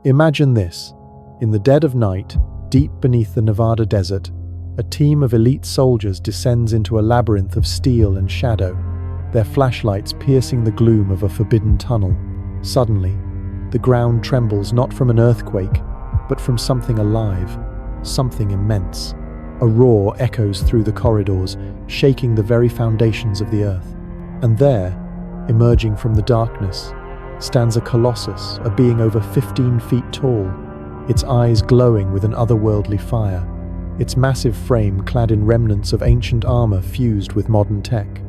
Imagine this. In the dead of night, deep beneath the Nevada desert, a team of elite soldiers descends into a labyrinth of steel and shadow, their flashlights piercing the gloom of a forbidden tunnel. Suddenly, the ground trembles not from an earthquake, but from something alive, something immense. A roar echoes through the corridors, shaking the very foundations of the earth. And there, emerging from the darkness, stands a colossus, a being over 15 feet tall, its eyes glowing with an otherworldly fire, its massive frame clad in remnants of ancient armor fused with modern tech.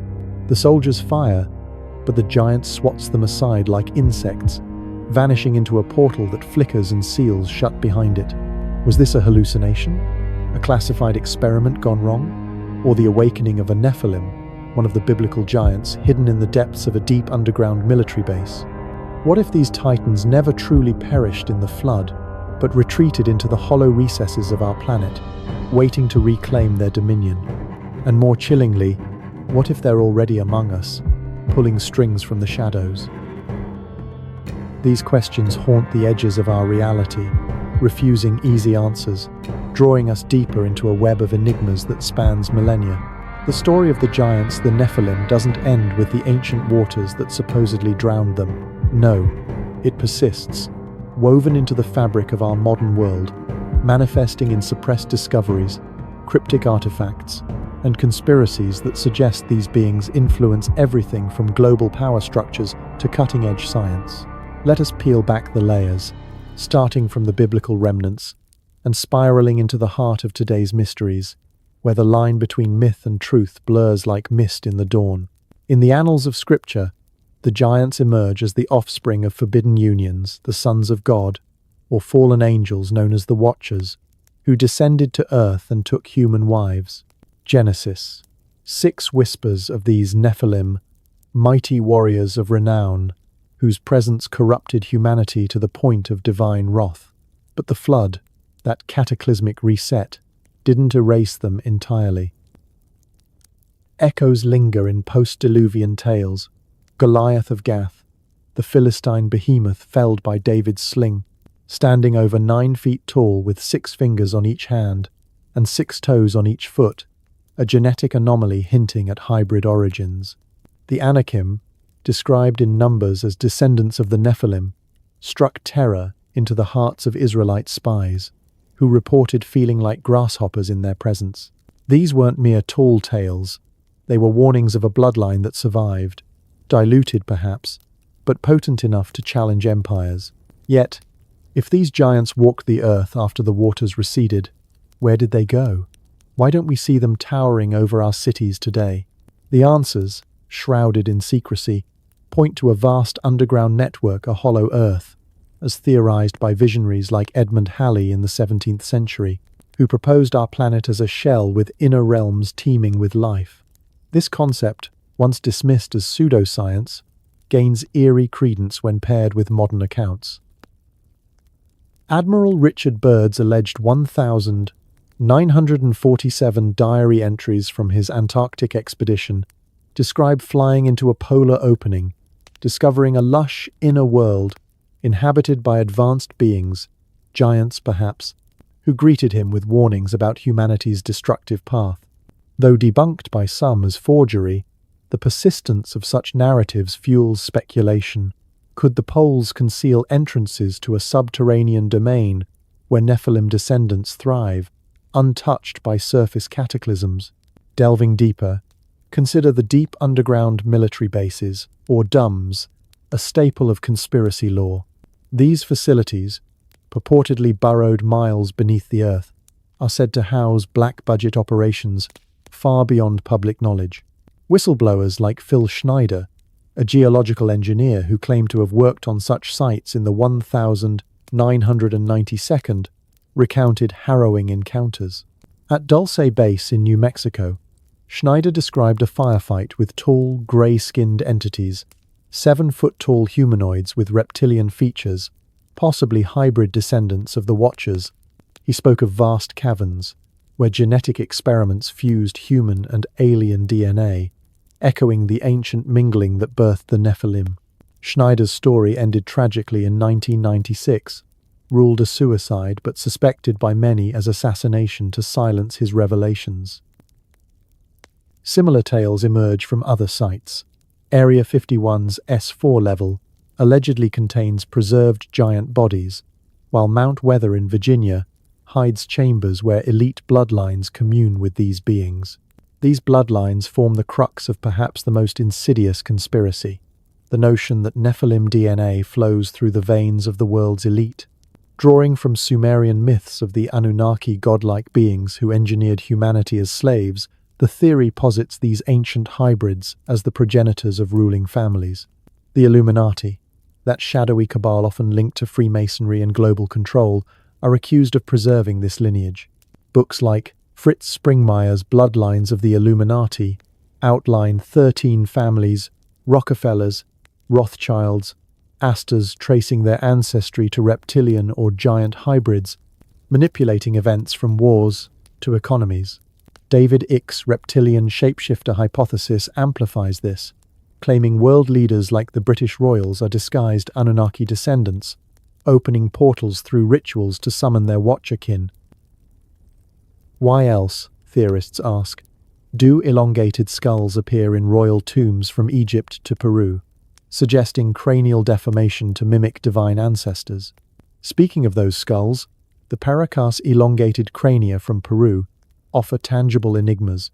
The soldiers fire, but the giant swats them aside like insects, vanishing into a portal that flickers and seals shut behind it. Was this a hallucination? A classified experiment gone wrong? Or the awakening of a Nephilim, one of the biblical giants hidden in the depths of a deep underground military base? What if these titans never truly perished in the flood, but retreated into the hollow recesses of our planet, waiting to reclaim their dominion? And more chillingly, what if they're already among us, pulling strings from the shadows? These questions haunt the edges of our reality, refusing easy answers, drawing us deeper into a web of enigmas that spans millennia. The story of the giants, the Nephilim, doesn't end with the ancient waters that supposedly drowned them. No, it persists, woven into the fabric of our modern world, manifesting in suppressed discoveries, cryptic artifacts, and conspiracies that suggest these beings influence everything from global power structures to cutting-edge science. Let us peel back the layers, starting from the biblical remnants and spiraling into the heart of today's mysteries, where the line between myth and truth blurs like mist in the dawn. In the annals of Scripture, the giants emerge as the offspring of forbidden unions, the sons of God, or fallen angels known as the Watchers, who descended to earth and took human wives. Genesis. 6 whispers of these Nephilim, mighty warriors of renown, whose presence corrupted humanity to the point of divine wrath. But the flood, that cataclysmic reset, didn't erase them entirely. Echoes linger in post-Diluvian tales. Goliath of Gath, the Philistine behemoth felled by David's sling, standing over 9 feet tall with 6 fingers on each hand and 6 toes on each foot, a genetic anomaly hinting at hybrid origins. The Anakim, described in Numbers as descendants of the Nephilim, struck terror into the hearts of Israelite spies, who reported feeling like grasshoppers in their presence. These weren't mere tall tales, they were warnings of a bloodline that survived, diluted perhaps, but potent enough to challenge empires. Yet, if these giants walked the earth after the waters receded, where did they go? Why don't we see them towering over our cities today? The answers, shrouded in secrecy, point to a vast underground network, a hollow earth, as theorized by visionaries like Edmund Halley in the 17th century, who proposed our planet as a shell with inner realms teeming with life. This concept, once dismissed as pseudoscience, gains eerie credence when paired with modern accounts. Admiral Richard Byrd's alleged 1,947 diary entries from his Antarctic expedition describe flying into a polar opening, discovering a lush inner world inhabited by advanced beings, giants perhaps, who greeted him with warnings about humanity's destructive path. Though debunked by some as forgery, the persistence of such narratives fuels speculation. Could the poles conceal entrances to a subterranean domain where Nephilim descendants thrive, untouched by surface cataclysms? Delving deeper, consider the deep underground military bases, or DUMBs, a staple of conspiracy lore. These facilities, purportedly burrowed miles beneath the earth, are said to house black-budget operations far beyond public knowledge. Whistleblowers like Phil Schneider, a geological engineer who claimed to have worked on such sites in the 1992nd, recounted harrowing encounters. At Dulce Base in New Mexico, Schneider described a firefight with tall, grey-skinned entities, 7-foot-tall humanoids with reptilian features, possibly hybrid descendants of the Watchers. He spoke of vast caverns, where genetic experiments fused human and alien DNA, echoing the ancient mingling that birthed the Nephilim. Schneider's story ended tragically in 1996, ruled a suicide but suspected by many as assassination to silence his revelations. Similar tales emerge from other sites. Area 51's S4 level allegedly contains preserved giant bodies, while Mount Weather in Virginia hides chambers where elite bloodlines commune with these beings. These bloodlines form the crux of perhaps the most insidious conspiracy, the notion that Nephilim DNA flows through the veins of the world's elite. Drawing from Sumerian myths of the Anunnaki godlike beings who engineered humanity as slaves, the theory posits these ancient hybrids as the progenitors of ruling families. The Illuminati, that shadowy cabal often linked to Freemasonry and global control, are accused of preserving this lineage. Books like Fritz Springmeier's Bloodlines of the Illuminati outline 13 families, Rockefellers, Rothschilds, Astors tracing their ancestry to reptilian or giant hybrids, manipulating events from wars to economies. David Icke's reptilian shapeshifter hypothesis amplifies this, claiming world leaders like the British royals are disguised Anunnaki descendants, opening portals through rituals to summon their watcher-kin. Why else, theorists ask, do elongated skulls appear in royal tombs from Egypt to Peru, suggesting cranial deformation to mimic divine ancestors? Speaking of those skulls, the Paracas elongated crania from Peru offer tangible enigmas.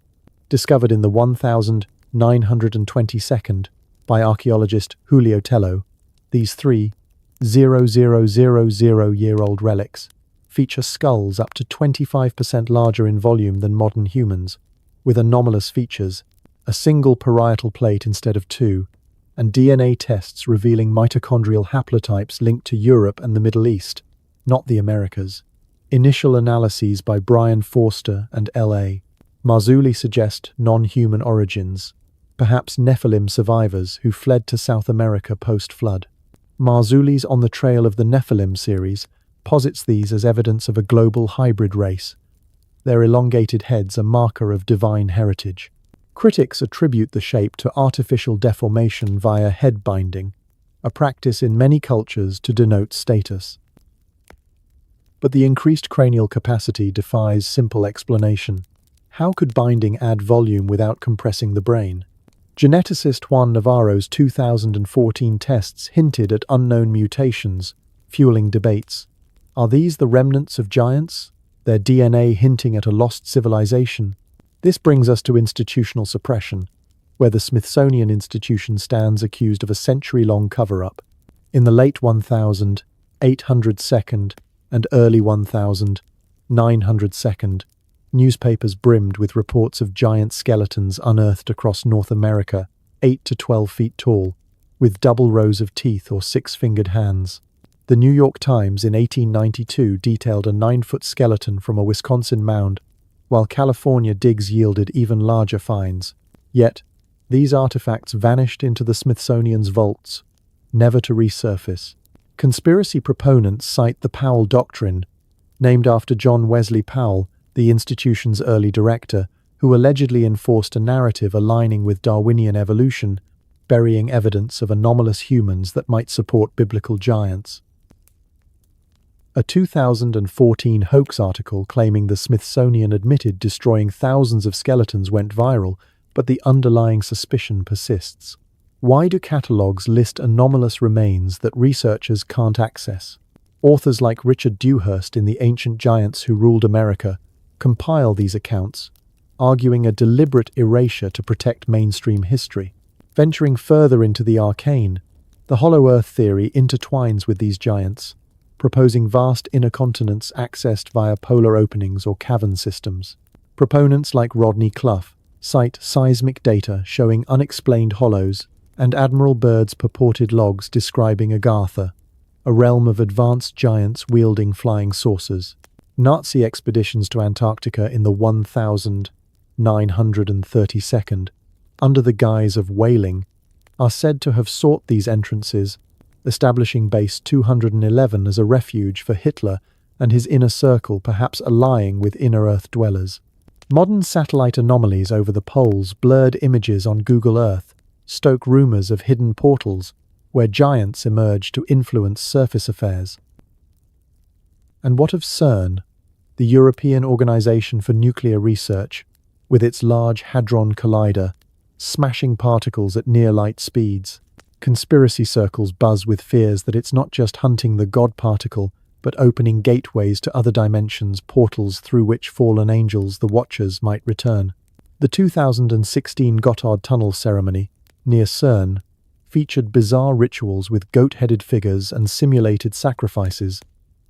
Discovered in the 1922nd by archaeologist Julio Tello, these 3,000-year-old relics feature skulls up to 25% larger in volume than modern humans, with anomalous features, a single parietal plate instead of two, and DNA tests revealing mitochondrial haplotypes linked to Europe and the Middle East, not the Americas. Initial analyses by Brian Forster and L.A. Marzulli suggest non-human origins, perhaps Nephilim survivors who fled to South America post-flood. Marzulli's On the Trail of the Nephilim series posits these as evidence of a global hybrid race, their elongated heads a marker of divine heritage. Critics attribute the shape to artificial deformation via head binding, a practice in many cultures to denote status. But the increased cranial capacity defies simple explanation. How could binding add volume without compressing the brain? Geneticist Juan Navarro's 2014 tests hinted at unknown mutations, fueling debates. Are these the remnants of giants, their DNA hinting at a lost civilization? This brings us to institutional suppression, where the Smithsonian Institution stands accused of a century-long cover-up. In the late 1800s and early 1900s, newspapers brimmed with reports of giant skeletons unearthed across North America, 8 to 12 feet tall, with double rows of teeth or six-fingered hands. The New York Times in 1892 detailed a 9-foot skeleton from a Wisconsin mound, while California digs yielded even larger finds. Yet, these artifacts vanished into the Smithsonian's vaults, never to resurface. Conspiracy proponents cite the Powell Doctrine, named after John Wesley Powell, the institution's early director, who allegedly enforced a narrative aligning with Darwinian evolution, burying evidence of anomalous humans that might support biblical giants. A 2014 hoax article claiming the Smithsonian admitted destroying thousands of skeletons went viral, but the underlying suspicion persists. Why do catalogues list anomalous remains that researchers can't access? Authors like Richard Dewhurst in The Ancient Giants Who Ruled America compile these accounts, arguing a deliberate erasure to protect mainstream history. Venturing further into the arcane, the Hollow Earth theory intertwines with these giants, proposing vast inner continents accessed via polar openings or cavern systems. Proponents like Rodney Clough cite seismic data showing unexplained hollows and Admiral Byrd's purported logs describing Agartha, a realm of advanced giants wielding flying saucers. Nazi expeditions to Antarctica in the 1932nd, under the guise of whaling, are said to have sought these entrances, establishing Base 211 as a refuge for Hitler and his inner circle, perhaps allying with inner Earth dwellers. Modern satellite anomalies over the poles, blurred images on Google Earth, stoke rumors of hidden portals where giants emerge to influence surface affairs. And what of CERN, the European Organization for Nuclear Research, with its Large Hadron Collider, smashing particles at near-light speeds? Conspiracy circles buzz with fears that it's not just hunting the God particle, but opening gateways to other dimensions, portals through which fallen angels, the Watchers, might return. The 2016 Gotthard Tunnel ceremony, near CERN, featured bizarre rituals with goat-headed figures and simulated sacrifices,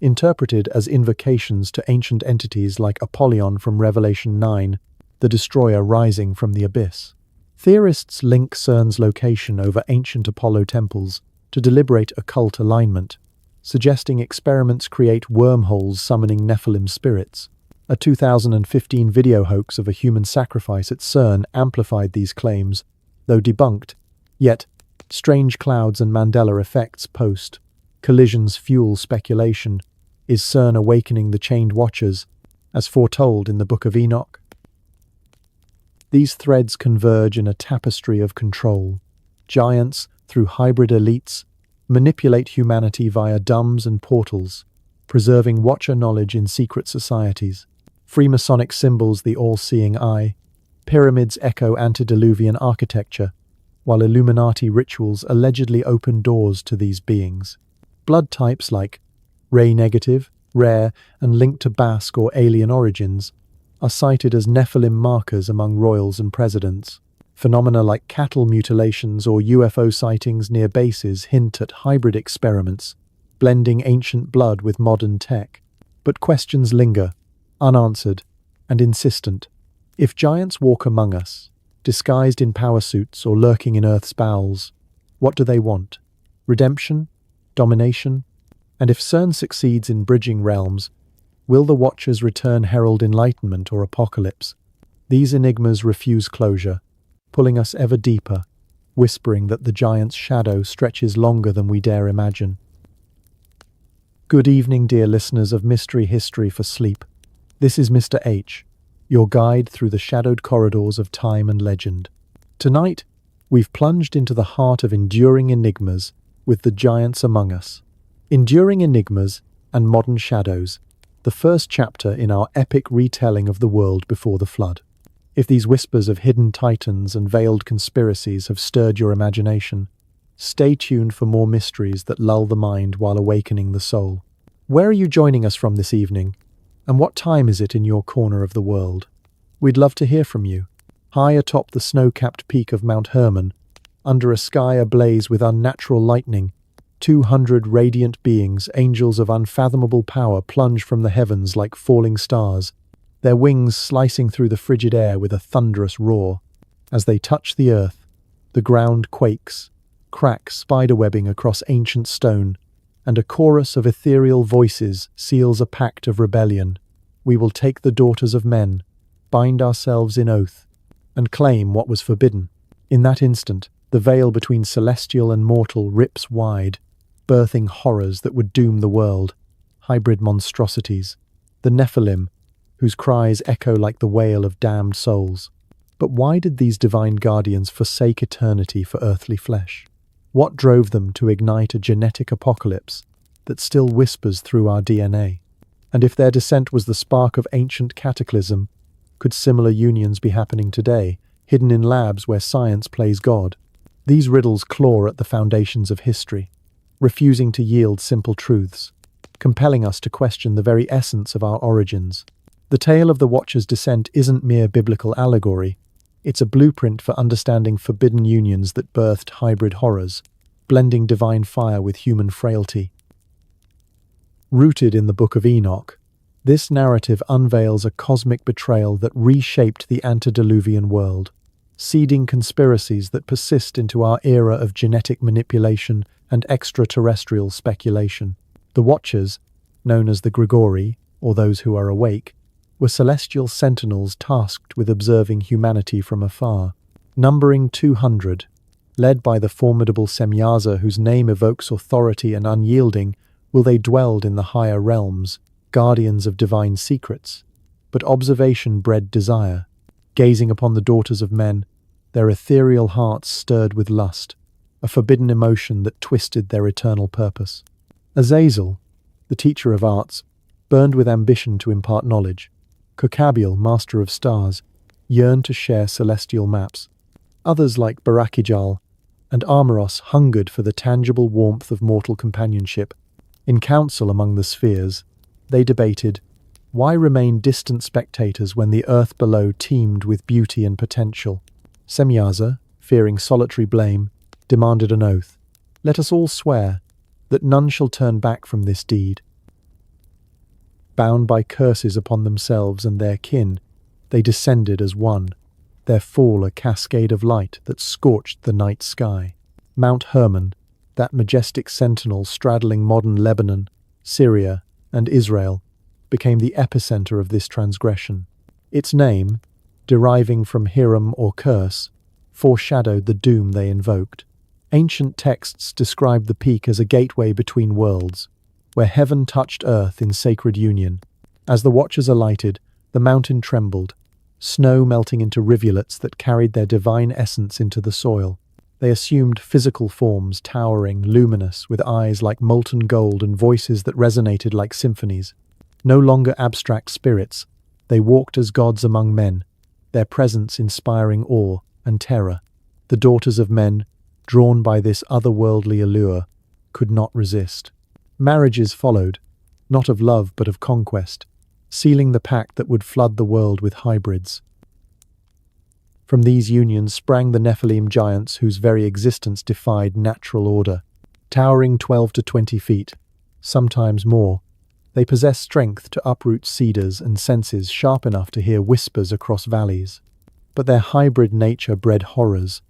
interpreted as invocations to ancient entities like Apollyon from Revelation 9, the destroyer rising from the abyss. Theorists link CERN's location over ancient Apollo temples to deliberate occult alignment, suggesting experiments create wormholes summoning Nephilim spirits. A 2015 video hoax of a human sacrifice at CERN amplified these claims, though debunked. Yet, strange clouds and Mandela effects post. Collisions fuel speculation. Is CERN awakening the chained watchers, as foretold in the Book of Enoch? These threads converge in a tapestry of control. Giants, through hybrid elites, manipulate humanity via dumbs and portals, preserving watcher knowledge in secret societies. Freemasonic symbols the all-seeing eye. Pyramids echo antediluvian architecture, while Illuminati rituals allegedly open doors to these beings. Blood types like Ray negative, rare, and linked to Basque or alien origins are cited as Nephilim markers among royals and presidents. Phenomena like cattle mutilations or UFO sightings near bases hint at hybrid experiments, blending ancient blood with modern tech. But questions linger, unanswered and insistent. If giants walk among us, disguised in power suits or lurking in Earth's bowels, what do they want? Redemption? Domination? And if CERN succeeds in bridging realms, will the Watchers return herald enlightenment or apocalypse? These enigmas refuse closure, pulling us ever deeper, whispering that the giant's shadow stretches longer than we dare imagine. Good evening, dear listeners of Mystery History for Sleep. This is Mr. H, your guide through the shadowed corridors of time and legend. Tonight, we've plunged into the heart of enduring enigmas with the giants among us. Enduring Enigmas and Modern Shadows, the first chapter in our epic retelling of the world before the flood. If these whispers of hidden titans and veiled conspiracies have stirred your imagination, stay tuned for more mysteries that lull the mind while awakening the soul. Where are you joining us from this evening? And what time is it in your corner of the world? We'd love to hear from you. High atop the snow-capped peak of Mount Hermon, under a sky ablaze with unnatural lightning, 200 radiant beings, angels of unfathomable power, plunge from the heavens like falling stars, their wings slicing through the frigid air with a thunderous roar. As they touch the earth, the ground quakes, cracks spiderwebbing across ancient stone, and a chorus of ethereal voices seals a pact of rebellion. We will take the daughters of men, bind ourselves in oath, and claim what was forbidden. In that instant, the veil between celestial and mortal rips wide, birthing horrors that would doom the world, hybrid monstrosities, the Nephilim, whose cries echo like the wail of damned souls. But why did these divine guardians forsake eternity for earthly flesh? What drove them to ignite a genetic apocalypse that still whispers through our DNA? And if their descent was the spark of ancient cataclysm, could similar unions be happening today, hidden in labs where science plays God? These riddles claw at the foundations of history, refusing to yield simple truths, compelling us to question the very essence of our origins. The tale of the Watcher's descent isn't mere biblical allegory. It's a blueprint for understanding forbidden unions that birthed hybrid horrors, blending divine fire with human frailty. Rooted in the Book of Enoch, this narrative unveils a cosmic betrayal that reshaped the antediluvian world, seeding conspiracies that persist into our era of genetic manipulation and extraterrestrial speculation. The Watchers, known as the Grigori, or those who are awake, were celestial sentinels tasked with observing humanity from afar. Numbering 200, led by the formidable Semyaza whose name evokes authority and unyielding, will they dwelled in the higher realms, guardians of divine secrets. But observation bred desire. Gazing upon the daughters of men, their ethereal hearts stirred with lust, a forbidden emotion that twisted their eternal purpose. Azazel, the teacher of arts, burned with ambition to impart knowledge. Kokabel, master of stars, yearned to share celestial maps. Others like Barakijal and Armoros hungered for the tangible warmth of mortal companionship. In council among the spheres, they debated, why remain distant spectators when the earth below teemed with beauty and potential? Semyaza, fearing solitary blame, demanded an oath. Let us all swear that none shall turn back from this deed. Bound by curses upon themselves and their kin, they descended as one, their fall a cascade of light that scorched the night sky. Mount Hermon, that majestic sentinel straddling modern Lebanon, Syria, and Israel, became the epicenter of this transgression. Its name, deriving from Hiram or curse, foreshadowed the doom they invoked. Ancient texts describe the peak as a gateway between worlds, where heaven touched earth in sacred union. As the watchers alighted, the mountain trembled, snow melting into rivulets that carried their divine essence into the soil. They assumed physical forms, towering, luminous, with eyes like molten gold and voices that resonated like symphonies. No longer abstract spirits, they walked as gods among men, their presence inspiring awe and terror. The daughters of men, drawn by this otherworldly allure, could not resist. Marriages followed, not of love but of conquest, sealing the pact that would flood the world with hybrids. From these unions sprang the Nephilim giants whose very existence defied natural order. Towering 12 to 20 feet, sometimes more, they possessed strength to uproot cedars and senses sharp enough to hear whispers across valleys. But their hybrid nature bred horrors,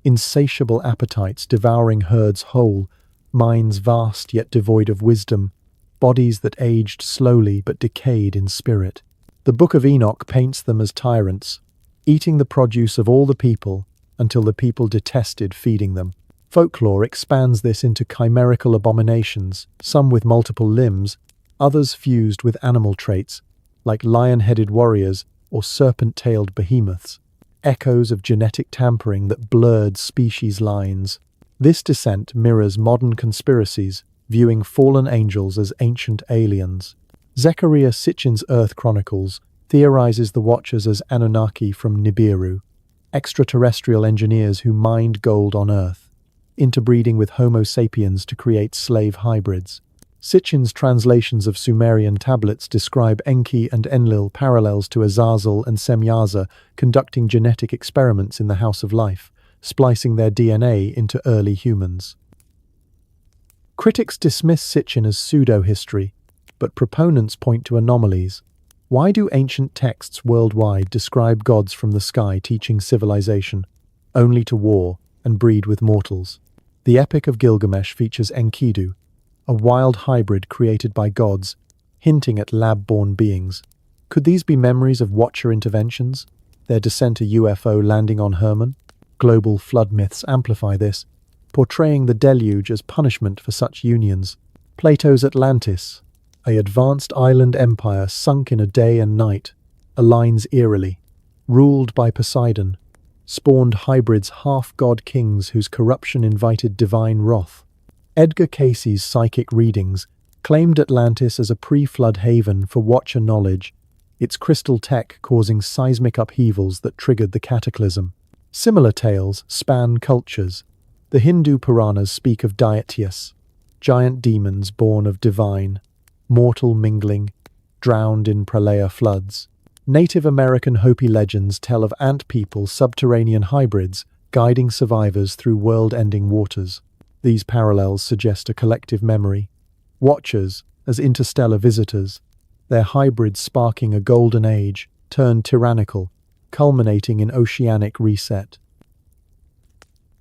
insatiable appetites devouring herds whole, minds vast yet devoid of wisdom, bodies that aged slowly but decayed in spirit. The Book of Enoch paints them as tyrants, eating the produce of all the people until the people detested feeding them. Folklore expands this into chimerical abominations, some with multiple limbs, others fused with animal traits, like lion-headed warriors or serpent-tailed behemoths, echoes of genetic tampering that blurred species lines. This descent mirrors modern conspiracies, viewing fallen angels as ancient aliens. Zechariah Sitchin's Earth Chronicles theorizes the Watchers as Anunnaki from Nibiru, extraterrestrial engineers who mined gold on Earth, interbreeding with Homo sapiens to create slave hybrids. Sitchin's translations of Sumerian tablets describe Enki and Enlil parallels to Azazel and Semyaza conducting genetic experiments in the House of Life, splicing their DNA into early humans. Critics dismiss Sitchin as pseudo-history, but proponents point to anomalies. Why do ancient texts worldwide describe gods from the sky teaching civilization, only to war and breed with mortals? The Epic of Gilgamesh features Enkidu, a wild hybrid created by gods, hinting at lab-born beings. Could these be memories of Watcher interventions, their descent a UFO landing on Hermon? Global flood myths amplify this, portraying the deluge as punishment for such unions. Plato's Atlantis, an advanced island empire sunk in a day and night, aligns eerily. Ruled by Poseidon, spawned hybrids half-god kings whose corruption invited divine wrath. Edgar Cayce's psychic readings claimed Atlantis as a pre-flood haven for Watcher knowledge, its crystal tech causing seismic upheavals that triggered the Cataclysm. Similar tales span cultures. The Hindu Puranas speak of Daityas, giant demons born of divine, mortal mingling, drowned in pralaya floods. Native American Hopi legends tell of ant people subterranean hybrids guiding survivors through world-ending waters. These parallels suggest a collective memory. Watchers, as interstellar visitors, their hybrids sparking a golden age, turned tyrannical, culminating in oceanic reset.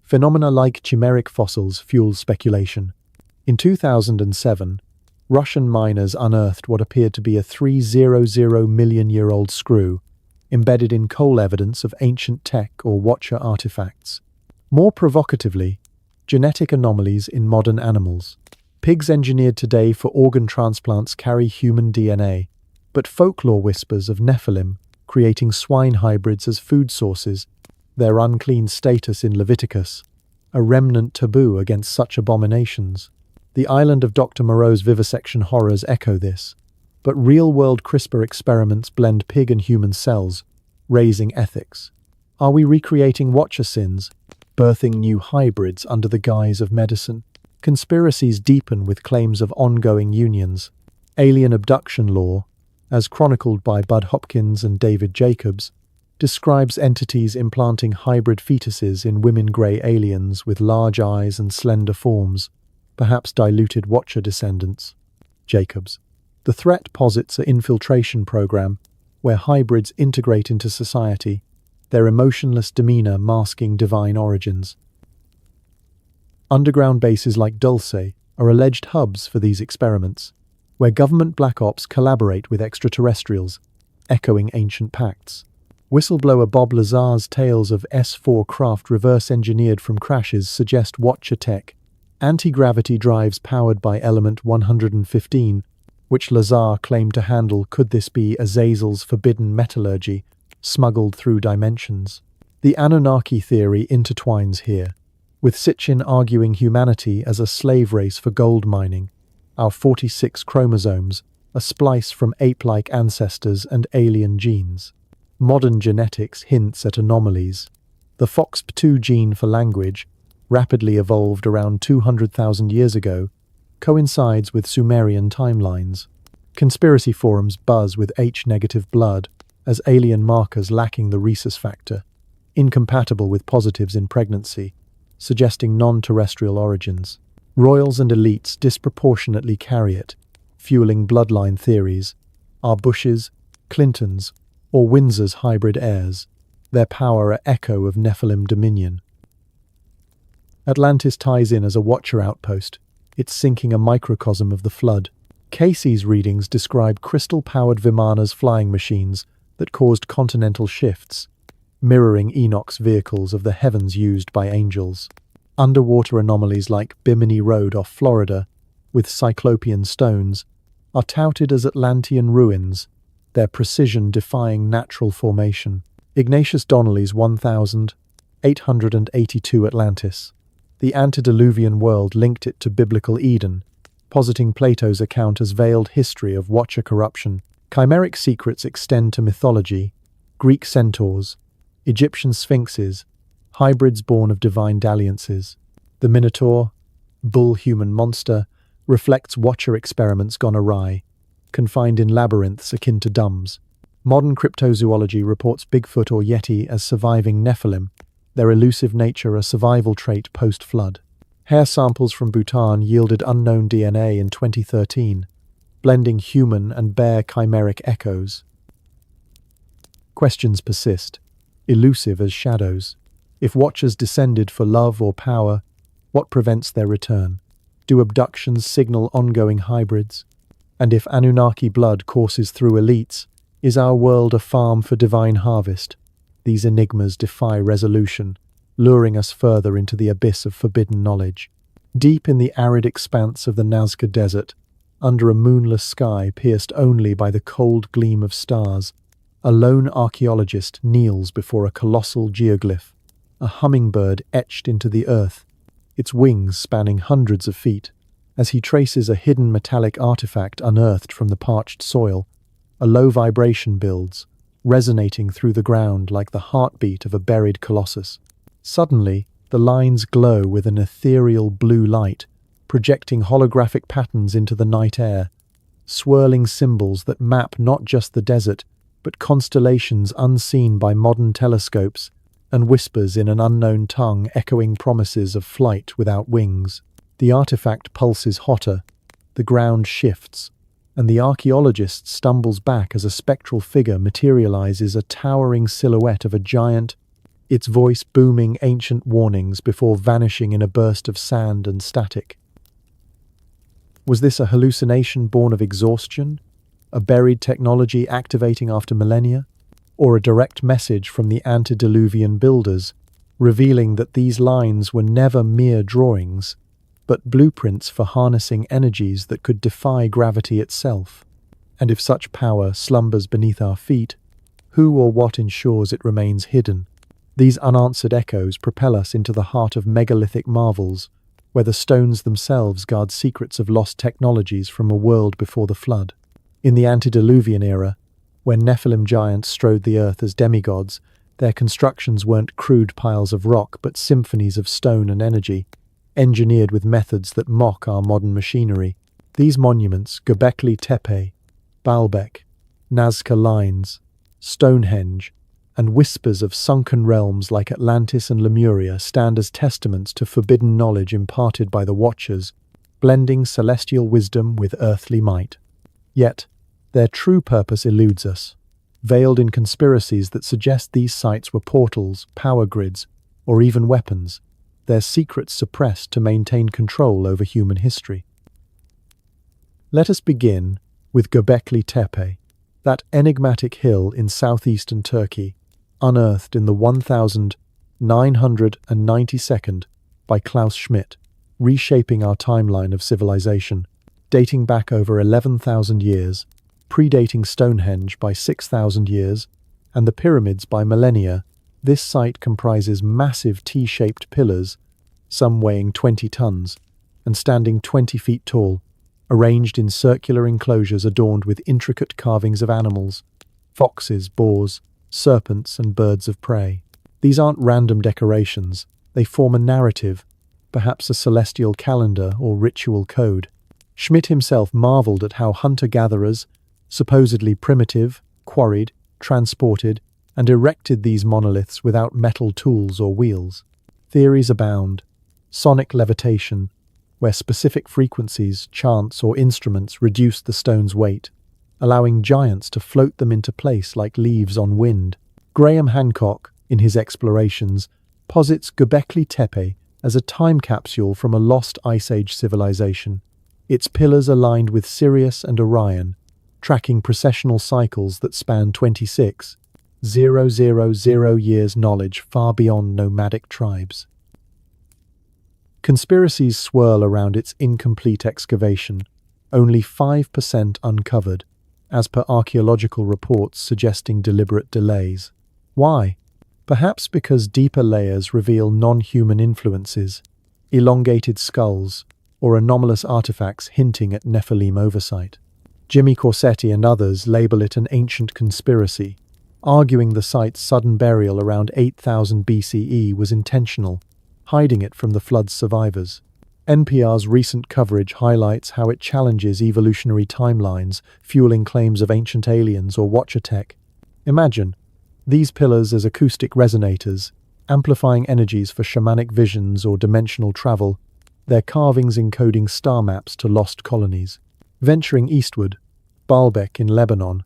Phenomena like chimeric fossils fuel speculation. In 2007, Russian miners unearthed what appeared to be a 300-million-year-old screw, embedded in coal evidence of ancient tech or Watcher artifacts. More provocatively, genetic anomalies in modern animals. Pigs engineered today for organ transplants carry human DNA, but folklore whispers of Nephilim creating swine hybrids as food sources, their unclean status in Leviticus, a remnant taboo against such abominations. The island of Dr. Moreau's vivisection horrors echo this, but real-world CRISPR experiments blend pig and human cells, raising ethics. Are we recreating Watcher sins, birthing new hybrids under the guise of medicine? Conspiracies deepen with claims of ongoing unions. Alien abduction lore, as chronicled by Bud Hopkins and David Jacobs, describes entities implanting hybrid fetuses in women-grey aliens with large eyes and slender forms, perhaps diluted Watcher descendants. Jacobs. The threat posits an infiltration program where hybrids integrate into society, their emotionless demeanor masking divine origins. Underground bases like Dulce are alleged hubs for these experiments, where government black ops collaborate with extraterrestrials, echoing ancient pacts. Whistleblower Bob Lazar's tales of S4 craft reverse-engineered from crashes suggest Watcher tech, anti-gravity drives powered by element 115, which Lazar claimed to handle. Could this be Azazel's forbidden metallurgy, smuggled through dimensions? The Anunnaki theory intertwines here, with Sitchin arguing humanity as a slave race for gold mining, our 46 chromosomes, a splice from ape-like ancestors and alien genes. Modern genetics hints at anomalies. The FOXP2 gene for language, rapidly evolved around 200,000 years ago, coincides with Sumerian timelines. Conspiracy forums buzz with H-negative blood as alien markers lacking the rhesus factor, incompatible with positives in pregnancy, suggesting non-terrestrial origins. Royals and elites disproportionately carry it, fueling bloodline theories. Are Bush's, Clinton's, or Windsor's hybrid heirs, their power an echo of Nephilim dominion? Atlantis ties in as a Watcher outpost, its sinking a microcosm of the flood. Casey's readings describe crystal-powered Vimana's flying machines that caused continental shifts, mirroring Enoch's vehicles of the heavens used by angels. Underwater anomalies like Bimini Road off Florida, with cyclopean stones, are touted as Atlantean ruins, their precision defying natural formation. Ignatius Donnelly's 1882 Atlantis. The antediluvian world linked it to biblical Eden, positing Plato's account as veiled history of Watcher corruption. Chimeric secrets extend to mythology, Greek centaurs, Egyptian sphinxes, hybrids born of divine dalliances. The Minotaur, bull-human monster, reflects Watcher experiments gone awry, confined in labyrinths akin to dumbs. Modern cryptozoology reports Bigfoot or Yeti as surviving Nephilim, their elusive nature a survival trait post-flood. Hair samples from Bhutan yielded unknown DNA in 2013, blending human and bear chimeric echoes. Questions persist, elusive as shadows. If Watchers descended for love or power, what prevents their return? Do abductions signal ongoing hybrids? And if Anunnaki blood courses through elites, is our world a farm for divine harvest? These enigmas defy resolution, luring us further into the abyss of forbidden knowledge. Deep in the arid expanse of the Nazca Desert, under a moonless sky pierced only by the cold gleam of stars, a lone archaeologist kneels before a colossal geoglyph, a hummingbird etched into the earth, its wings spanning hundreds of feet. As he traces a hidden metallic artifact unearthed from the parched soil, a low vibration builds, resonating through the ground like the heartbeat of a buried colossus. Suddenly, the lines glow with an ethereal blue light, projecting holographic patterns into the night air, swirling symbols that map not just the desert, but constellations unseen by modern telescopes, and whispers in an unknown tongue echoing promises of flight without wings. The artifact pulses hotter, the ground shifts, and the archaeologist stumbles back as a spectral figure materializes, a towering silhouette of a giant, its voice booming ancient warnings before vanishing in a burst of sand and static. Was this a hallucination born of exhaustion, a buried technology activating after millennia, or a direct message from the antediluvian builders, revealing that these lines were never mere drawings, but blueprints for harnessing energies that could defy gravity itself? And if such power slumbers beneath our feet, who or what ensures it remains hidden? These unanswered echoes propel us into the heart of megalithic marvels, where the stones themselves guard secrets of lost technologies from a world before the flood. In the Antediluvian era, when Nephilim giants strode the earth as demigods, their constructions weren't crude piles of rock but symphonies of stone and energy, engineered with methods that mock our modern machinery. These monuments, Göbekli Tepe, Baalbek, Nazca Lines, Stonehenge, and whispers of sunken realms like Atlantis and Lemuria stand as testaments to forbidden knowledge imparted by the Watchers, blending celestial wisdom with earthly might. Yet, their true purpose eludes us, veiled in conspiracies that suggest these sites were portals, power grids, or even weapons, their secrets suppressed to maintain control over human history. Let us begin with Göbekli Tepe, that enigmatic hill in southeastern Turkey, unearthed in the 1992nd by Klaus Schmidt, reshaping our timeline of civilization, dating back over 11,000 years, predating Stonehenge by 6,000 years, and the pyramids by millennia. This site comprises massive T-shaped pillars, some weighing 20 tons, and standing 20 feet tall, arranged in circular enclosures adorned with intricate carvings of animals, foxes, boars, serpents, and birds of prey. These aren't random decorations, they form a narrative, perhaps a celestial calendar or ritual code. Schmidt himself marveled at how hunter-gatherers, supposedly primitive, quarried, transported, and erected these monoliths without metal tools or wheels. Theories abound. Sonic levitation, where specific frequencies, chants, or instruments reduce the stone's weight, allowing giants to float them into place like leaves on wind. Graham Hancock, in his explorations, posits Göbekli Tepe as a time capsule from a lost Ice Age civilization, its pillars aligned with Sirius and Orion, tracking precessional cycles that span 26,000 years knowledge far beyond nomadic tribes. Conspiracies swirl around its incomplete excavation, only 5% uncovered, as per archaeological reports suggesting deliberate delays. Why? Perhaps because deeper layers reveal non-human influences, elongated skulls, or anomalous artifacts hinting at Nephilim oversight. Jimmy Corsetti and others label it an ancient conspiracy, arguing the site's sudden burial around 8000 BCE was intentional, hiding it from the flood's survivors. NPR's recent coverage highlights how it challenges evolutionary timelines, fueling claims of ancient aliens or Watcher tech. Imagine these pillars as acoustic resonators, amplifying energies for shamanic visions or dimensional travel, their carvings encoding star maps to lost colonies. Venturing eastward, Baalbek in Lebanon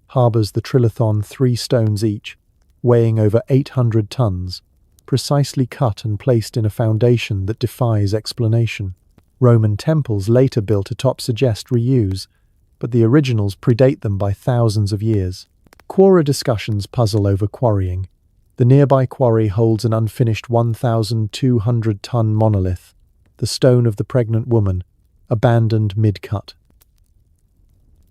harbors the trilithon, 3 stones each, weighing over 800 tons, precisely cut and placed in a foundation that defies explanation. Roman temples later built atop suggest reuse, but the originals predate them by thousands of years. Quora discussions puzzle over quarrying. The nearby quarry holds an unfinished 1,200-ton monolith, the stone of the pregnant woman, abandoned mid-cut.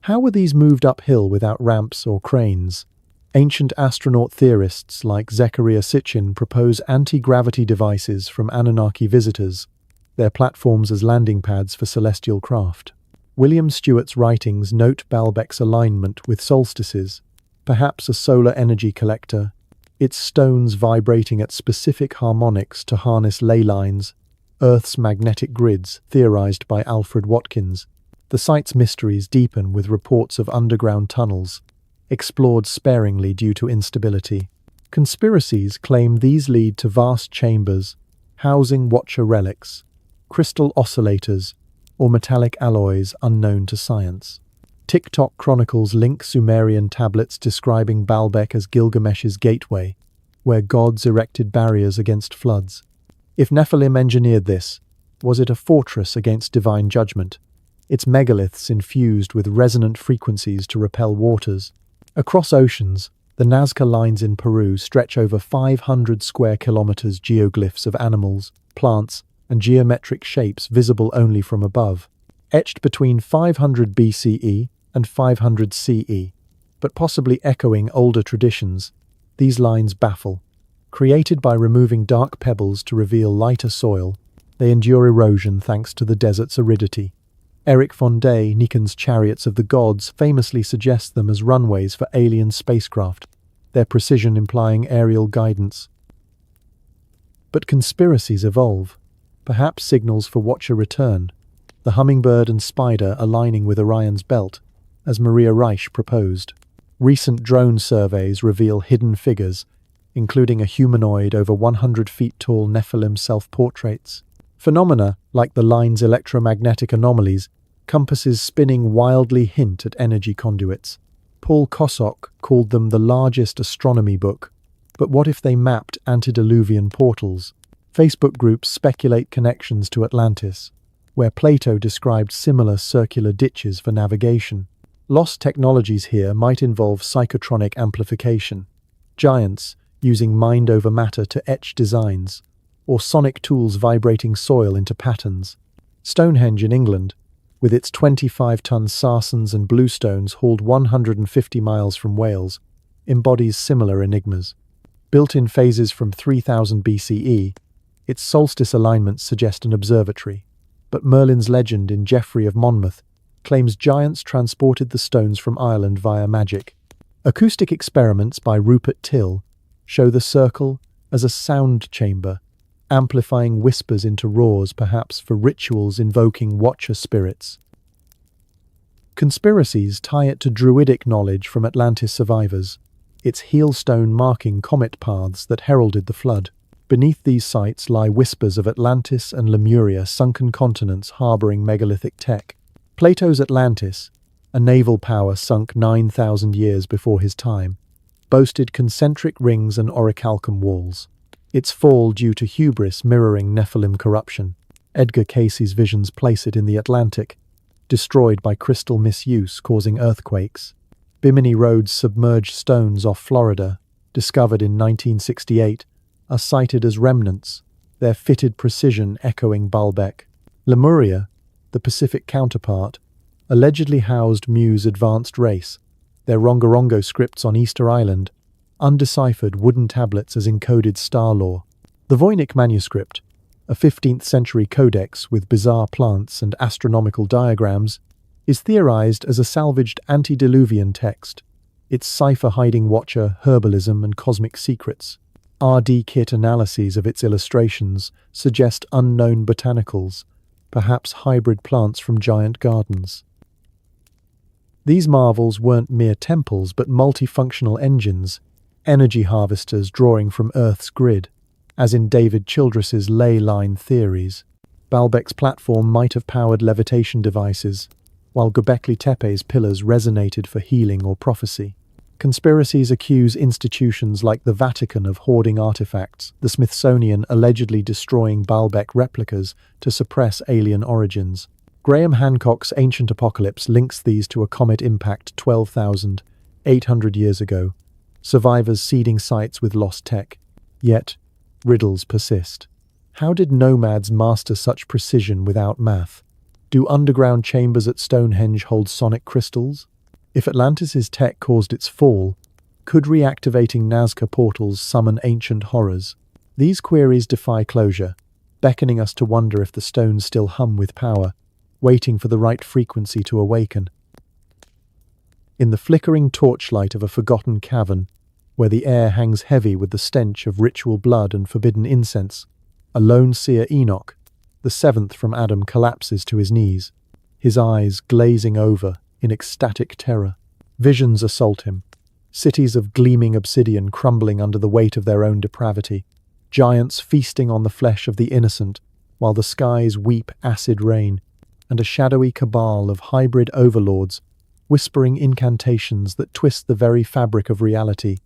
How were these moved uphill without ramps or cranes? Ancient astronaut theorists like Zecharia Sitchin propose anti-gravity devices from Anunnaki visitors, their platforms as landing pads for celestial craft. William Stewart's writings note Baalbek's alignment with solstices, perhaps a solar energy collector, its stones vibrating at specific harmonics to harness ley lines, Earth's magnetic grids, theorized by Alfred Watkins. The site's mysteries deepen with reports of underground tunnels, explored sparingly due to instability. Conspiracies claim these lead to vast chambers, housing Watcher relics, crystal oscillators, or metallic alloys unknown to science. TikTok chronicles link Sumerian tablets describing Baalbek as Gilgamesh's gateway, where gods erected barriers against floods. If Nephilim engineered this, was it a fortress against divine judgment? Its megaliths infused with resonant frequencies to repel waters. Across oceans, the Nazca Lines in Peru stretch over 500 square kilometers, geoglyphs of animals, plants, and geometric shapes visible only from above, etched between 500 BCE and 500 CE, but possibly echoing older traditions. These lines baffle. Created by removing dark pebbles to reveal lighter soil, they endure erosion thanks to the desert's aridity. Eric von Däniken's Chariots of the Gods famously suggests them as runways for alien spacecraft, their precision implying aerial guidance. But conspiracies evolve, perhaps signals for Watcher return, the hummingbird and spider aligning with Orion's belt, as Maria Reich proposed. Recent drone surveys reveal hidden figures, including a humanoid over 100 feet tall Nephilim self-portraits. Phenomena like the line's electromagnetic anomalies, compasses spinning wildly hint at energy conduits. Paul Kosok called them the largest astronomy book. But what if they mapped antediluvian portals? Facebook groups speculate connections to Atlantis, where Plato described similar circular ditches for navigation. Lost technologies here might involve psychotronic amplification, giants using mind over matter to etch designs, or sonic tools vibrating soil into patterns. Stonehenge in England, with its 25-ton sarcens and bluestones hauled 150 miles from Wales, embodies similar enigmas. Built in phases from 3000 BCE, its solstice alignments suggest an observatory, but Merlin's legend in Geoffrey of Monmouth claims giants transported the stones from Ireland via magic. Acoustic experiments by Rupert Till show the circle as a sound chamber, amplifying whispers into roars, perhaps for rituals invoking Watcher spirits. Conspiracies tie it to druidic knowledge from Atlantis survivors, its heelstone marking comet paths that heralded the flood. Beneath these sites lie whispers of Atlantis and Lemuria, sunken continents harboring megalithic tech. Plato's Atlantis, a naval power sunk 9,000 years before his time, boasted concentric rings and orichalcum walls, its fall due to hubris mirroring Nephilim corruption. Edgar Cayce's visions place it in the Atlantic, destroyed by crystal misuse causing earthquakes. Bimini Road's submerged stones off Florida, discovered in 1968, are cited as remnants, their fitted precision echoing Baalbek. Lemuria, the Pacific counterpart, allegedly housed Mu's advanced race, their Rongorongo scripts on Easter Island, undeciphered wooden tablets as encoded star lore. The Voynich manuscript, a 15th century codex with bizarre plants and astronomical diagrams, is theorized as a salvaged antediluvian text, its cipher hiding Watcher, herbalism, and cosmic secrets. RD kit analyses of its illustrations suggest unknown botanicals, perhaps hybrid plants from giant gardens. These marvels weren't mere temples but multifunctional engines, energy harvesters drawing from Earth's grid, as in David Childress's ley line theories. Baalbek's platform might have powered levitation devices, while Göbekli Tepe's pillars resonated for healing or prophecy. Conspiracies accuse institutions like the Vatican of hoarding artifacts, the Smithsonian allegedly destroying Baalbek replicas to suppress alien origins. Graham Hancock's Ancient Apocalypse links these to a comet impact 12,800 years ago, survivors seeding sites with lost tech. Yet, riddles persist. How did nomads master such precision without math? Do underground chambers at Stonehenge hold sonic crystals? If Atlantis's tech caused its fall, could reactivating Nazca portals summon ancient horrors? These queries defy closure, beckoning us to wonder if the stones still hum with power, waiting for the right frequency to awaken. In the flickering torchlight of a forgotten cavern, where the air hangs heavy with the stench of ritual blood and forbidden incense, a lone seer Enoch, the seventh from Adam, collapses to his knees, his eyes glazing over in ecstatic terror. Visions assault him, cities of gleaming obsidian crumbling under the weight of their own depravity, giants feasting on the flesh of the innocent, while the skies weep acid rain, and a shadowy cabal of hybrid overlords whispering incantations that twist the very fabric of reality,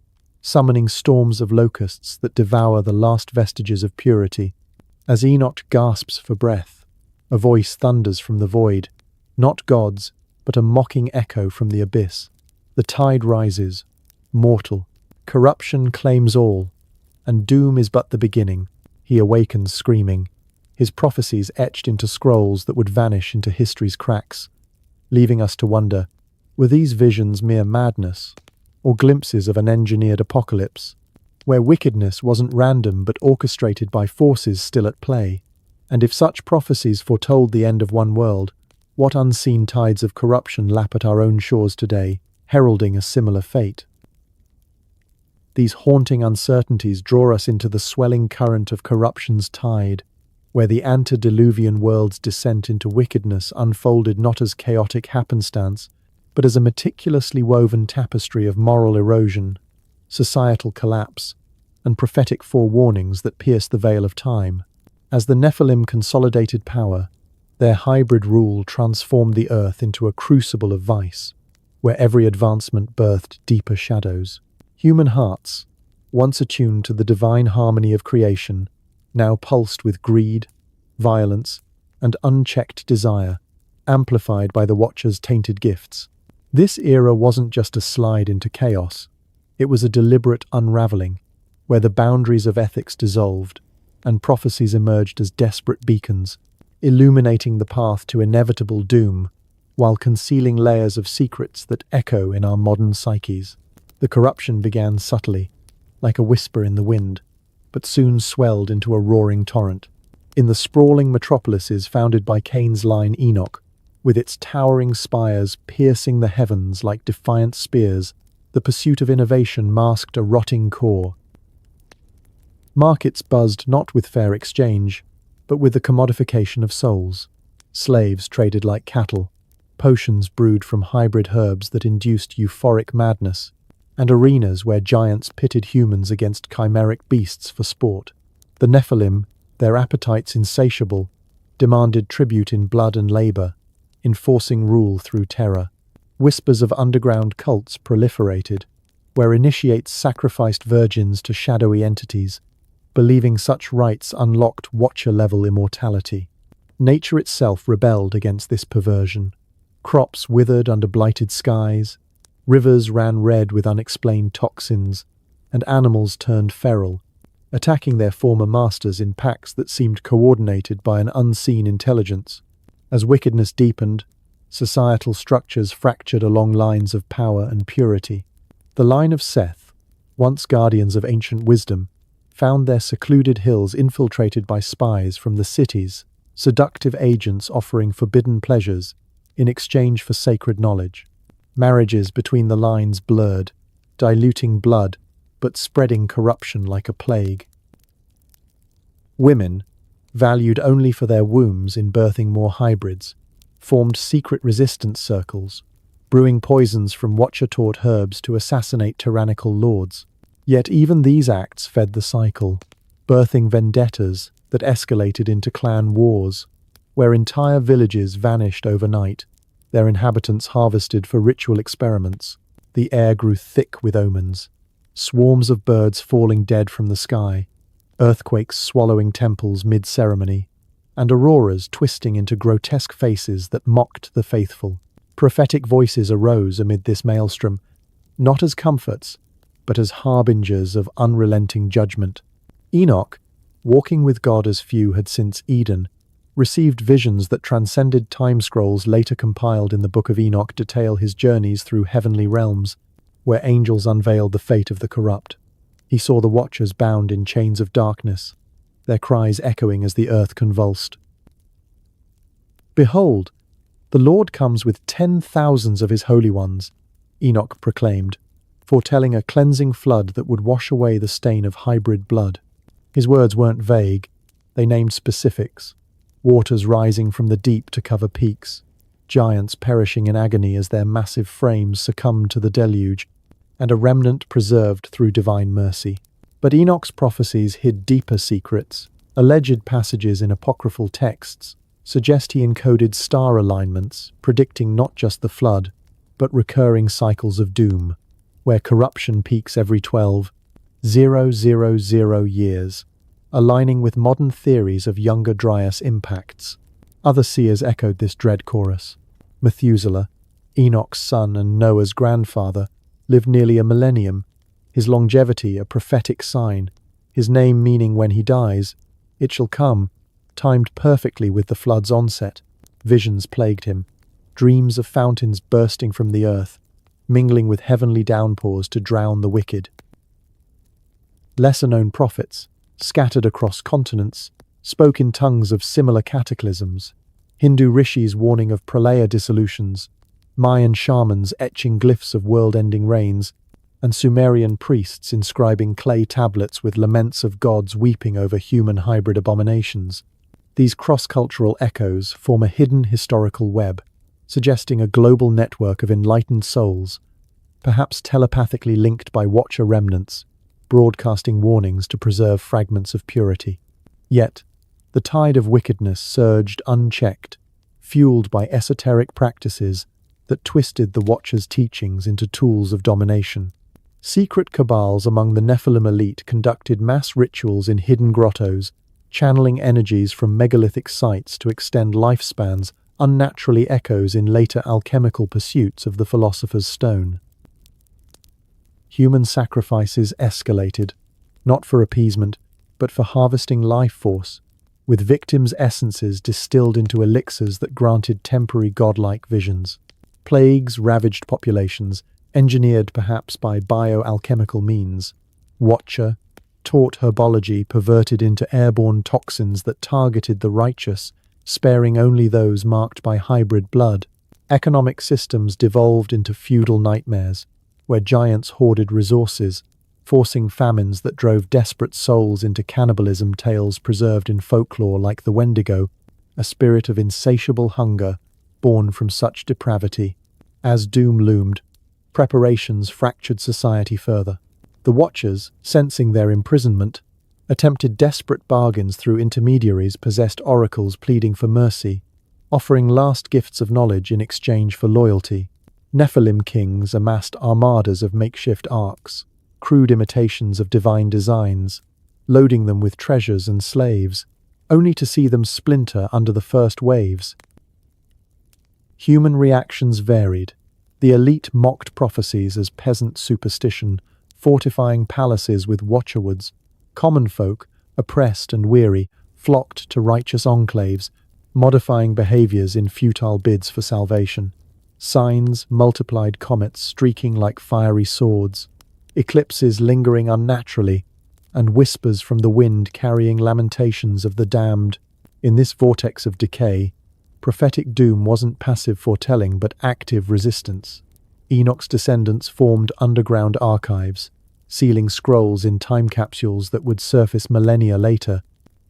summoning storms of locusts that devour the last vestiges of purity. As Enoch gasps for breath, a voice thunders from the void, not God's, but a mocking echo from the abyss. The tide rises, mortal. Corruption claims all, and doom is but the beginning. He awakens screaming, his prophecies etched into scrolls that would vanish into history's cracks, leaving us to wonder, were these visions mere madness, or glimpses of an engineered apocalypse, where wickedness wasn't random but orchestrated by forces still at play? And if such prophecies foretold the end of one world, What unseen tides of corruption lap at our own shores today, heralding a similar fate? These haunting uncertainties draw us into the swelling current of corruption's tide, where the antediluvian world's descent into wickedness unfolded not as chaotic happenstance, but as a meticulously woven tapestry of moral erosion, societal collapse, and prophetic forewarnings that pierce the veil of time. As the Nephilim consolidated power, their hybrid rule transformed the earth into a crucible of vice, where every advancement birthed deeper shadows. Human hearts, once attuned to the divine harmony of creation, now pulsed with greed, violence, and unchecked desire, amplified by the Watcher's tainted gifts. This era wasn't just a slide into chaos, it was a deliberate unraveling, where the boundaries of ethics dissolved, and prophecies emerged as desperate beacons, illuminating the path to inevitable doom, while concealing layers of secrets that echo in our modern psyches. The corruption began subtly, like a whisper in the wind, but soon swelled into a roaring torrent. In the sprawling metropolises founded by Cain's line Enoch, with its towering spires piercing the heavens like defiant spears, the pursuit of innovation masked a rotting core. Markets buzzed not with fair exchange, but with the commodification of souls. Slaves traded like cattle, potions brewed from hybrid herbs that induced euphoric madness, and arenas where giants pitted humans against chimeric beasts for sport. The Nephilim, their appetites insatiable, demanded tribute in blood and labor, enforcing rule through terror. Whispers of underground cults proliferated, where initiates sacrificed virgins to shadowy entities, believing such rites unlocked Watcher-level immortality. Nature itself rebelled against this perversion. Crops withered under blighted skies, rivers ran red with unexplained toxins, and animals turned feral, attacking their former masters in packs that seemed coordinated by an unseen intelligence. As wickedness deepened, societal structures fractured along lines of power and purity. The line of Seth, once guardians of ancient wisdom, found their secluded hills infiltrated by spies from the cities, seductive agents offering forbidden pleasures in exchange for sacred knowledge. Marriages between the lines blurred, diluting blood, but spreading corruption like a plague. Women, valued only for their wombs in birthing more hybrids, formed secret resistance circles, brewing poisons from Watcher-taught herbs to assassinate tyrannical lords. Yet even these acts fed the cycle, birthing vendettas that escalated into clan wars, where entire villages vanished overnight, their inhabitants harvested for ritual experiments. The air grew thick with omens, swarms of birds falling dead from the sky, earthquakes swallowing temples mid-ceremony, and auroras twisting into grotesque faces that mocked the faithful. Prophetic voices arose amid this maelstrom, not as comforts, but as harbingers of unrelenting judgment. Enoch, walking with God as few had since Eden, received visions that transcended time scrolls later compiled in the Book of Enoch detail his journeys through heavenly realms, where angels unveiled the fate of the corrupt. He saw the Watchers bound in chains of darkness, their cries echoing as the earth convulsed. "Behold, the Lord comes with 10,000s of his holy ones," Enoch proclaimed, foretelling a cleansing flood that would wash away the stain of hybrid blood. His words weren't vague, they named specifics: waters rising from the deep to cover peaks, giants perishing in agony as their massive frames succumbed to the deluge, and a remnant preserved through divine mercy. But Enoch's prophecies hid deeper secrets. Alleged passages in apocryphal texts suggest he encoded star alignments, predicting not just the flood, but recurring cycles of doom, where corruption peaks every 12,000 years, aligning with modern theories of Younger Dryas impacts. Other seers echoed this dread chorus. Methuselah, Enoch's son and Noah's grandfather, lived nearly a millennium, his longevity a prophetic sign, his name meaning when he dies, it shall come, timed perfectly with the flood's onset. Visions plagued him, dreams of fountains bursting from the earth, mingling with heavenly downpours to drown the wicked. Lesser-known prophets, scattered across continents, spoke in tongues of similar cataclysms, Hindu rishis warning of pralaya dissolutions, Mayan shamans etching glyphs of world-ending rains, and Sumerian priests inscribing clay tablets with laments of gods weeping over human hybrid abominations. These cross-cultural echoes form a hidden historical web, suggesting a global network of enlightened souls, perhaps telepathically linked by Watcher remnants, broadcasting warnings to preserve fragments of purity. Yet, the tide of wickedness surged unchecked, fueled by esoteric practices that twisted the Watcher's teachings into tools of domination. Secret cabals among the Nephilim elite conducted mass rituals in hidden grottos, channeling energies from megalithic sites to extend lifespans, unnaturally echoes in later alchemical pursuits of the Philosopher's Stone. Human sacrifices escalated, not for appeasement, but for harvesting life force, with victims' essences distilled into elixirs that granted temporary godlike visions. Plagues ravaged populations, engineered perhaps by bioalchemical means. Watcher taught herbology perverted into airborne toxins that targeted the righteous, sparing only those marked by hybrid blood. Economic systems devolved into feudal nightmares, where giants hoarded resources, forcing famines that drove desperate souls into cannibalism. Tales preserved in folklore like the Wendigo, a spirit of insatiable hunger born from such depravity. As doom loomed, preparations fractured society further. The Watchers, sensing their imprisonment, attempted desperate bargains through intermediaries, possessed oracles pleading for mercy, offering last gifts of knowledge in exchange for loyalty. Nephilim kings amassed armadas of makeshift arks, crude imitations of divine designs, loading them with treasures and slaves, only to see them splinter under the first waves. Human reactions varied. The elite mocked prophecies as peasant superstition, fortifying palaces with watcherwoods. Common folk, oppressed and weary, flocked to righteous enclaves, modifying behaviors in futile bids for salvation. Signs multiplied, comets streaking like fiery swords, eclipses lingering unnaturally, and whispers from the wind carrying lamentations of the damned. In this vortex of decay, prophetic doom wasn't passive foretelling but active resistance. Enoch's descendants formed underground archives, sealing scrolls in time capsules that would surface millennia later,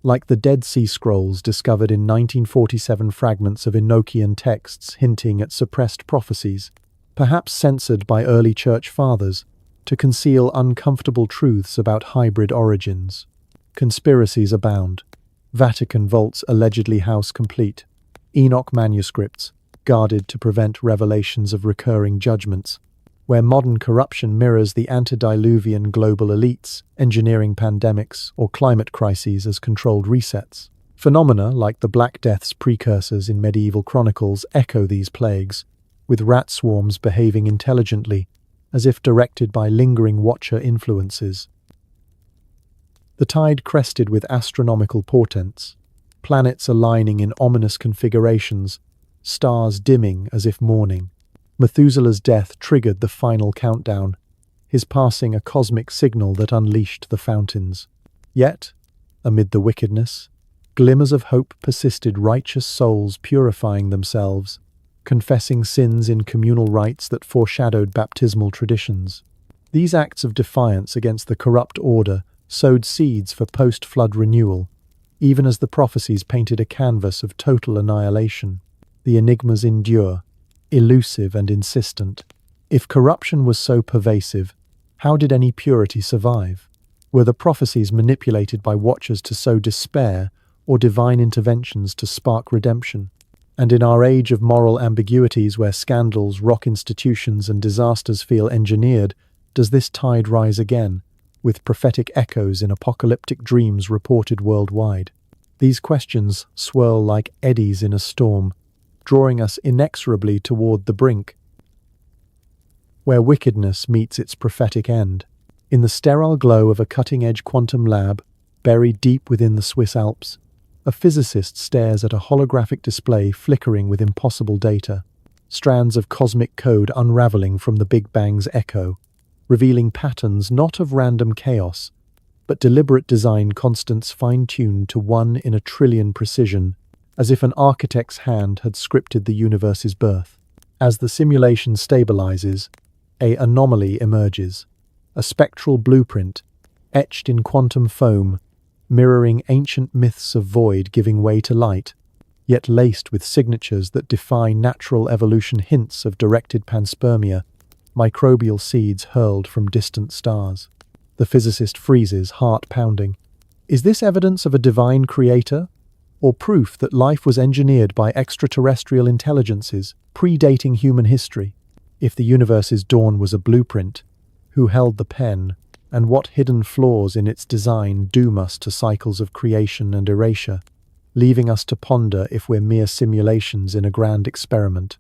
like the Dead Sea Scrolls discovered in 1947, fragments of Enochian texts hinting at suppressed prophecies, perhaps censored by early church fathers, to conceal uncomfortable truths about hybrid origins. Conspiracies abound. Vatican vaults allegedly house complete Enoch manuscripts, guarded to prevent revelations of recurring judgments, where modern corruption mirrors the antediluvian global elites, engineering pandemics or climate crises as controlled resets. Phenomena like the Black Death's precursors in medieval chronicles echo these plagues, with rat swarms behaving intelligently, as if directed by lingering Watcher influences. The tide crested with astronomical portents, planets aligning in ominous configurations, stars dimming as if mourning. Methuselah's death triggered the final countdown, his passing a cosmic signal that unleashed the fountains. Yet, amid the wickedness, glimmers of hope persisted, righteous souls purifying themselves, confessing sins in communal rites that foreshadowed baptismal traditions. These acts of defiance against the corrupt order sowed seeds for post-flood renewal, even as the prophecies painted a canvas of total annihilation. The enigmas endure, elusive and insistent. If corruption was so pervasive, how did any purity survive? Were the prophecies manipulated by Watchers to sow despair, or divine interventions to spark redemption? And in our age of moral ambiguities, where scandals rock institutions and disasters feel engineered, does this tide rise again, with prophetic echoes in apocalyptic dreams reported worldwide? These questions swirl like eddies in a storm, drawing us inexorably toward the brink, where wickedness meets its prophetic end. In the sterile glow of a cutting-edge quantum lab, buried deep within the Swiss Alps, a physicist stares at a holographic display flickering with impossible data, strands of cosmic code unraveling from the Big Bang's echo, revealing patterns not of random chaos, but deliberate design constants fine-tuned to 1 in a trillion precision. as if an architect's hand had scripted the universe's birth. As the simulation stabilizes, an anomaly emerges, a spectral blueprint, etched in quantum foam, mirroring ancient myths of void giving way to light, yet laced with signatures that defy natural evolution, hints of directed panspermia, microbial seeds hurled from distant stars. The physicist freezes, heart pounding. Is this evidence of a divine creator, or proof that life was engineered by extraterrestrial intelligences predating human history? If the universe's dawn was a blueprint, who held the pen, and what hidden flaws in its design doom us to cycles of creation and erasure, leaving us to ponder if we're mere simulations in a grand experiment?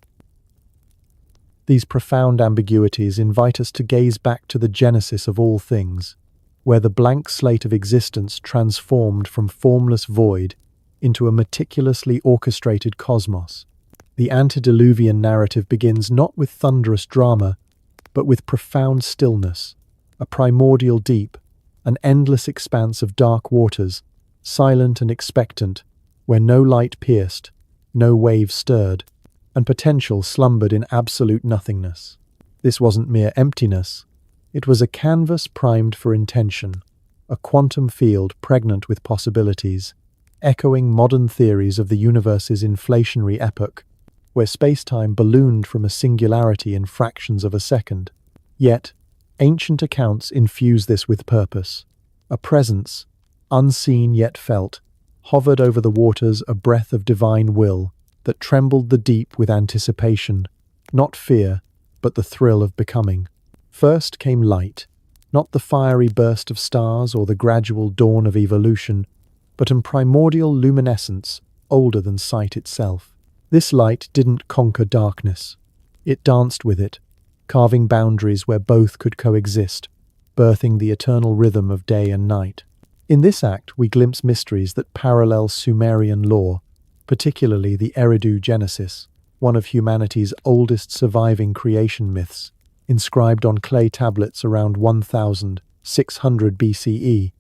These profound ambiguities invite us to gaze back to the genesis of all things, where the blank slate of existence transformed from formless void into a meticulously orchestrated cosmos. The antediluvian narrative begins not with thunderous drama, but with profound stillness, a primordial deep, an endless expanse of dark waters, silent and expectant, where no light pierced, no wave stirred, and potential slumbered in absolute nothingness. This wasn't mere emptiness. It was a canvas primed for intention, a quantum field pregnant with possibilities, echoing modern theories of the universe's inflationary epoch, where space-time ballooned from a singularity in fractions of a second. Yet, ancient accounts infuse this with purpose. A presence, unseen yet felt, hovered over the waters, a breath of divine will that trembled the deep with anticipation, not fear, but the thrill of becoming. First came light, not the fiery burst of stars or the gradual dawn of evolution, but a primordial luminescence older than sight itself. This light didn't conquer darkness. It danced with it, carving boundaries where both could coexist, birthing the eternal rhythm of day and night. In this act, we glimpse mysteries that parallel Sumerian lore, particularly the Eridu Genesis, one of humanity's oldest surviving creation myths, inscribed on clay tablets around 1600 BCE.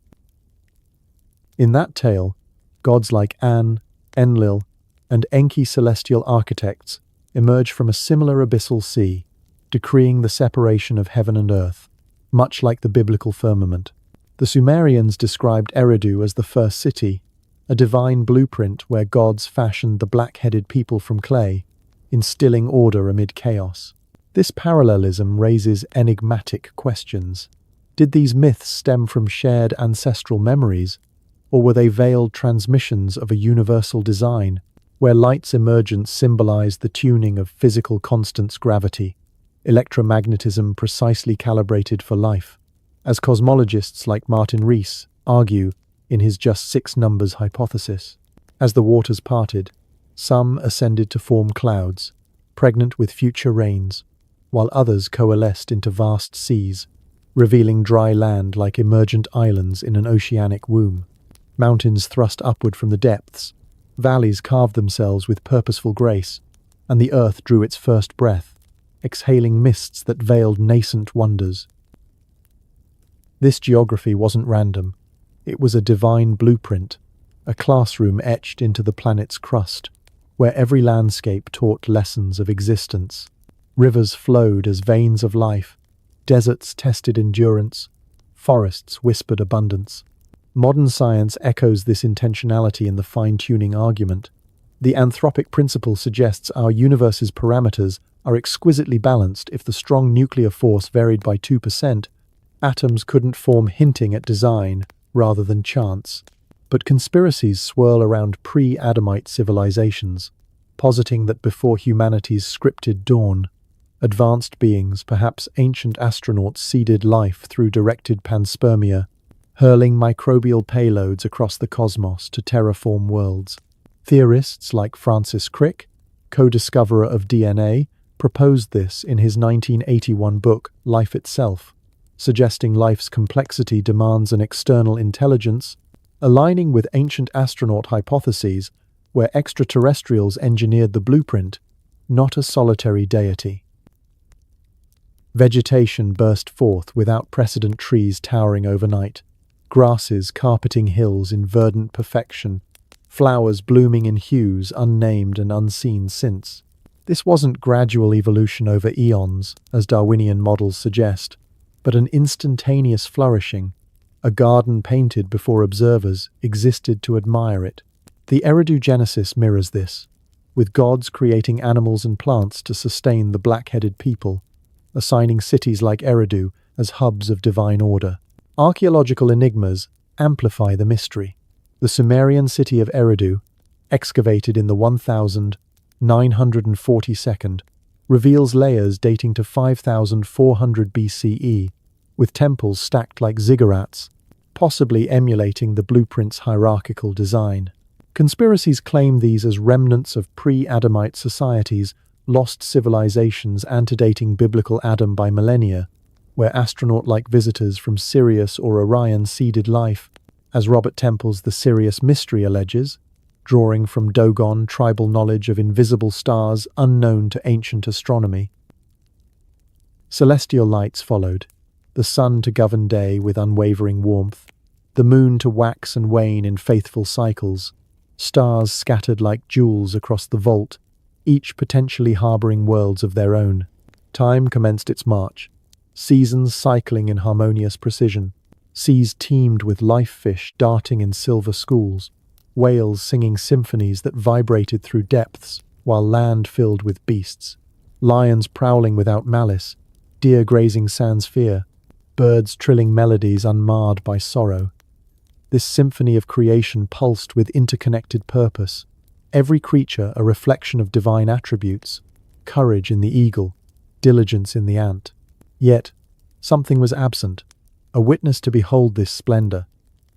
In that tale, gods like An, Enlil, and Enki celestial architects emerge from a similar abyssal sea, decreeing the separation of heaven and earth, much like the biblical firmament. The Sumerians described Eridu as the first city, a divine blueprint where gods fashioned the black-headed people from clay, instilling order amid chaos. This parallelism raises enigmatic questions. Did these myths stem from shared ancestral memories, or were they veiled transmissions of a universal design, where light's emergence symbolized the tuning of physical constants, gravity, electromagnetism precisely calibrated for life? As cosmologists like Martin Rees argue in his just six numbers hypothesis, as the waters parted, some ascended to form clouds, pregnant with future rains, while others coalesced into vast seas, revealing dry land like emergent islands in an oceanic womb. Mountains thrust upward from the depths, valleys carved themselves with purposeful grace, and the earth drew its first breath, exhaling mists that veiled nascent wonders. This geography wasn't random. It was a divine blueprint, a classroom etched into the planet's crust, where every landscape taught lessons of existence. Rivers flowed as veins of life, deserts tested endurance, forests whispered abundance. Modern science echoes this intentionality in the fine-tuning argument. The anthropic principle suggests our universe's parameters are exquisitely balanced. If the strong nuclear force varied by 2%, atoms couldn't form, hinting at design rather than chance. But conspiracies swirl around pre-Adamite civilizations, positing that before humanity's scripted dawn, advanced beings, perhaps ancient astronauts, seeded life through directed panspermia, hurling microbial payloads across the cosmos to terraform worlds. Theorists like Francis Crick, co-discoverer of DNA, proposed this in his 1981 book, Life Itself, suggesting life's complexity demands an external intelligence, aligning with ancient astronaut hypotheses where extraterrestrials engineered the blueprint, not a solitary deity. Vegetation burst forth without precedent, trees towering overnight, grasses carpeting hills in verdant perfection, flowers blooming in hues unnamed and unseen since. This wasn't gradual evolution over eons, as Darwinian models suggest, but an instantaneous flourishing. A garden painted before observers existed to admire it. The Eridu Genesis mirrors this, with gods creating animals and plants to sustain the black-headed people, assigning cities like Eridu as hubs of divine order. Archaeological enigmas amplify the mystery. The Sumerian city of Eridu, excavated in the 1942, reveals layers dating to 5400 BCE, with temples stacked like ziggurats, possibly emulating the blueprint's hierarchical design. Conspiracies claim these as remnants of pre-Adamite societies, lost civilizations antedating biblical Adam by millennia, where astronaut-like visitors from Sirius or Orion seeded life, as Robert Temple's The Sirius Mystery alleges, drawing from Dogon tribal knowledge of invisible stars unknown to ancient astronomy. Celestial lights followed, the sun to govern day with unwavering warmth, the moon to wax and wane in faithful cycles, stars scattered like jewels across the vault, each potentially harboring worlds of their own. Time commenced its march, seasons cycling in harmonious precision, seas teemed with life fish darting in silver schools, whales singing symphonies that vibrated through depths, while land filled with beasts, lions prowling without malice, deer grazing sans fear, birds trilling melodies unmarred by sorrow. This symphony of creation pulsed with interconnected purpose, every creature a reflection of divine attributes, courage in the eagle, diligence in the ant. Yet, something was absent, a witness to behold this splendor,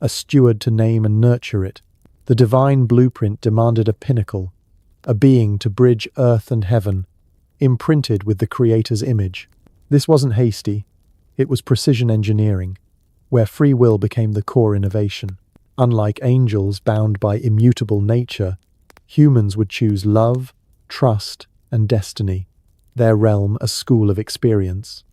a steward to name and nurture it. The divine blueprint demanded a pinnacle, a being to bridge earth and heaven, imprinted with the Creator's image. This wasn't hasty, it was precision engineering, where free will became the core innovation. Unlike angels bound by immutable nature, humans would choose love, trust, and destiny, their realm a school of experience.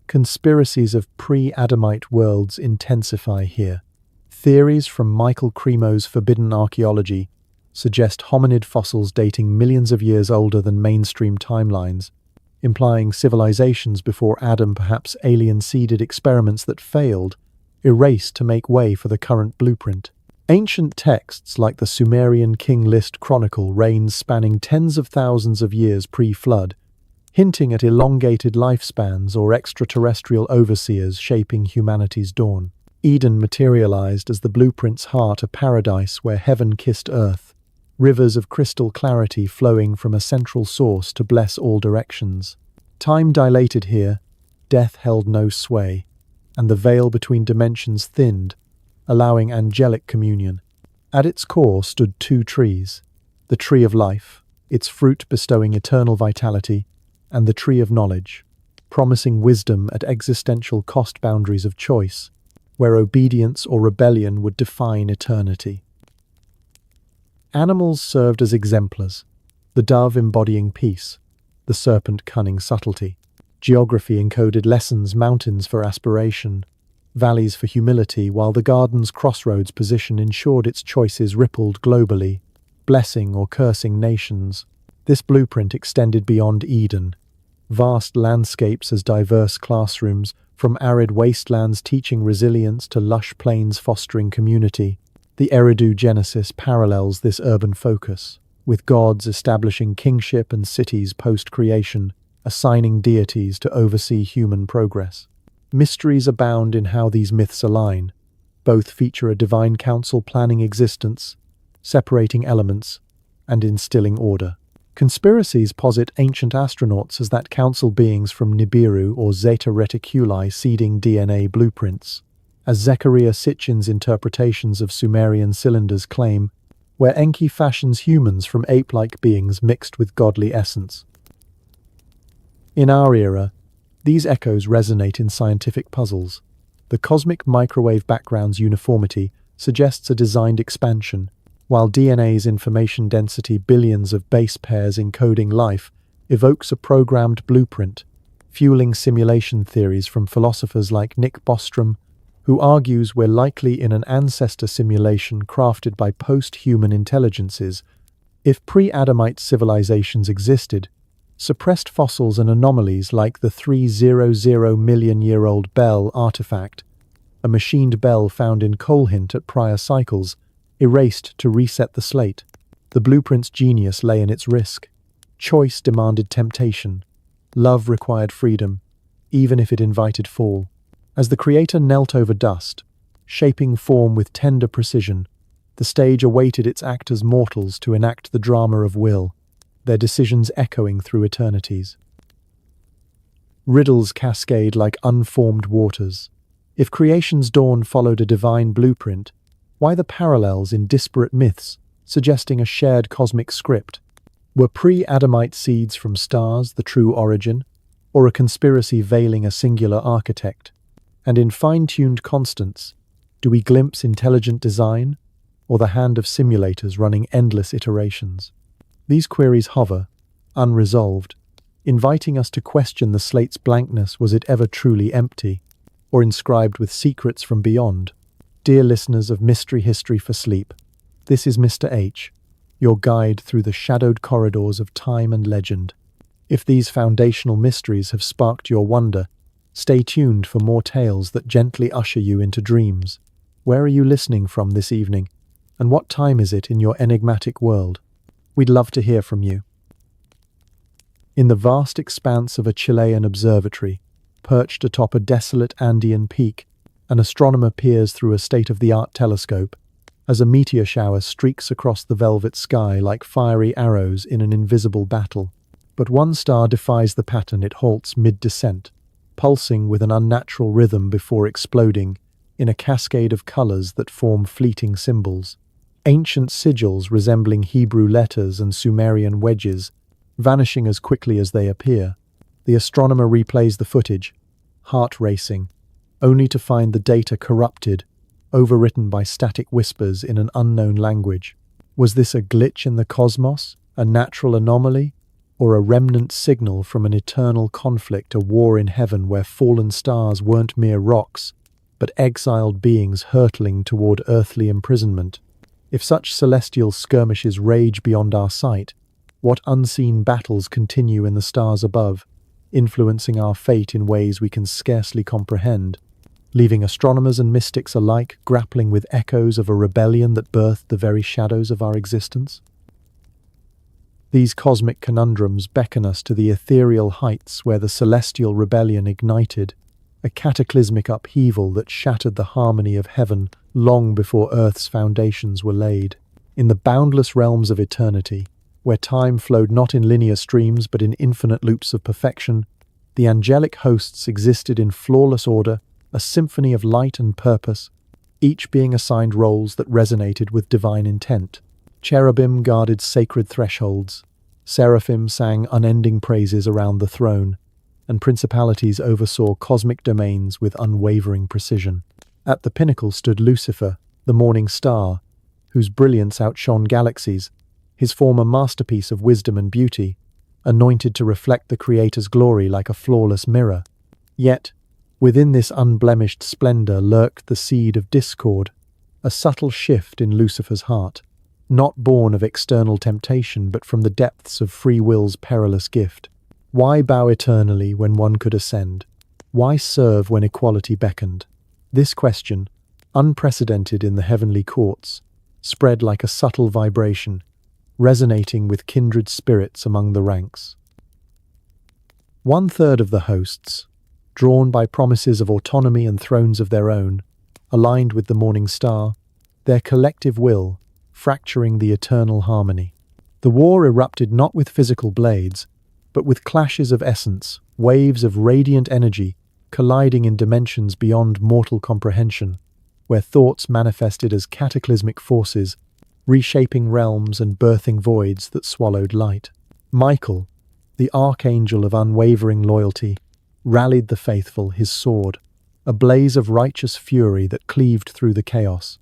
Conspiracies of pre-Adamite worlds intensify here. Theories from Michael Cremo's Forbidden Archaeology suggest hominid fossils dating millions of years older than mainstream timelines, implying civilizations before Adam, perhaps alien-seeded experiments that failed, erased to make way for the current blueprint. Ancient texts like the Sumerian King List chronicle reigns spanning tens of thousands of years pre-flood, hinting at elongated lifespans or extraterrestrial overseers shaping humanity's dawn. Eden materialized as the blueprint's heart, a paradise where heaven kissed earth, rivers of crystal clarity flowing from a central source to bless all directions. Time dilated here, death held no sway, and the veil between dimensions thinned, allowing angelic communion. At its core stood two trees, the tree of life, its fruit bestowing eternal vitality, and the tree of knowledge, promising wisdom at existential cost boundaries of choice, where obedience or rebellion would define eternity. Animals served as exemplars, the dove embodying peace, the serpent cunning subtlety. Geography encoded lessons, mountains for aspiration, valleys for humility, while the garden's crossroads position ensured its choices rippled globally, blessing or cursing nations. This blueprint extended beyond Eden, vast landscapes as diverse classrooms, from arid wastelands teaching resilience to lush plains fostering community. The Eridu Genesis parallels this urban focus, with gods establishing kingship and cities post-creation, assigning deities to oversee human progress. Mysteries abound in how these myths align. Both feature a divine council planning existence, separating elements, and instilling order. Conspiracies posit ancient astronauts as that council beings from Nibiru or Zeta Reticuli seeding DNA blueprints, as Zecharia Sitchin's interpretations of Sumerian cylinders claim, where Enki fashions humans from ape-like beings mixed with godly essence. In our era, these echoes resonate in scientific puzzles. The cosmic microwave background's uniformity suggests a designed expansion, while DNA's information density, billions of base pairs encoding life, evokes a programmed blueprint, fueling simulation theories from philosophers like Nick Bostrom, who argues we're likely in an ancestor simulation crafted by post-human intelligences. If pre-Adamite civilizations existed, suppressed fossils and anomalies like the 300 million-year-old bell artifact, a machined bell found in coal hint at prior cycles, erased to reset the slate. The blueprint's genius lay in its risk. Choice demanded temptation. Love required freedom, even if it invited fall. As the creator knelt over dust, shaping form with tender precision, the stage awaited its actors mortals to enact the drama of will, their decisions echoing through eternities. Riddles cascade like unformed waters. If creation's dawn followed a divine blueprint, why the parallels in disparate myths, suggesting a shared cosmic script? Were pre-Adamite seeds from stars the true origin, or a conspiracy veiling a singular architect? And in fine-tuned constants, do we glimpse intelligent design, or the hand of simulators running endless iterations? These queries hover, unresolved, inviting us to question the slate's blankness. Was it ever truly empty, or inscribed with secrets from beyond? Dear listeners of Mystery History for Sleep, this is Mr. H, your guide through the shadowed corridors of time and legend. If these foundational mysteries have sparked your wonder, stay tuned for more tales that gently usher you into dreams. Where are you listening from this evening, and what time is it in your enigmatic world? We'd love to hear from you. In the vast expanse of a Chilean observatory, perched atop a desolate Andean peak, an astronomer peers through a state-of-the-art telescope as a meteor shower streaks across the velvet sky like fiery arrows in an invisible battle. But one star defies the pattern. It halts mid-descent, pulsing with an unnatural rhythm before exploding in a cascade of colors that form fleeting symbols. Ancient sigils resembling Hebrew letters and Sumerian wedges, vanishing as quickly as they appear. The astronomer replays the footage, heart racing, only to find the data corrupted, overwritten by static whispers in an unknown language. Was this a glitch in the cosmos, a natural anomaly, or a remnant signal from an eternal conflict, a war in heaven where fallen stars weren't mere rocks, but exiled beings hurtling toward earthly imprisonment? If such celestial skirmishes rage beyond our sight, what unseen battles continue in the stars above, influencing our fate in ways we can scarcely comprehend, leaving astronomers and mystics alike grappling with echoes of a rebellion that birthed the very shadows of our existence? These cosmic conundrums beckon us to the ethereal heights where the celestial rebellion ignited, a cataclysmic upheaval that shattered the harmony of heaven long before Earth's foundations were laid. In the boundless realms of eternity, where time flowed not in linear streams but in infinite loops of perfection, the angelic hosts existed in flawless order, a symphony of light and purpose, each being assigned roles that resonated with divine intent. Cherubim guarded sacred thresholds, seraphim sang unending praises around the throne, and principalities oversaw cosmic domains with unwavering precision. At the pinnacle stood Lucifer, the morning star, whose brilliance outshone galaxies, his form a masterpiece of wisdom and beauty, anointed to reflect the Creator's glory like a flawless mirror. Yet, within this unblemished splendor lurked the seed of discord, a subtle shift in Lucifer's heart, not born of external temptation but from the depths of free will's perilous gift. Why bow eternally when one could ascend? Why serve when equality beckoned? This question, unprecedented in the heavenly courts, spread like a subtle vibration, resonating with kindred spirits among the ranks. 1/3 of the hosts, drawn by promises of autonomy and thrones of their own, aligned with the morning star, their collective will fracturing the eternal harmony. The war erupted not with physical blades, but with clashes of essence, waves of radiant energy colliding in dimensions beyond mortal comprehension, where thoughts manifested as cataclysmic forces, reshaping realms and birthing voids that swallowed light. Michael, the archangel of unwavering loyalty, rallied the faithful, his sword, a blaze of righteous fury that cleaved through the chaos.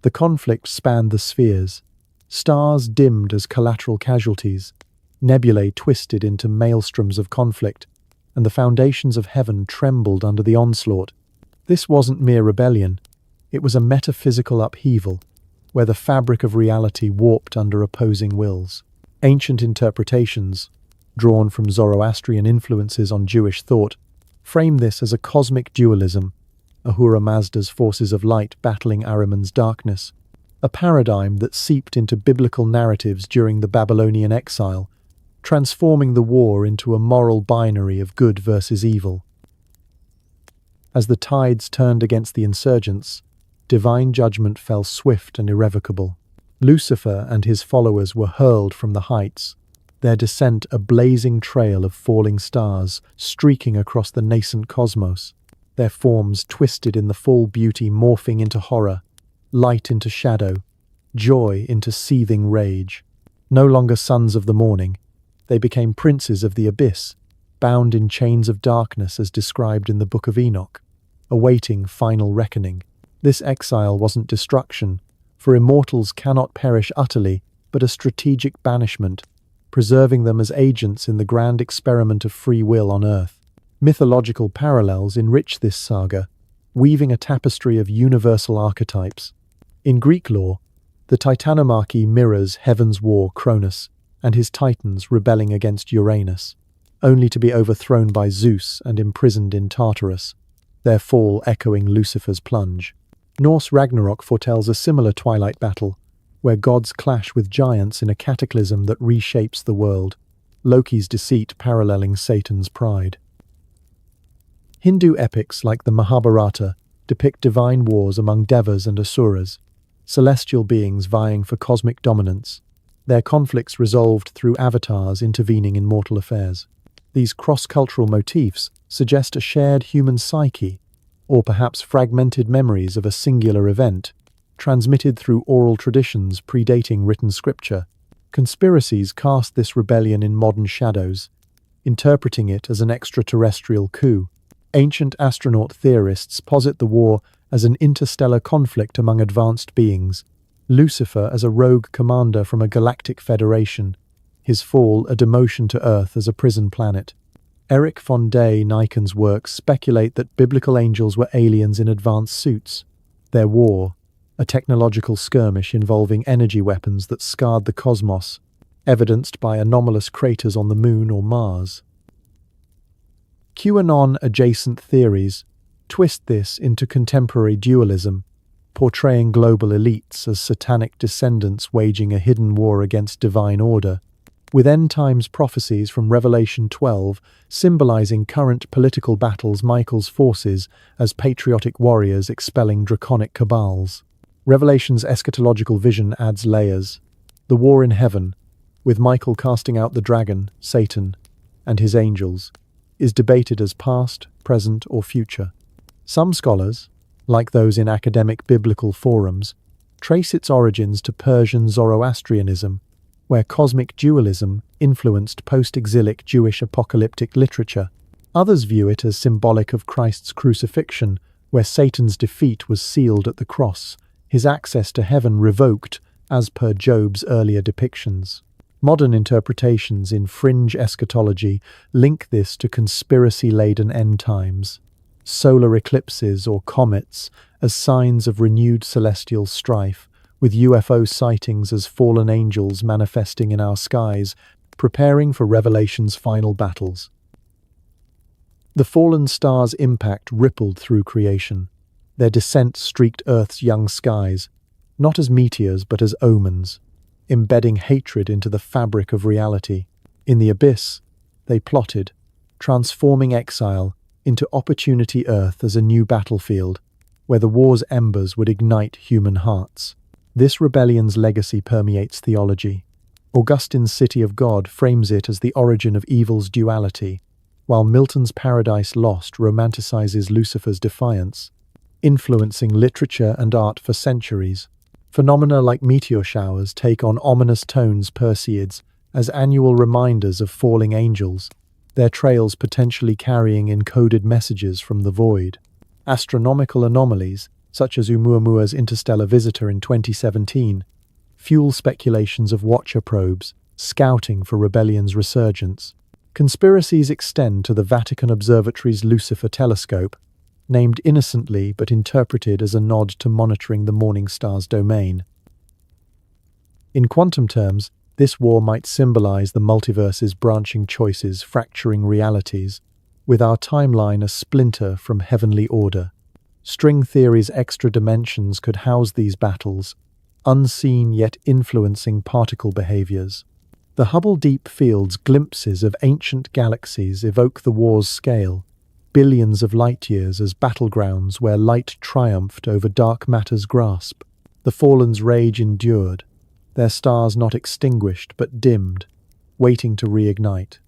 The conflict spanned the spheres, stars dimmed as collateral casualties, nebulae twisted into maelstroms of conflict, and the foundations of heaven trembled under the onslaught. This wasn't mere rebellion, it was a metaphysical upheaval, where the fabric of reality warped under opposing wills. Ancient interpretations, drawn from Zoroastrian influences on Jewish thought, frame this as a cosmic dualism, Ahura Mazda's forces of light battling Ahriman's darkness, a paradigm that seeped into biblical narratives during the Babylonian exile, transforming the war into a moral binary of good versus evil. As the tides turned against the insurgents, divine judgment fell swift and irrevocable. Lucifer and his followers were hurled from the heights, their descent a blazing trail of falling stars streaking across the nascent cosmos, their forms twisted in the full beauty morphing into horror, light into shadow, joy into seething rage. No longer sons of the morning, they became princes of the abyss, bound in chains of darkness as described in the Book of Enoch, awaiting final reckoning. This exile wasn't destruction, for immortals cannot perish utterly, but a strategic banishment, preserving them as agents in the grand experiment of free will on Earth. Mythological parallels enrich this saga, weaving a tapestry of universal archetypes. In Greek lore, the Titanomachy mirrors Heaven's war Cronus and his titans rebelling against Uranus, only to be overthrown by Zeus and imprisoned in Tartarus, their fall echoing Lucifer's plunge. Norse Ragnarok foretells a similar twilight battle, where gods clash with giants in a cataclysm that reshapes the world, Loki's deceit paralleling Satan's pride. Hindu epics like the Mahabharata depict divine wars among devas and asuras, celestial beings vying for cosmic dominance, their conflicts resolved through avatars intervening in mortal affairs. These cross-cultural motifs suggest a shared human psyche, or perhaps fragmented memories of a singular event, transmitted through oral traditions predating written scripture. Conspiracies cast this rebellion in modern shadows, interpreting it as an extraterrestrial coup. Ancient astronaut theorists posit the war as an interstellar conflict among advanced beings, Lucifer as a rogue commander from a galactic federation, his fall a demotion to Earth as a prison planet. Eric von Däniken's works speculate that biblical angels were aliens in advanced suits. Their war, a technological skirmish involving energy weapons that scarred the cosmos, evidenced by anomalous craters on the Moon or Mars. QAnon-adjacent theories twist this into contemporary dualism, portraying global elites as satanic descendants waging a hidden war against divine order, with end-times prophecies from Revelation 12 symbolizing current political battles Michael's forces as patriotic warriors expelling draconic cabals. Revelation's eschatological vision adds layers. The war in heaven, with Michael casting out the dragon, Satan, and his angels, is debated as past, present, or future. Some scholars, like those in academic biblical forums, trace its origins to Persian Zoroastrianism, where cosmic dualism influenced post-exilic Jewish apocalyptic literature. Others view it as symbolic of Christ's crucifixion, where Satan's defeat was sealed at the cross, his access to heaven revoked, as per Job's earlier depictions. Modern interpretations in fringe eschatology link this to conspiracy-laden end times, solar eclipses or comets as signs of renewed celestial strife, with UFO sightings as fallen angels manifesting in our skies, preparing for Revelation's final battles. The fallen stars' impact rippled through creation. Their descent streaked Earth's young skies, not as meteors but as omens, embedding hatred into the fabric of reality. In the abyss, they plotted, transforming exile into Opportunity Earth as a new battlefield, where the war's embers would ignite human hearts. This rebellion's legacy permeates theology. Augustine's City of God frames it as the origin of evil's duality, while Milton's Paradise Lost romanticizes Lucifer's defiance, influencing literature and art for centuries. Phenomena like meteor showers take on ominous tones Perseids as annual reminders of falling angels, their trails potentially carrying encoded messages from the void. Astronomical anomalies, such as Oumuamua's interstellar visitor in 2017, fuel speculations of Watcher probes, scouting for rebellion's resurgence. Conspiracies extend to the Vatican Observatory's Lucifer telescope, named innocently but interpreted as a nod to monitoring the morning star's domain. In quantum terms, this war might symbolize the multiverse's branching choices fracturing realities, with our timeline a splinter from heavenly order. String theory's extra dimensions could house these battles, unseen yet influencing particle behaviors. The Hubble Deep Field's glimpses of ancient galaxies evoke the war's scale, billions of light-years as battlegrounds where light triumphed over dark matter's grasp. The Fallen's rage endured, their stars not extinguished but dimmed, waiting to reignite.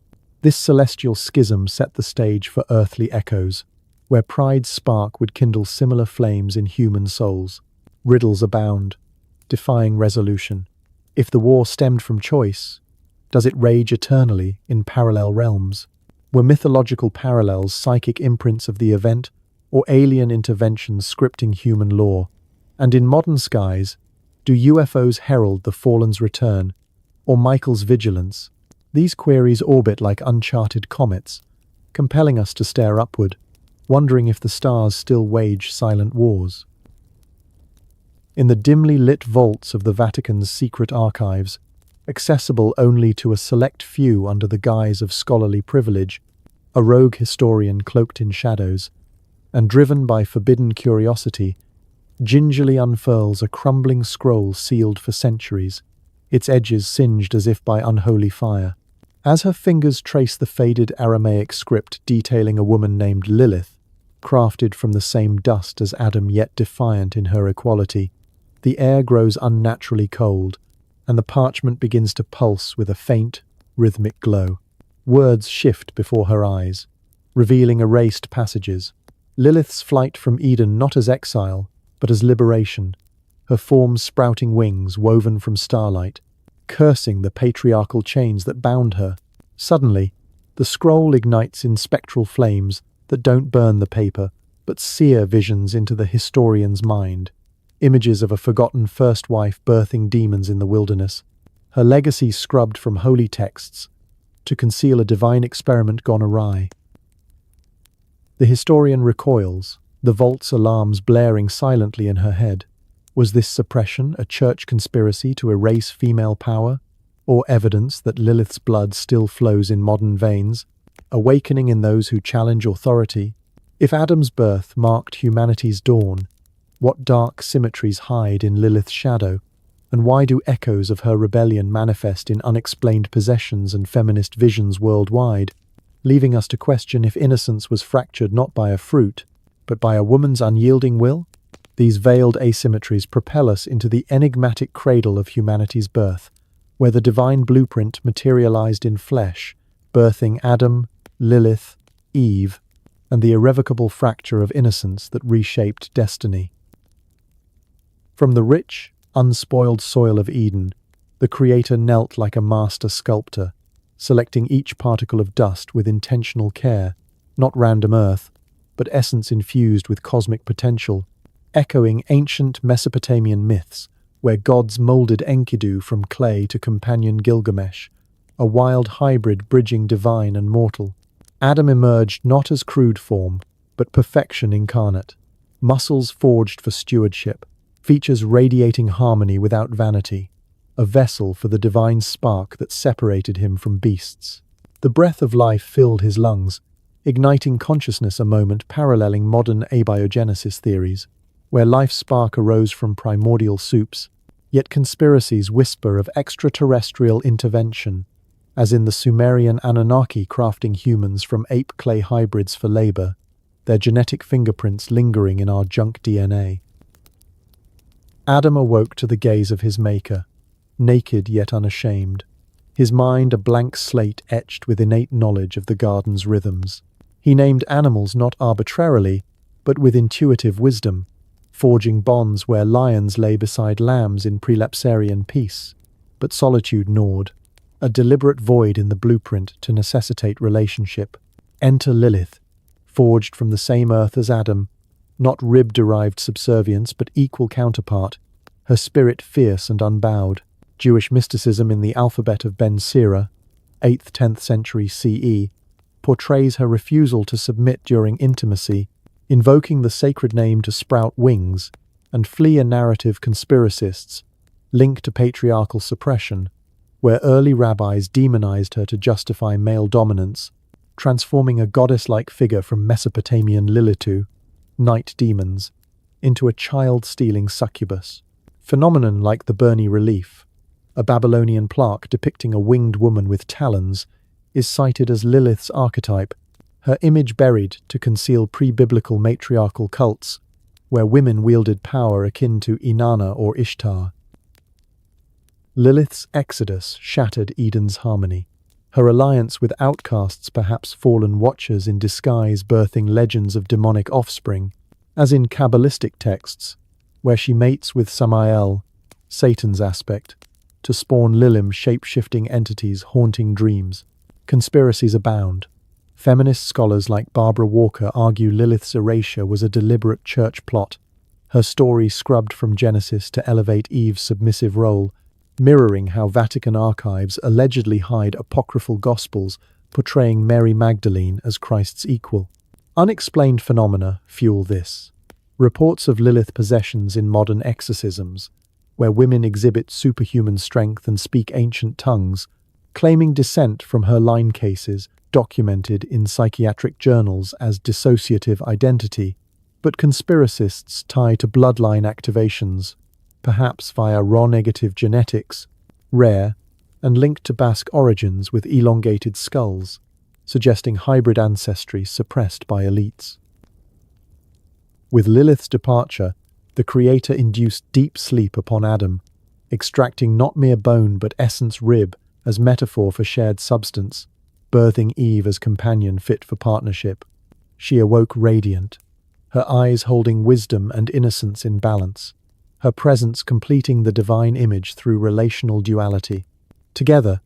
This celestial schism set the stage for earthly echoes, where pride's spark would kindle similar flames in human souls. Riddles abound, defying resolution. If the war stemmed from choice, does it rage eternally in parallel realms? Were mythological parallels psychic imprints of the event, or alien interventions scripting human lore? And in modern skies, do UFOs herald the Fallen's return, or Michael's vigilance? These queries orbit like uncharted comets, compelling us to stare upward, wondering if the stars still wage silent wars. In the dimly lit vaults of the Vatican's secret archives, accessible only to a select few under the guise of scholarly privilege, a rogue historian cloaked in shadows, and driven by forbidden curiosity, gingerly unfurls a crumbling scroll sealed for centuries, its edges singed as if by unholy fire. As her fingers trace the faded Aramaic script detailing a woman named Lilith, crafted from the same dust as Adam yet defiant in her equality, the air grows unnaturally cold, and the parchment begins to pulse with a faint, rhythmic glow. Words shift before her eyes, revealing erased passages. Lilith's flight from Eden not as exile, but as liberation, her form sprouting wings woven from starlight, cursing the patriarchal chains that bound her. Suddenly, the scroll ignites in spectral flames that don't burn the paper, but sear visions into the historian's mind. Images of a forgotten first wife birthing demons in the wilderness, her legacy scrubbed from holy texts to conceal a divine experiment gone awry. The historian recoils, the vault's alarms blaring silently in her head. Was this suppression a church conspiracy to erase female power, or evidence that Lilith's blood still flows in modern veins, awakening in those who challenge authority? If Adam's birth marked humanity's dawn, what dark symmetries hide in Lilith's shadow, and why do echoes of her rebellion manifest in unexplained possessions and feminist visions worldwide, leaving us to question if innocence was fractured not by a fruit, but by a woman's unyielding will? These veiled asymmetries propel us into the enigmatic cradle of humanity's birth, where the divine blueprint materialized in flesh, birthing Adam, Lilith, Eve, and the irrevocable fracture of innocence that reshaped destiny. From the rich, unspoiled soil of Eden, the Creator knelt like a master sculptor, selecting each particle of dust with intentional care, not random earth, but essence infused with cosmic potential, echoing ancient Mesopotamian myths, where gods molded Enkidu from clay to companion Gilgamesh, a wild hybrid bridging divine and mortal. Adam emerged not as crude form, but perfection incarnate, muscles forged for stewardship, features radiating harmony without vanity, a vessel for the divine spark that separated him from beasts. The breath of life filled his lungs, igniting consciousness a moment paralleling modern abiogenesis theories, where life's spark arose from primordial soups, yet conspiracies whisper of extraterrestrial intervention, as in the Sumerian Anunnaki crafting humans from ape-clay hybrids for labor, their genetic fingerprints lingering in our junk DNA. Adam awoke to the gaze of his maker, naked yet unashamed, his mind a blank slate etched with innate knowledge of the garden's rhythms. He named animals not arbitrarily, but with intuitive wisdom, forging bonds where lions lay beside lambs in prelapsarian peace, but solitude gnawed, a deliberate void in the blueprint to necessitate relationship. Enter Lilith, forged from the same earth as Adam, not rib-derived subservience but equal counterpart, her spirit fierce and unbowed. Jewish mysticism in the alphabet of Ben Sira, 8th–10th century CE, portrays her refusal to submit during intimacy, invoking the sacred name to sprout wings and flee a narrative conspiracists linked to patriarchal suppression, where early rabbis demonized her to justify male dominance, transforming a goddess-like figure from Mesopotamian Lilith, night demons, into a child-stealing succubus. Phenomenon like the Burney relief, a Babylonian plaque depicting a winged woman with talons, is cited as Lilith's archetype, her image buried to conceal pre-biblical matriarchal cults, where women wielded power akin to Inanna or Ishtar. Lilith's exodus shattered Eden's harmony, her alliance with outcasts, perhaps fallen watchers in disguise, birthing legends of demonic offspring, as in Kabbalistic texts, where she mates with Samael, Satan's aspect, to spawn Lilim, shape-shifting entities haunting dreams. Conspiracies abound. Feminist scholars like Barbara Walker argue Lilith's erasure was a deliberate church plot, her story scrubbed from Genesis to elevate Eve's submissive role, mirroring how Vatican archives allegedly hide apocryphal gospels portraying Mary Magdalene as Christ's equal. Unexplained phenomena fuel this. Reports of Lilith possessions in modern exorcisms, where women exhibit superhuman strength and speak ancient tongues, claiming descent from her line cases documented in psychiatric journals as dissociative identity, but conspiracists tie to bloodline activations, perhaps via Rho-negative genetics, rare, and linked to Basque origins with elongated skulls, suggesting hybrid ancestry suppressed by elites. With Lilith's departure, the Creator induced deep sleep upon Adam, extracting not mere bone but essence rib as metaphor for shared substance, birthing Eve as companion fit for partnership. She awoke radiant, her eyes holding wisdom and innocence in balance, her presence completing the divine image through relational duality. Together,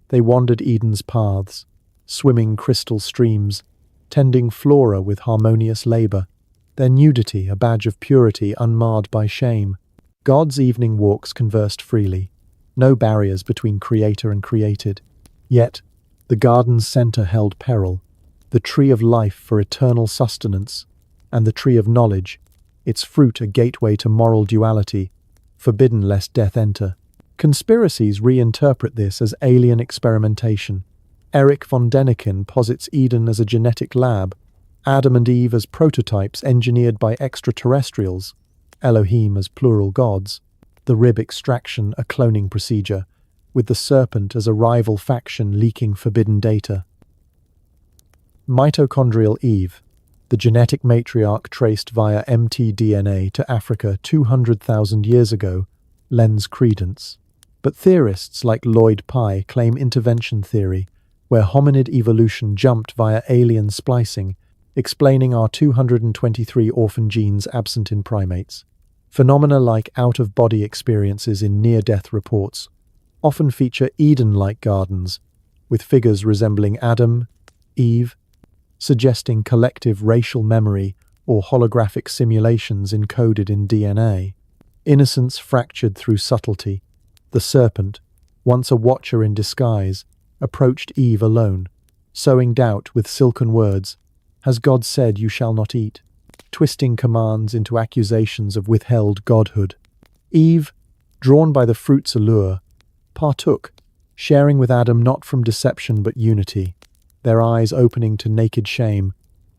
they wandered Eden's paths, swimming crystal streams, tending flora with harmonious labor, their nudity a badge of purity unmarred by shame. God's evening walks conversed freely, no barriers between creator and created. Yet, the garden's center held peril, the tree of life for eternal sustenance, and the tree of knowledge, its fruit a gateway to moral duality, forbidden lest death enter. Conspiracies reinterpret this as alien experimentation. Erich von Däniken posits Eden as a genetic lab, Adam and Eve as prototypes engineered by extraterrestrials, Elohim as plural gods, the rib extraction a cloning procedure, with the serpent as a rival faction leaking forbidden data. Mitochondrial Eve, the genetic matriarch traced via mtDNA to Africa 200,000 years ago, lends credence. But theorists like Lloyd Pye claim intervention theory, where hominid evolution jumped via alien splicing, explaining our 223 orphan genes absent in primates. Phenomena like out-of-body experiences in near-death reports often feature Eden-like gardens, with figures resembling Adam, Eve, suggesting collective racial memory or holographic simulations encoded in DNA. Innocence fractured through subtlety. The serpent, once a watcher in disguise, approached Eve alone, sowing doubt with silken words, "Has God said you shall not eat?" twisting commands into accusations of withheld godhood. Eve, drawn by the fruit's allure, partook, sharing with Adam not from deception but unity, their eyes opening to naked shame,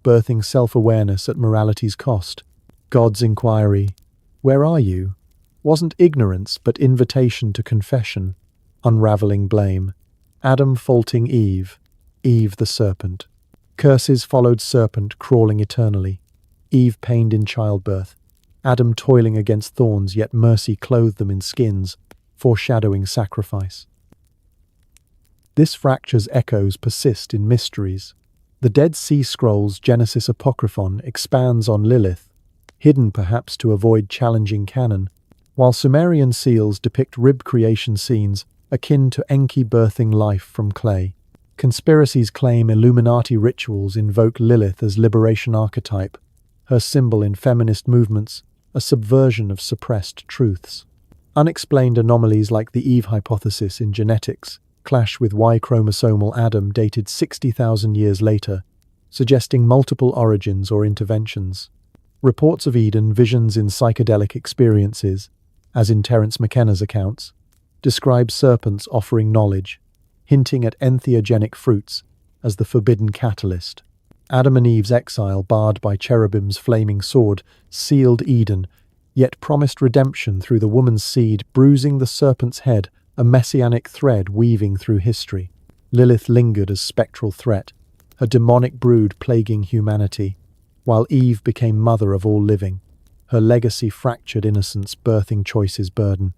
birthing self-awareness at morality's cost. God's inquiry, "Where are you?" wasn't ignorance but invitation to confession, unraveling blame. Adam faulting Eve, Eve the serpent. Curses followed serpent crawling eternally. Eve pained in childbirth, Adam toiling against thorns, yet mercy clothed them in skins, foreshadowing sacrifice. This fracture's echoes persist in mysteries. The Dead Sea Scrolls Genesis Apocryphon expands on Lilith, hidden perhaps to avoid challenging canon, while Sumerian seals depict rib creation scenes akin to Enki birthing life from clay. Conspiracies claim Illuminati rituals invoke Lilith as liberation archetype, her symbol in feminist movements, a subversion of suppressed truths. Unexplained anomalies like the Eve hypothesis in genetics clash with Y-chromosomal Adam dated 60,000 years later, suggesting multiple origins or interventions. Reports of Eden, visions in psychedelic experiences, as in Terence McKenna's accounts, describe serpents offering knowledge, hinting at entheogenic fruits as the forbidden catalyst. Adam and Eve's exile, barred by cherubim's flaming sword, sealed Eden, yet promised redemption through the woman's seed, bruising the serpent's head, a messianic thread weaving through history. Lilith lingered as spectral threat, her demonic brood plaguing humanity, while Eve became mother of all living, her legacy fractured innocence, birthing choice's burden.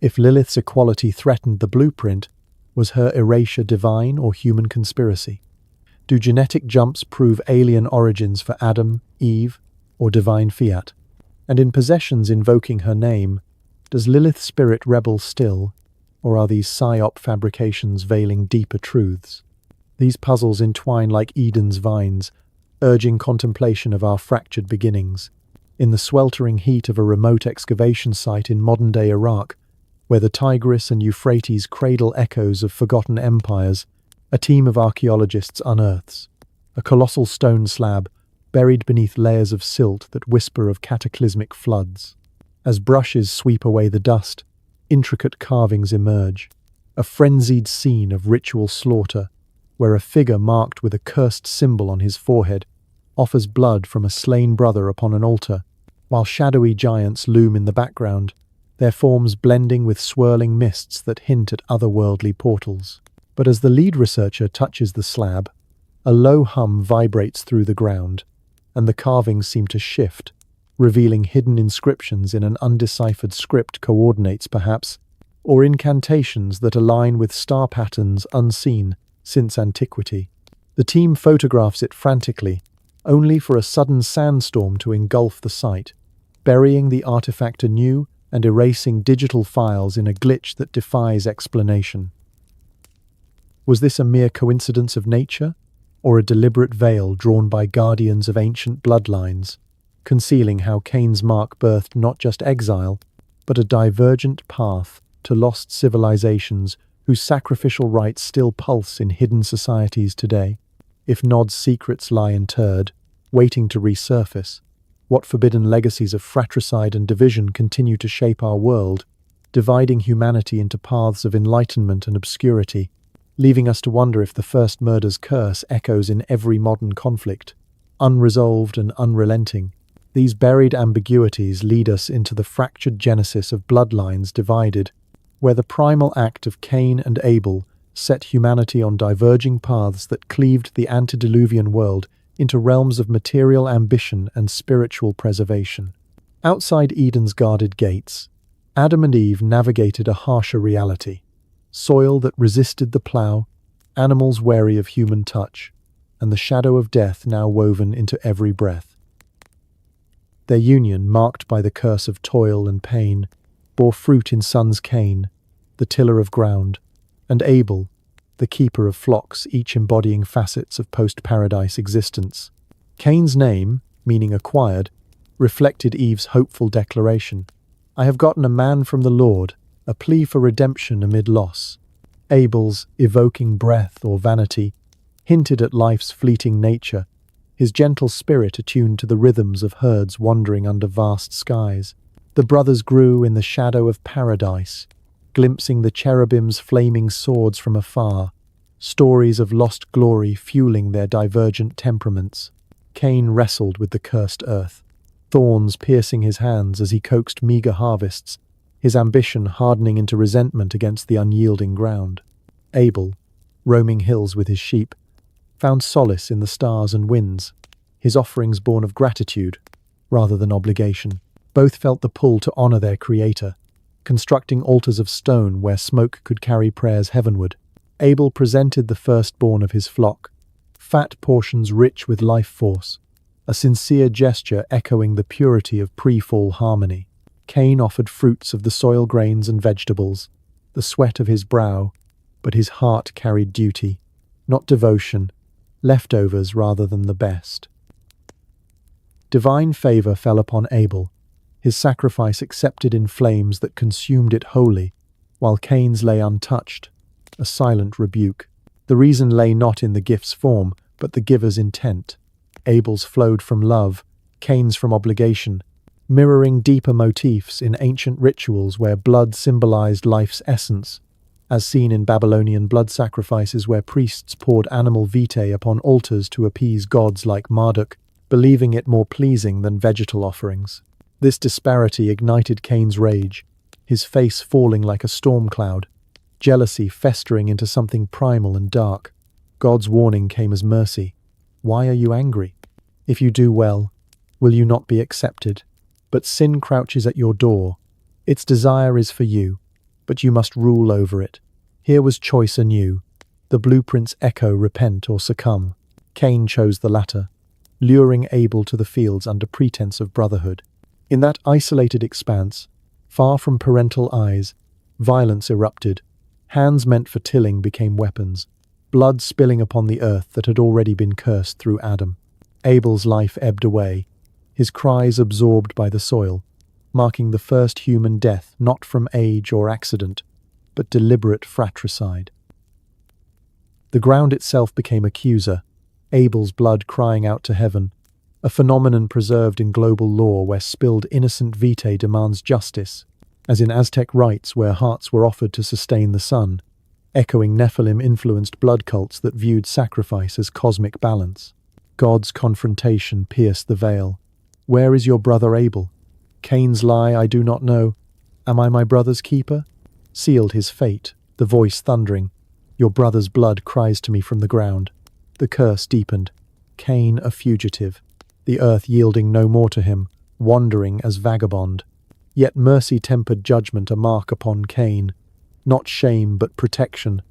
If Lilith's equality threatened the blueprint, was her erasure divine or human conspiracy? Do genetic jumps prove alien origins for Adam, Eve, or divine fiat? And in possessions invoking her name, does Lilith's spirit rebel still, or are these psyop fabrications veiling deeper truths? These puzzles entwine like Eden's vines, urging contemplation of our fractured beginnings. In the sweltering heat of a remote excavation site in modern-day Iraq, where the Tigris and Euphrates cradle echoes of forgotten empires, a team of archaeologists unearths a colossal stone slab buried beneath layers of silt that whisper of cataclysmic floods. As brushes sweep away the dust, intricate carvings emerge, a frenzied scene of ritual slaughter, where a figure marked with a cursed symbol on his forehead offers blood from a slain brother upon an altar, while shadowy giants loom in the background, their forms blending with swirling mists that hint at otherworldly portals. But as the lead researcher touches the slab, a low hum vibrates through the ground, and the carvings seem to shift, revealing hidden inscriptions in an undeciphered script, coordinates perhaps, or incantations that align with star patterns unseen since antiquity. The team photographs it frantically, only for a sudden sandstorm to engulf the site, burying the artifact anew and erasing digital files in a glitch that defies explanation. Was this a mere coincidence of nature, or a deliberate veil drawn by guardians of ancient bloodlines, concealing how Cain's mark birthed not just exile, but a divergent path to lost civilizations whose sacrificial rites still pulse in hidden societies today? If Nod's secrets lie interred, waiting to resurface, what forbidden legacies of fratricide and division continue to shape our world, dividing humanity into paths of enlightenment and obscurity, leaving us to wonder if the first murder's curse echoes in every modern conflict, unresolved and unrelenting? These buried ambiguities lead us into the fractured genesis of bloodlines divided, where the primal act of Cain and Abel set humanity on diverging paths that cleaved the antediluvian world into realms of material ambition and spiritual preservation. Outside Eden's guarded gates, Adam and Eve navigated a harsher reality: soil that resisted the plough, animals wary of human touch, and the shadow of death now woven into every breath. Their union, marked by the curse of toil and pain, bore fruit in sons Cain, the tiller of ground, and Abel, the keeper of flocks, each embodying facets of post-paradise existence. Cain's name, meaning acquired, reflected Eve's hopeful declaration: "I have gotten a man from the Lord," a plea for redemption amid loss. Abel's, evoking breath or vanity, hinted at life's fleeting nature, his gentle spirit attuned to the rhythms of herds wandering under vast skies. The brothers grew in the shadow of paradise, glimpsing the cherubim's flaming swords from afar, stories of lost glory fueling their divergent temperaments. Cain wrestled with the cursed earth, thorns piercing his hands as he coaxed meager harvests, his ambition hardening into resentment against the unyielding ground. Abel, roaming hills with his sheep, found solace in the stars and winds, his offerings born of gratitude rather than obligation. Both felt the pull to honor their creator, constructing altars of stone where smoke could carry prayers heavenward. Abel presented the firstborn of his flock, fat portions rich with life force, a sincere gesture echoing the purity of pre-fall harmony. Cain offered fruits of the soil, grains and vegetables, the sweat of his brow, but his heart carried duty, not devotion, leftovers rather than the best. Divine favor fell upon Abel, his sacrifice accepted in flames that consumed it wholly, while Cain's lay untouched, a silent rebuke. The reason lay not in the gift's form, but the giver's intent. Abel's flowed from love, Cain's from obligation, mirroring deeper motifs in ancient rituals where blood symbolized life's essence, as seen in Babylonian blood sacrifices where priests poured animal vitae upon altars to appease gods like Marduk, believing it more pleasing than vegetal offerings. This disparity ignited Cain's rage, his face falling like a storm cloud, jealousy festering into something primal and dark. God's warning came as mercy. Why are you angry? If you do well, will you not be accepted? But sin crouches at your door. Its desire is for you, but you must rule over it. Here was choice anew. The blueprints echo repent or succumb. Cain chose the latter, luring Abel to the fields under pretense of brotherhood. In that isolated expanse, far from parental eyes, violence erupted. Hands meant for tilling became weapons, blood spilling upon the earth that had already been cursed through Adam. Abel's life ebbed away, his cries absorbed by the soil, marking the first human death not from age or accident, but deliberate fratricide. The ground itself became accuser, Abel's blood crying out to heaven, a phenomenon preserved in global law where spilled innocent vitae demands justice, as in Aztec rites where hearts were offered to sustain the sun, echoing Nephilim-influenced blood cults that viewed sacrifice as cosmic balance. God's confrontation pierced the veil. Where is your brother Abel? Cain's lie, I do not know. Am I my brother's keeper? Sealed his fate, the voice thundering. Your brother's blood cries to me from the ground. The curse deepened. Cain a fugitive, the earth yielding no more to him, wandering as vagabond. Yet mercy tempered judgment a mark upon Cain, not shame but protection,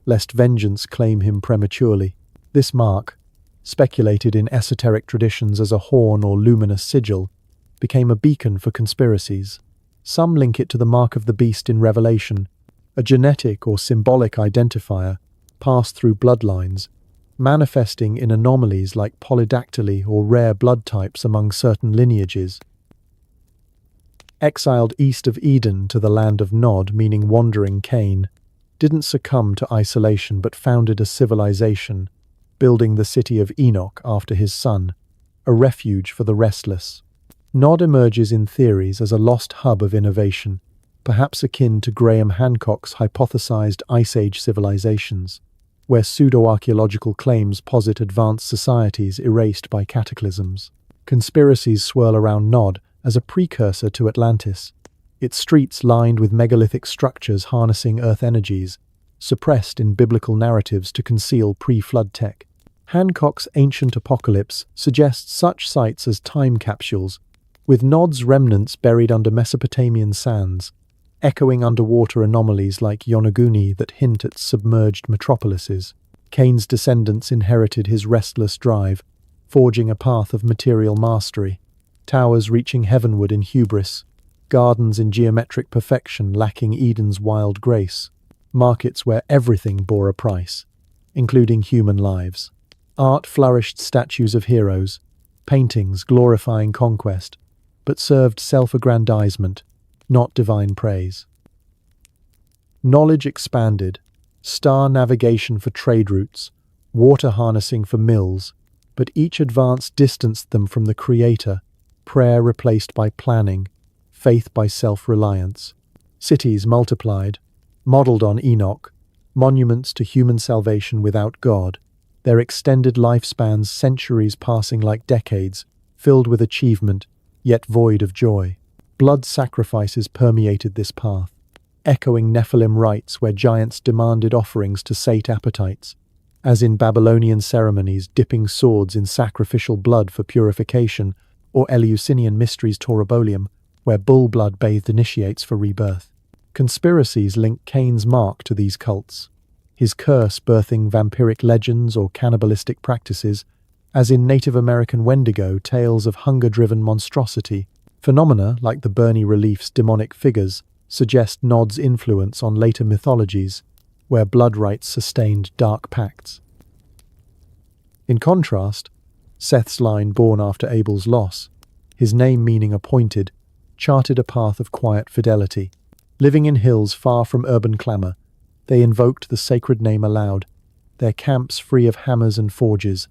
lest vengeance claim him prematurely. This mark, speculated in esoteric traditions as a horn or luminous sigil, became a beacon for conspiracies. Some link it to the mark of the beast in Revelation, a genetic or symbolic identifier passed through bloodlines, manifesting in anomalies like polydactyly or rare blood types among certain lineages. Exiled east of Eden to the land of Nod, meaning wandering Cain, didn't succumb to isolation but founded a civilization, building the city of Enoch after his son, a refuge for the restless. Nod emerges in theories as a lost hub of innovation, perhaps akin to Graham Hancock's hypothesized Ice Age civilizations, where pseudo-archaeological claims posit advanced societies erased by cataclysms. Conspiracies swirl around Nod as a precursor to Atlantis, its streets lined with megalithic structures harnessing earth energies, suppressed in biblical narratives to conceal pre-flood tech. Hancock's Ancient Apocalypse suggests such sites as time capsules, with Nod's remnants buried under Mesopotamian sands, echoing underwater anomalies like Yonaguni that hint at submerged metropolises. Cain's descendants inherited his restless drive, forging a path of material mastery. Towers reaching heavenward in hubris, gardens in geometric perfection lacking Eden's wild grace, markets where everything bore a price, including human lives. Art flourished statues of heroes, paintings glorifying conquest, but served self-aggrandizement, not divine praise. Knowledge expanded, star navigation for trade routes, water harnessing for mills, but each advance distanced them from the Creator, prayer replaced by planning, faith by self-reliance. Cities multiplied, modeled on Enoch, monuments to human salvation without God, their extended lifespans centuries passing like decades, filled with achievement, yet void of joy. Blood sacrifices permeated this path, echoing Nephilim rites where giants demanded offerings to sate appetites, as in Babylonian ceremonies dipping swords in sacrificial blood for purification, or Eleusinian mysteries Taurobolium, where bull blood bathed initiates for rebirth. Conspiracies link Cain's mark to these cults, his curse birthing vampiric legends or cannibalistic practices, as in Native American Wendigo tales of hunger-driven monstrosity. Phenomena like the Bernie relief's demonic figures suggest Nod's influence on later mythologies, where blood rites sustained dark pacts. In contrast, Seth's line born after Abel's loss, his name meaning appointed, charted a path of quiet fidelity. Living in hills far from urban clamour, they invoked the sacred name aloud, their camps free of hammers and forges,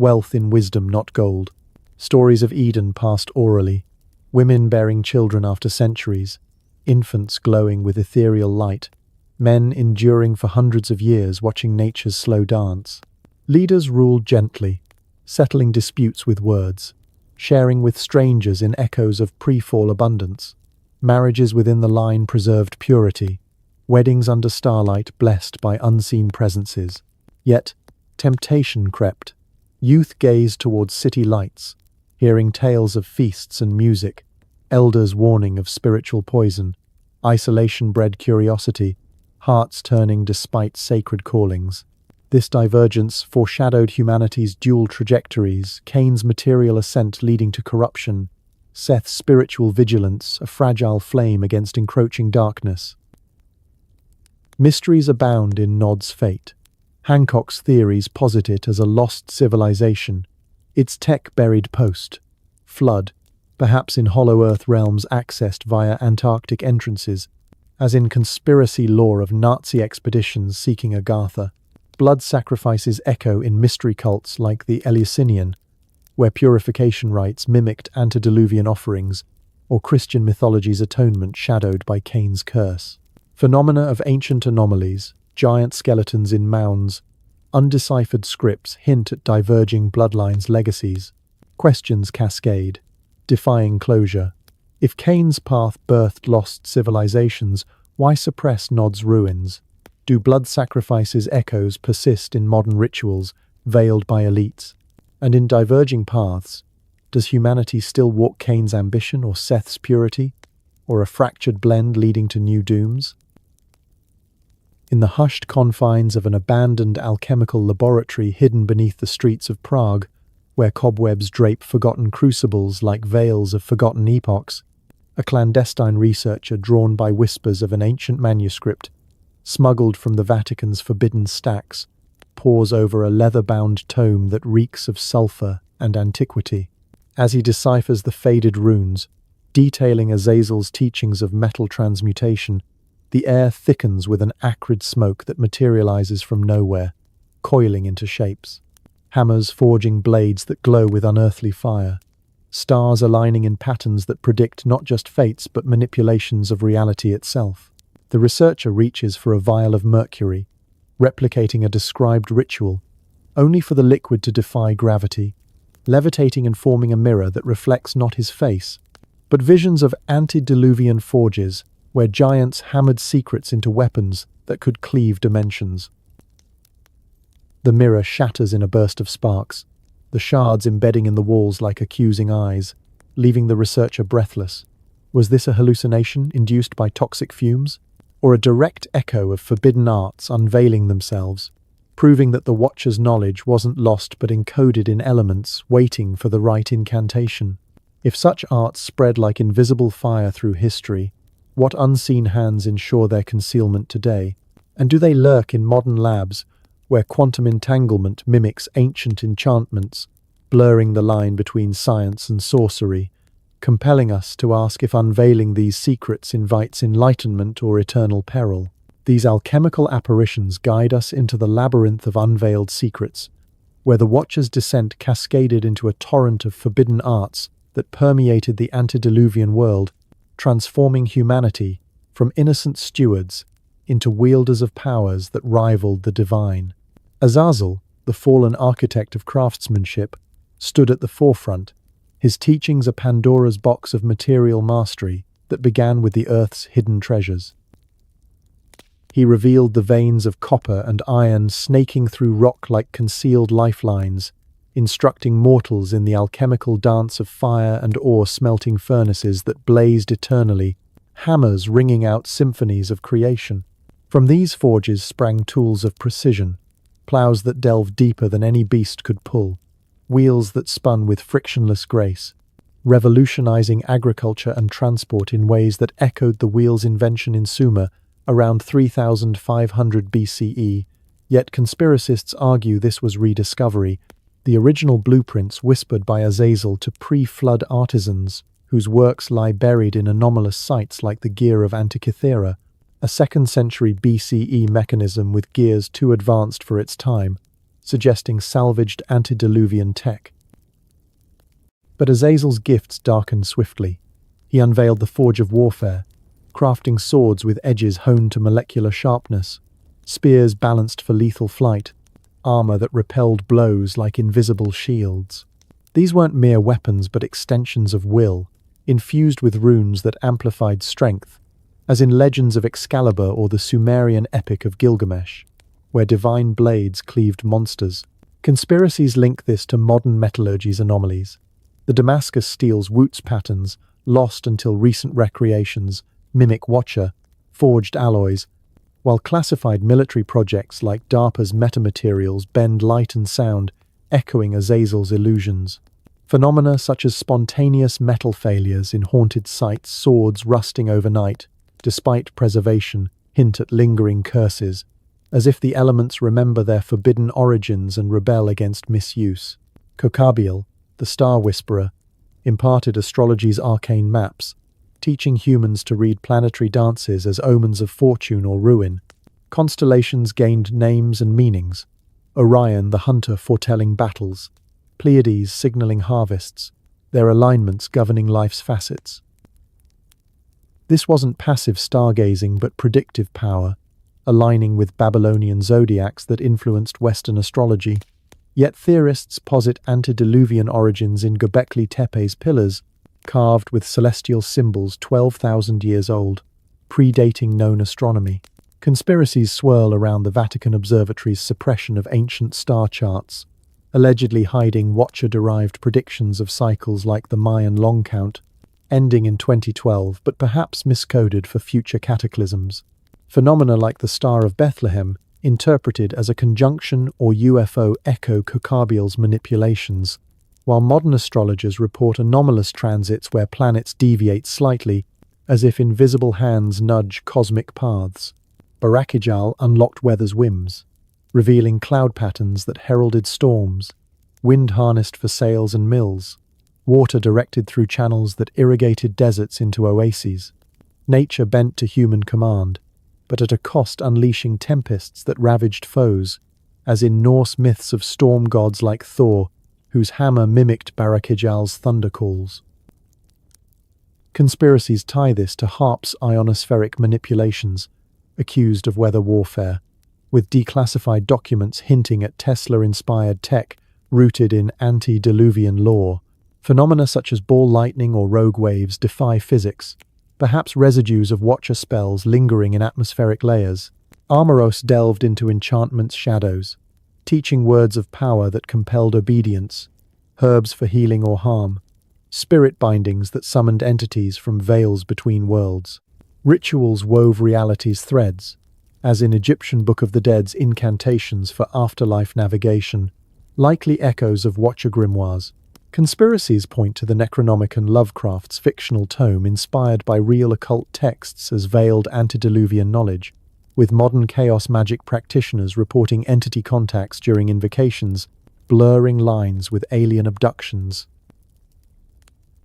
wealth in wisdom, not gold. Stories of Eden passed orally, women bearing children after centuries, infants glowing with ethereal light, men enduring for hundreds of years watching nature's slow dance. Leaders ruled gently, settling disputes with words, sharing with strangers in echoes of pre-fall abundance. Marriages within the line preserved purity, weddings under starlight blessed by unseen presences. Yet, temptation crept. Youth gazed towards city lights, hearing tales of feasts and music, elders warning of spiritual poison. Isolation bred curiosity, hearts turning despite sacred callings. This divergence foreshadowed humanity's dual trajectories, Cain's material ascent leading to corruption, Seth's spiritual vigilance, a fragile flame against encroaching darkness. Mysteries abound in Nod's fate. Hancock's theories posit it as a lost civilization, its tech buried post-flood, perhaps in hollow earth realms accessed via Antarctic entrances, as in conspiracy lore of Nazi expeditions seeking Agartha. Blood sacrifices echo in mystery cults like the Eleusinian, where purification rites mimicked antediluvian offerings, or Christian mythology's atonement shadowed by Cain's curse. Phenomena of ancient anomalies, giant skeletons in mounds, undeciphered scripts hint at diverging bloodlines' legacies. Questions cascade, defying closure. If Cain's path birthed lost civilizations, why suppress Nod's ruins? Do blood sacrifices' echoes persist in modern rituals, veiled by elites? And in diverging paths, does humanity still walk Cain's ambition or Seth's purity? Or a fractured blend leading to new dooms? In the hushed confines of an abandoned alchemical laboratory hidden beneath the streets of Prague, where cobwebs drape forgotten crucibles like veils of forgotten epochs, a clandestine researcher drawn by whispers of an ancient manuscript, smuggled from the Vatican's forbidden stacks, pores over a leather-bound tome that reeks of sulfur and antiquity. As he deciphers the faded runes, detailing Azazel's teachings of metal transmutation, the air thickens with an acrid smoke that materializes from nowhere, coiling into shapes. Hammers forging blades that glow with unearthly fire. Stars aligning in patterns that predict not just fates but manipulations of reality itself. The researcher reaches for a vial of mercury, replicating a described ritual, only for the liquid to defy gravity, levitating and forming a mirror that reflects not his face, but visions of antediluvian forges where giants hammered secrets into weapons that could cleave dimensions. The mirror shatters in a burst of sparks, the shards embedding in the walls like accusing eyes, leaving the researcher breathless. Was this a hallucination induced by toxic fumes? Or a direct echo of forbidden arts unveiling themselves, proving that the Watcher's knowledge wasn't lost but encoded in elements waiting for the right incantation? If such arts spread like invisible fire through history, what unseen hands ensure their concealment today? And do they lurk in modern labs, where quantum entanglement mimics ancient enchantments, blurring the line between science and sorcery, compelling us to ask if unveiling these secrets invites enlightenment or eternal peril? These alchemical apparitions guide us into the labyrinth of unveiled secrets, where the Watcher's descent cascaded into a torrent of forbidden arts that permeated the antediluvian world, transforming humanity from innocent stewards into wielders of powers that rivaled the divine. Azazel, the fallen architect of craftsmanship, stood at the forefront, his teachings a Pandora's box of material mastery that began with the Earth's hidden treasures. He revealed the veins of copper and iron snaking through rock like concealed lifelines, instructing mortals in the alchemical dance of fire and ore smelting furnaces that blazed eternally, hammers ringing out symphonies of creation. From these forges sprang tools of precision, plows that delved deeper than any beast could pull, wheels that spun with frictionless grace, revolutionizing agriculture and transport in ways that echoed the wheel's invention in Sumer around 3500 BCE, yet conspiracists argue this was rediscovery, the original blueprints whispered by Azazel to pre-flood artisans whose works lie buried in anomalous sites like the gear of Antikythera, a 2nd century BCE mechanism with gears too advanced for its time. suggesting salvaged antediluvian tech. But Azazel's gifts darkened swiftly. He unveiled the forge of warfare, crafting swords with edges honed to molecular sharpness, spears balanced for lethal flight, armor that repelled blows like invisible shields. These weren't mere weapons but extensions of will, infused with runes that amplified strength, as in legends of Excalibur or the Sumerian epic of Gilgamesh, where divine blades cleaved monsters. Conspiracies link this to modern metallurgy's anomalies. The Damascus steel's Wootz patterns, lost until recent recreations, mimic Watcher, forged alloys, while classified military projects like DARPA's metamaterials bend light and sound, echoing Azazel's illusions. Phenomena such as spontaneous metal failures in haunted sites, swords rusting overnight, despite preservation, hint at lingering curses, as if the elements remember their forbidden origins and rebel against misuse. Kokabiel, the Star Whisperer, imparted astrology's arcane maps, teaching humans to read planetary dances as omens of fortune or ruin. Constellations gained names and meanings. Orion, the hunter, foretelling battles. Pleiades signaling harvests, their alignments governing life's facets. This wasn't passive stargazing but predictive power, aligning with Babylonian zodiacs that influenced Western astrology. Yet theorists posit antediluvian origins in Göbekli Tepe's pillars, carved with celestial symbols 12,000 years old, predating known astronomy. Conspiracies swirl around the Vatican Observatory's suppression of ancient star charts, allegedly hiding Watcher-derived predictions of cycles like the Mayan long count, ending in 2012 but perhaps miscoded for future cataclysms. Phenomena like the Star of Bethlehem, interpreted as a conjunction or UFO, echo Kokabiel's manipulations, while modern astrologers report anomalous transits where planets deviate slightly, as if invisible hands nudge cosmic paths. Barakijal unlocked weather's whims, revealing cloud patterns that heralded storms, wind harnessed for sails and mills, water directed through channels that irrigated deserts into oases. Nature bent to human command, but at a cost unleashing tempests that ravaged foes, as in Norse myths of storm gods like Thor, whose hammer mimicked Barakijal's thunder calls. Conspiracies tie this to HAARP's ionospheric manipulations, accused of weather warfare, with declassified documents hinting at Tesla-inspired tech rooted in antediluvian lore. Phenomena such as ball lightning or rogue waves defy physics, perhaps residues of Watcher spells lingering in atmospheric layers. Armoros delved into enchantment's shadows, teaching words of power that compelled obedience, herbs for healing or harm, spirit bindings that summoned entities from veils between worlds. Rituals wove reality's threads, as in Egyptian Book of the Dead's incantations for afterlife navigation, likely echoes of Watcher grimoires. Conspiracies point to the Necronomicon, Lovecraft's fictional tome inspired by real occult texts as veiled antediluvian knowledge, with modern chaos magic practitioners reporting entity contacts during invocations, blurring lines with alien abductions.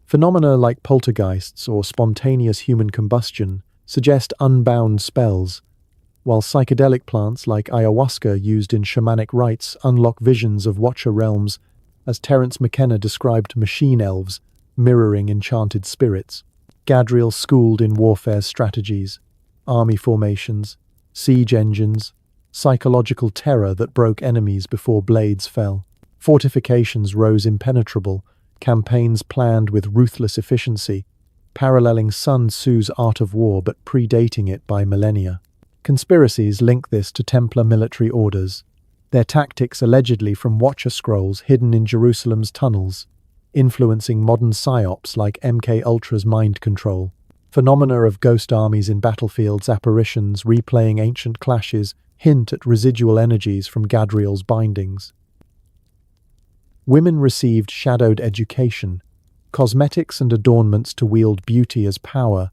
Phenomena like poltergeists or spontaneous human combustion suggest unbound spells, while psychedelic plants like ayahuasca used in shamanic rites unlock visions of Watcher realms, as Terence McKenna described machine elves mirroring enchanted spirits. Gadriel schooled in warfare strategies, army formations, siege engines, psychological terror that broke enemies before blades fell. Fortifications rose impenetrable, campaigns planned with ruthless efficiency, paralleling Sun Tzu's art of war but predating it by millennia. Conspiracies link this to Templar military orders, their tactics allegedly from Watcher scrolls hidden in Jerusalem's tunnels, influencing modern psyops like MK Ultra's mind control. Phenomena of ghost armies in battlefields, apparitions replaying ancient clashes hint at residual energies from Gadriel's bindings. Women received shadowed education, cosmetics and adornments to wield beauty as power,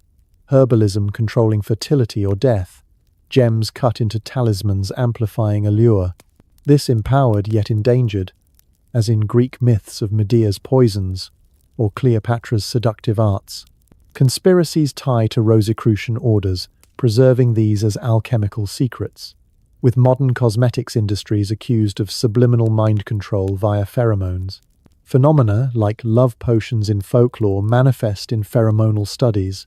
herbalism controlling fertility or death, gems cut into talismans amplifying allure. This empowered yet endangered, as in Greek myths of Medea's poisons or Cleopatra's seductive arts. Conspiracies tie to Rosicrucian orders, preserving these as alchemical secrets. with modern cosmetics industries accused of subliminal mind control via pheromones. Phenomena like love potions in folklore manifest in pheromonal studies,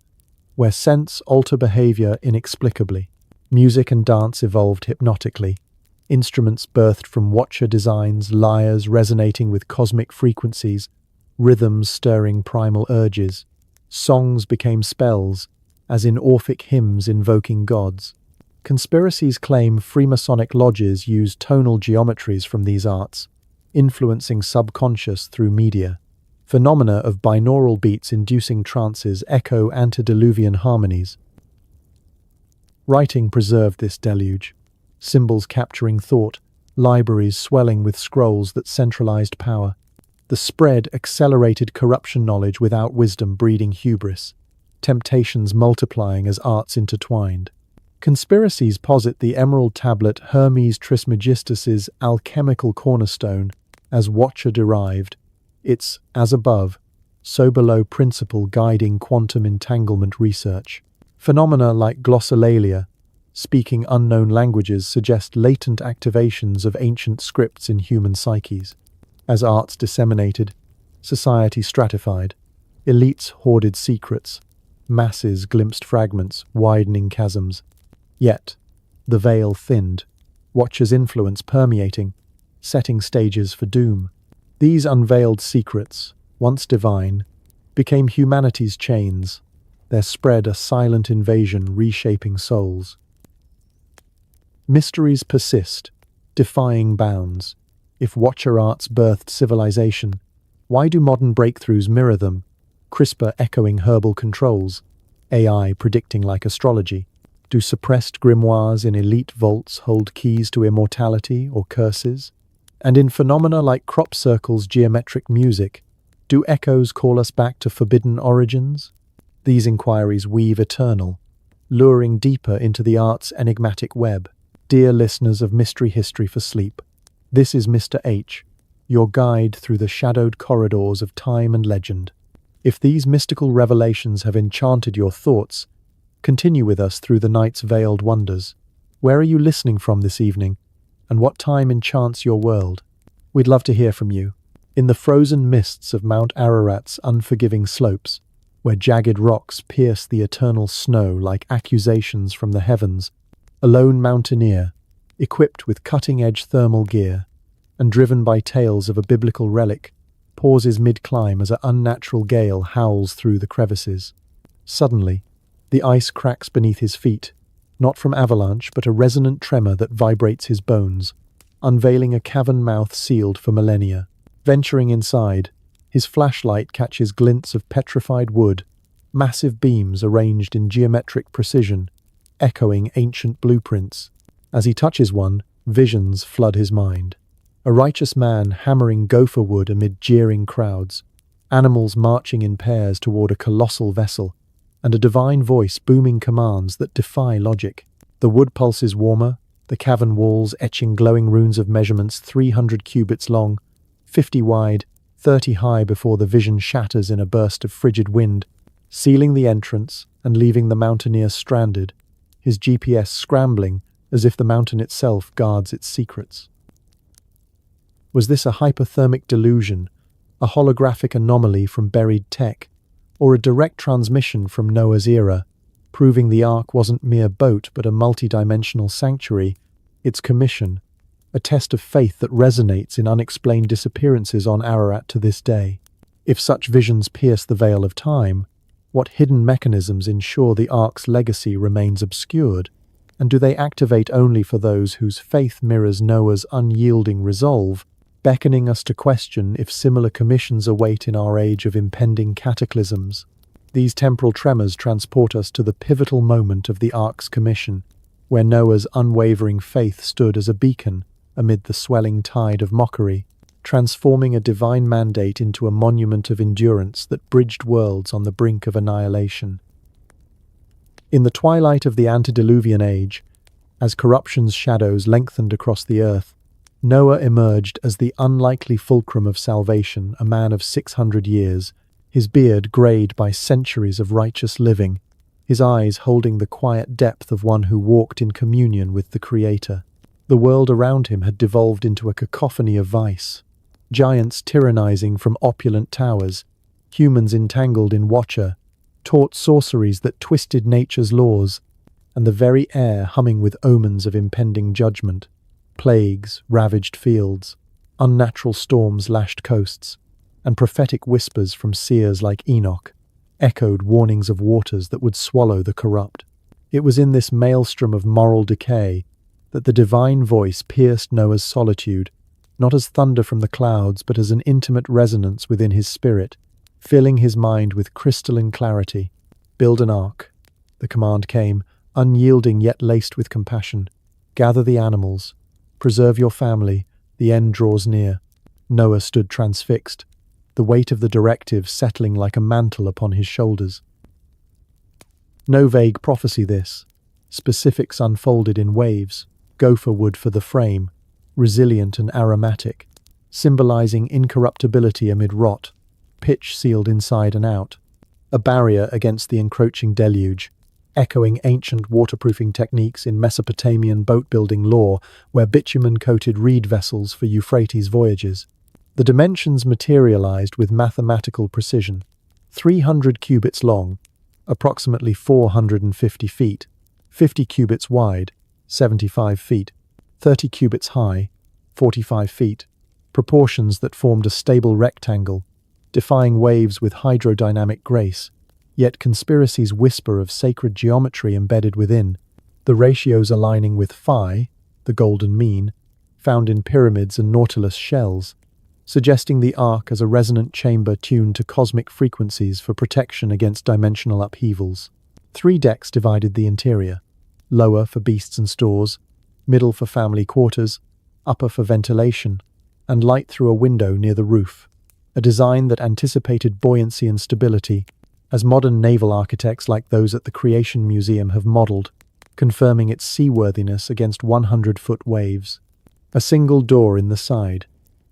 where scents alter behavior inexplicably. Music and dance evolved hypnotically. Instruments birthed from watcher designs, lyres resonating with cosmic frequencies, rhythms stirring primal urges. Songs became spells, as in Orphic hymns invoking gods. Conspiracies claim Freemasonic lodges use tonal geometries from these arts, influencing subconscious through media. Phenomena of binaural beats inducing trances echo antediluvian harmonies. Writing preserved this deluge, symbols capturing thought, libraries swelling with scrolls that centralized power. The spread accelerated corruption knowledge without wisdom breeding hubris, temptations multiplying as arts intertwined. Conspiracies posit the emerald tablet Hermes Trismegistus's alchemical cornerstone as watcher-derived, its as above, so below principle guiding quantum entanglement research. Phenomena like glossolalia, speaking unknown languages, suggest latent activations of ancient scripts in human psyches. As arts disseminated, society stratified, elites hoarded secrets, masses glimpsed fragments, widening chasms. Yet, the veil thinned, watchers' influence permeating, setting stages for doom. These unveiled secrets, once divine, became humanity's chains, their spread a silent invasion reshaping souls. Mysteries persist, defying bounds. If watcher arts birthed civilization, why do modern breakthroughs mirror them? CRISPR echoing herbal controls, AI predicting like astrology. Do suppressed grimoires in elite vaults hold keys to immortality or curses? And in phenomena like crop circles' geometric music, do echoes call us back to forbidden origins? These inquiries weave eternal, luring deeper into the art's enigmatic web. Dear listeners of Mystery History for Sleep, this is Mr. H, your guide through the shadowed corridors of time and legend. If these mystical revelations have enchanted your thoughts, continue with us through the night's veiled wonders. Where are you listening from this evening, and what time enchants your world? We'd love to hear from you. In the frozen mists of Mount Ararat's unforgiving slopes, where jagged rocks pierce the eternal snow like accusations from the heavens, a lone mountaineer, equipped with cutting-edge thermal gear, and driven by tales of a biblical relic, pauses mid-climb as an unnatural gale howls through the crevices. Suddenly, the ice cracks beneath his feet, not from avalanche but a resonant tremor that vibrates his bones, unveiling a cavern mouth sealed for millennia. Venturing inside, his flashlight catches glints of petrified wood, massive beams arranged in geometric precision, echoing ancient blueprints. As he touches one, visions flood his mind. A righteous man hammering gopher wood amid jeering crowds, animals marching in pairs toward a colossal vessel, and a divine voice booming commands that defy logic. The wood pulses warmer, the cavern walls etching glowing runes of measurements 300 cubits long, 50 wide, 30 high before the vision shatters in a burst of frigid wind, sealing the entrance and leaving the mountaineer stranded, his GPS scrambling as if the mountain itself guards its secrets. Was this a hypothermic delusion, a holographic anomaly from buried tech, or a direct transmission from Noah's era, proving the Ark wasn't mere boat but a multi-dimensional sanctuary, its commission, a test of faith that resonates in unexplained disappearances on Ararat to this day? If such visions pierce the veil of time, what hidden mechanisms ensure the Ark's legacy remains obscured? And do they activate only for those whose faith mirrors Noah's unyielding resolve, beckoning us to question if similar commissions await in our age of impending cataclysms? These temporal tremors transport us to the pivotal moment of the Ark's commission, where Noah's unwavering faith stood as a beacon amid the swelling tide of mockery, transforming a divine mandate into a monument of endurance that bridged worlds on the brink of annihilation. In the twilight of the Antediluvian age, as corruption's shadows lengthened across the earth, Noah emerged as the unlikely fulcrum of salvation, a man of 600 years, his beard greyed by centuries of righteous living, his eyes holding the quiet depth of one who walked in communion with the Creator. The world around him had devolved into a cacophony of vice. Giants tyrannizing from opulent towers, humans entangled in Watcher, taught sorceries that twisted nature's laws, and the very air humming with omens of impending judgment. Plagues ravaged fields, unnatural storms lashed coasts, and prophetic whispers from seers like Enoch echoed warnings of waters that would swallow the corrupt. It was in this maelstrom of moral decay that the divine voice pierced Noah's solitude, not as thunder from the clouds, but as an intimate resonance within his spirit, filling his mind with crystalline clarity. "Build an ark." The command came, unyielding yet laced with compassion. "Gather the animals. Preserve your family. The end draws near." Noah stood transfixed, the weight of the directive settling like a mantle upon his shoulders. No vague prophecy this. Specifics unfolded in waves. Gopher wood for the frame, resilient and aromatic, symbolizing incorruptibility amid rot, pitch sealed inside and out. A barrier against the encroaching deluge, echoing ancient waterproofing techniques in Mesopotamian boat-building lore where bitumen-coated reed vessels for Euphrates voyages. The dimensions materialized with mathematical precision. 300 cubits long, approximately 450 feet, 50 cubits wide, 75 feet, 30 cubits high, 45 feet, proportions that formed a stable rectangle, defying waves with hydrodynamic grace, yet conspiracies whisper of sacred geometry embedded within, the ratios aligning with phi, the golden mean, found in pyramids and nautilus shells, suggesting the ark as a resonant chamber tuned to cosmic frequencies for protection against dimensional upheavals. 3 decks divided the interior, lower for beasts and stores, middle for family quarters, upper for ventilation, and light through a window near the roof, a design that anticipated buoyancy and stability, as modern naval architects like those at the Creation Museum have modeled, confirming its seaworthiness against 100-foot waves. A single door in the side,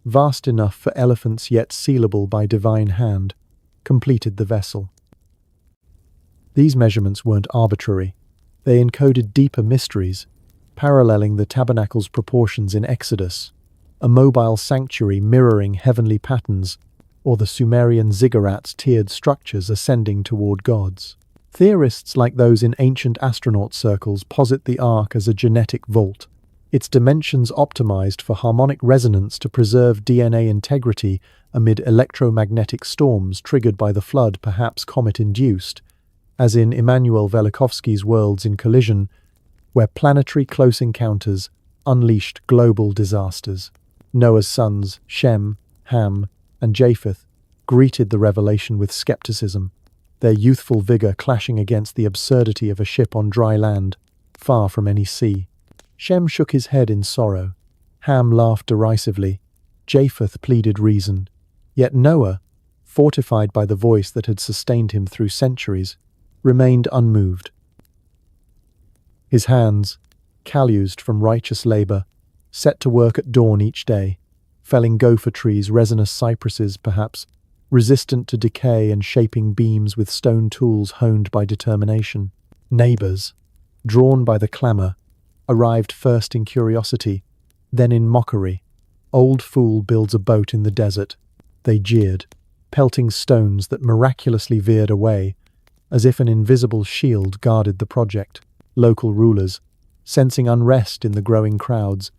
vast enough for elephants yet sealable by divine hand, completed the vessel. These measurements weren't arbitrary. They encoded deeper mysteries, paralleling the tabernacle's proportions in Exodus, a mobile sanctuary mirroring heavenly patterns, or the Sumerian ziggurats' tiered structures ascending toward gods. Theorists like those in ancient astronaut circles posit the ark as a genetic vault, its dimensions optimized for harmonic resonance to preserve DNA integrity amid electromagnetic storms triggered by the flood, perhaps comet-induced, as in Immanuel Velikovsky's Worlds in Collision, where planetary close encounters unleashed global disasters. Noah's sons, Shem, Ham, and Japheth, greeted the revelation with skepticism, their youthful vigor clashing against the absurdity of a ship on dry land, far from any sea. Shem shook his head in sorrow. Ham laughed derisively. Japheth pleaded reason. Yet Noah, fortified by the voice that had sustained him through centuries, remained unmoved. His hands, calloused from righteous labor, set to work at dawn each day, felling gopher trees, resinous cypresses perhaps, resistant to decay and shaping beams with stone tools honed by determination. Neighbors, drawn by the clamor, arrived first in curiosity, then in mockery. "Old fool builds a boat in the desert," they jeered, pelting stones that miraculously veered away, as if an invisible shield guarded the project. Local rulers, sensing unrest in the growing crowds,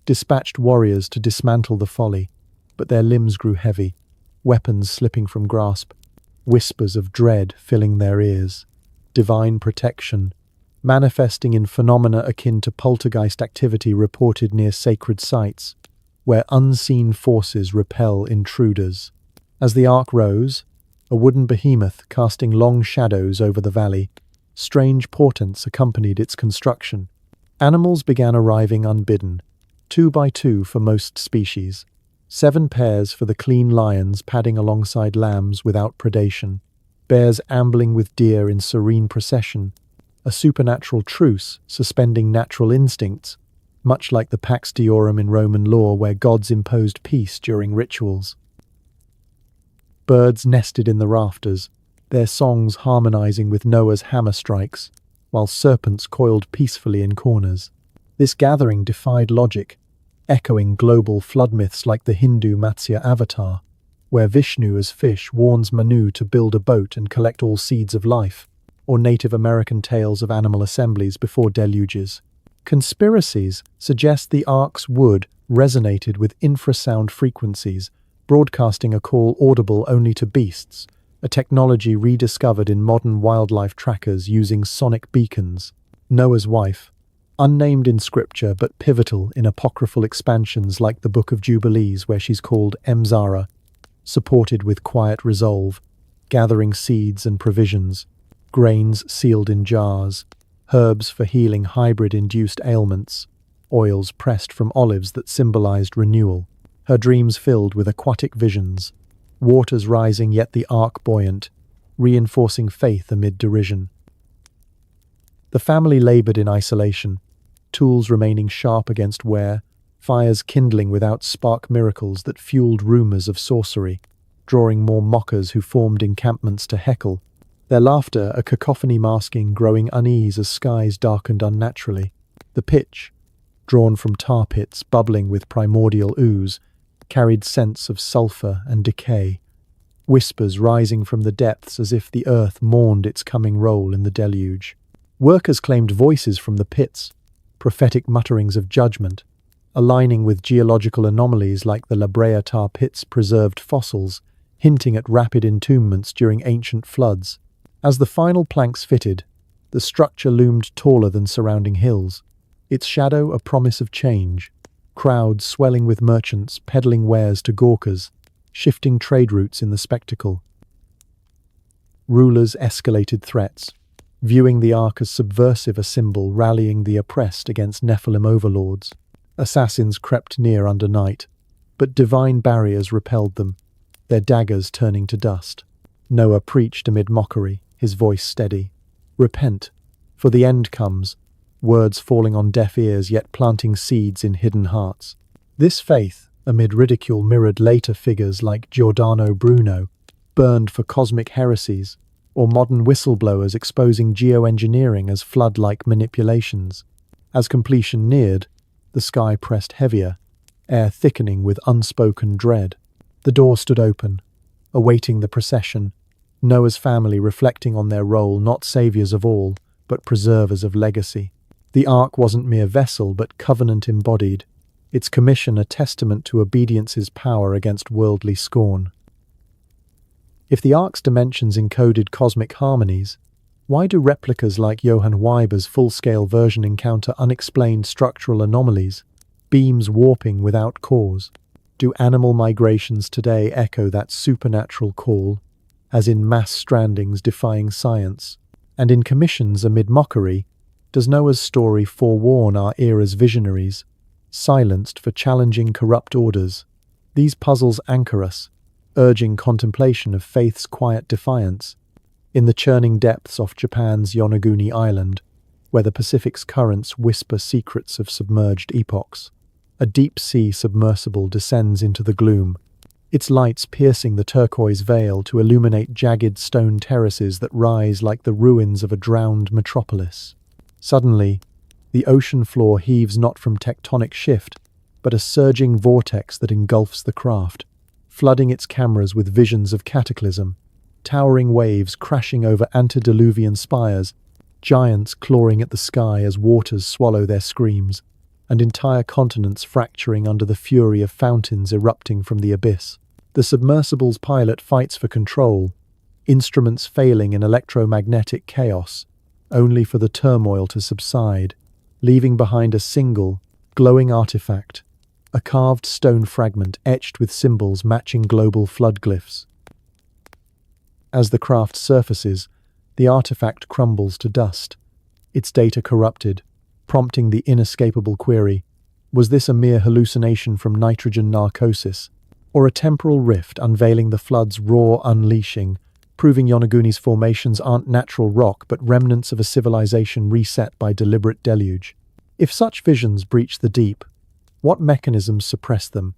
dispatched warriors to dismantle the folly, but their limbs grew heavy, weapons slipping from grasp, whispers of dread filling their ears. Divine protection, manifesting in phenomena akin to poltergeist activity reported near sacred sites, where unseen forces repel intruders. As the ark rose, a wooden behemoth casting long shadows over the valley, strange portents accompanied its construction. Animals began arriving unbidden, 2 by 2 for most species, 7 pairs for the clean lions padding alongside lambs without predation, bears ambling with deer in serene procession, a supernatural truce suspending natural instincts, much like the Pax Deorum in Roman law where gods imposed peace during rituals. Birds nested in the rafters, their songs harmonizing with Noah's hammer strikes, while serpents coiled peacefully in corners. This gathering defied logic, echoing global flood myths like the Hindu Matsya avatar, where Vishnu as fish warns Manu to build a boat and collect all seeds of life, or Native American tales of animal assemblies before deluges. Conspiracies suggest the ark's wood resonated with infrasound frequencies, broadcasting a call audible only to beasts, a technology rediscovered in modern wildlife trackers using sonic beacons. Noah's wife, unnamed in scripture but pivotal in apocryphal expansions like the Book of Jubilees, where she's called Emzara, supported with quiet resolve, gathering seeds and provisions, grains sealed in jars, herbs for healing hybrid-induced ailments, oils pressed from olives that symbolized renewal, her dreams filled with aquatic visions, waters rising yet the ark buoyant, reinforcing faith amid derision. The family labored in isolation, tools remaining sharp against wear, fires kindling without spark miracles that fueled rumors of sorcery, drawing more mockers who formed encampments to heckle, their laughter a cacophony masking growing unease as skies darkened unnaturally. The pitch, drawn from tar pits bubbling with primordial ooze, carried scents of sulphur and decay, whispers rising from the depths as if the earth mourned its coming role in the deluge. Workers claimed voices from the pits, prophetic mutterings of judgment, aligning with geological anomalies like the La Brea tar pits' preserved fossils, hinting at rapid entombments during ancient floods. As the final planks fitted, the structure loomed taller than surrounding hills, its shadow a promise of change, crowds swelling with merchants peddling wares to gawkers, shifting trade routes in the spectacle. Rulers escalated threats, viewing the ark as subversive a symbol rallying the oppressed against Nephilim overlords. Assassins crept near under night, but divine barriers repelled them, their daggers turning to dust. Noah preached amid mockery, his voice steady. Repent, for the end comes, words falling on deaf ears yet planting seeds in hidden hearts. This faith, amid ridicule, mirrored later figures like Giordano Bruno, burned for cosmic heresies, or modern whistleblowers exposing geoengineering as flood-like manipulations. As completion neared, the sky pressed heavier, air thickening with unspoken dread. The door stood open, awaiting the procession, Noah's family reflecting on their role not saviors of all, but preservers of legacy. The ark wasn't mere vessel, but covenant embodied, its commission a testament to obedience's power against worldly scorn. If the ark's dimensions encoded cosmic harmonies, why do replicas like Johann Weiber's full-scale version encounter unexplained structural anomalies, beams warping without cause? Do animal migrations today echo that supernatural call, as in mass strandings defying science? And in commissions amid mockery, does Noah's story forewarn our era's visionaries, silenced for challenging corrupt orders? These puzzles anchor us, urging contemplation of faith's quiet defiance. In the churning depths off Japan's Yonaguni Island, where the Pacific's currents whisper secrets of submerged epochs, a deep-sea submersible descends into the gloom, its lights piercing the turquoise veil to illuminate jagged stone terraces that rise like the ruins of a drowned metropolis. Suddenly, the ocean floor heaves not from tectonic shift, but a surging vortex that engulfs the craft, flooding its cameras with visions of Cataclysm, towering waves crashing over Antediluvian spires, giants clawing at the sky as waters swallow their screams, and entire continents fracturing under the fury of fountains erupting from the abyss. The submersible's pilot fights for control, instruments failing in electromagnetic chaos, only for the turmoil to subside, leaving behind a single, glowing artifact, a carved stone fragment etched with symbols matching global flood glyphs. As the craft surfaces, the artifact crumbles to dust, its data corrupted, prompting the inescapable query, was this a mere hallucination from nitrogen narcosis, or a temporal rift unveiling the flood's raw unleashing, proving Yonaguni's formations aren't natural rock but remnants of a civilization reset by deliberate deluge? If such visions breach the deep, what mechanisms suppress them,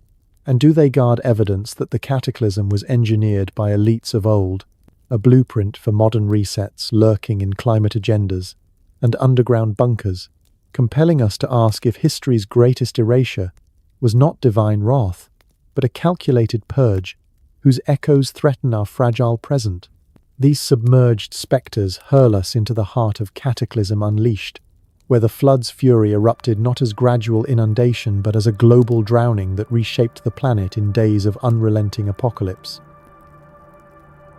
and do they guard evidence that the cataclysm was engineered by elites of old, a blueprint for modern resets lurking in climate agendas and underground bunkers, compelling us to ask if history's greatest erasure was not divine wrath, but a calculated purge whose echoes threaten our fragile present. These submerged spectres hurl us into the heart of Cataclysm unleashed, where the flood's fury erupted not as gradual inundation but as a global drowning that reshaped the planet in days of unrelenting apocalypse.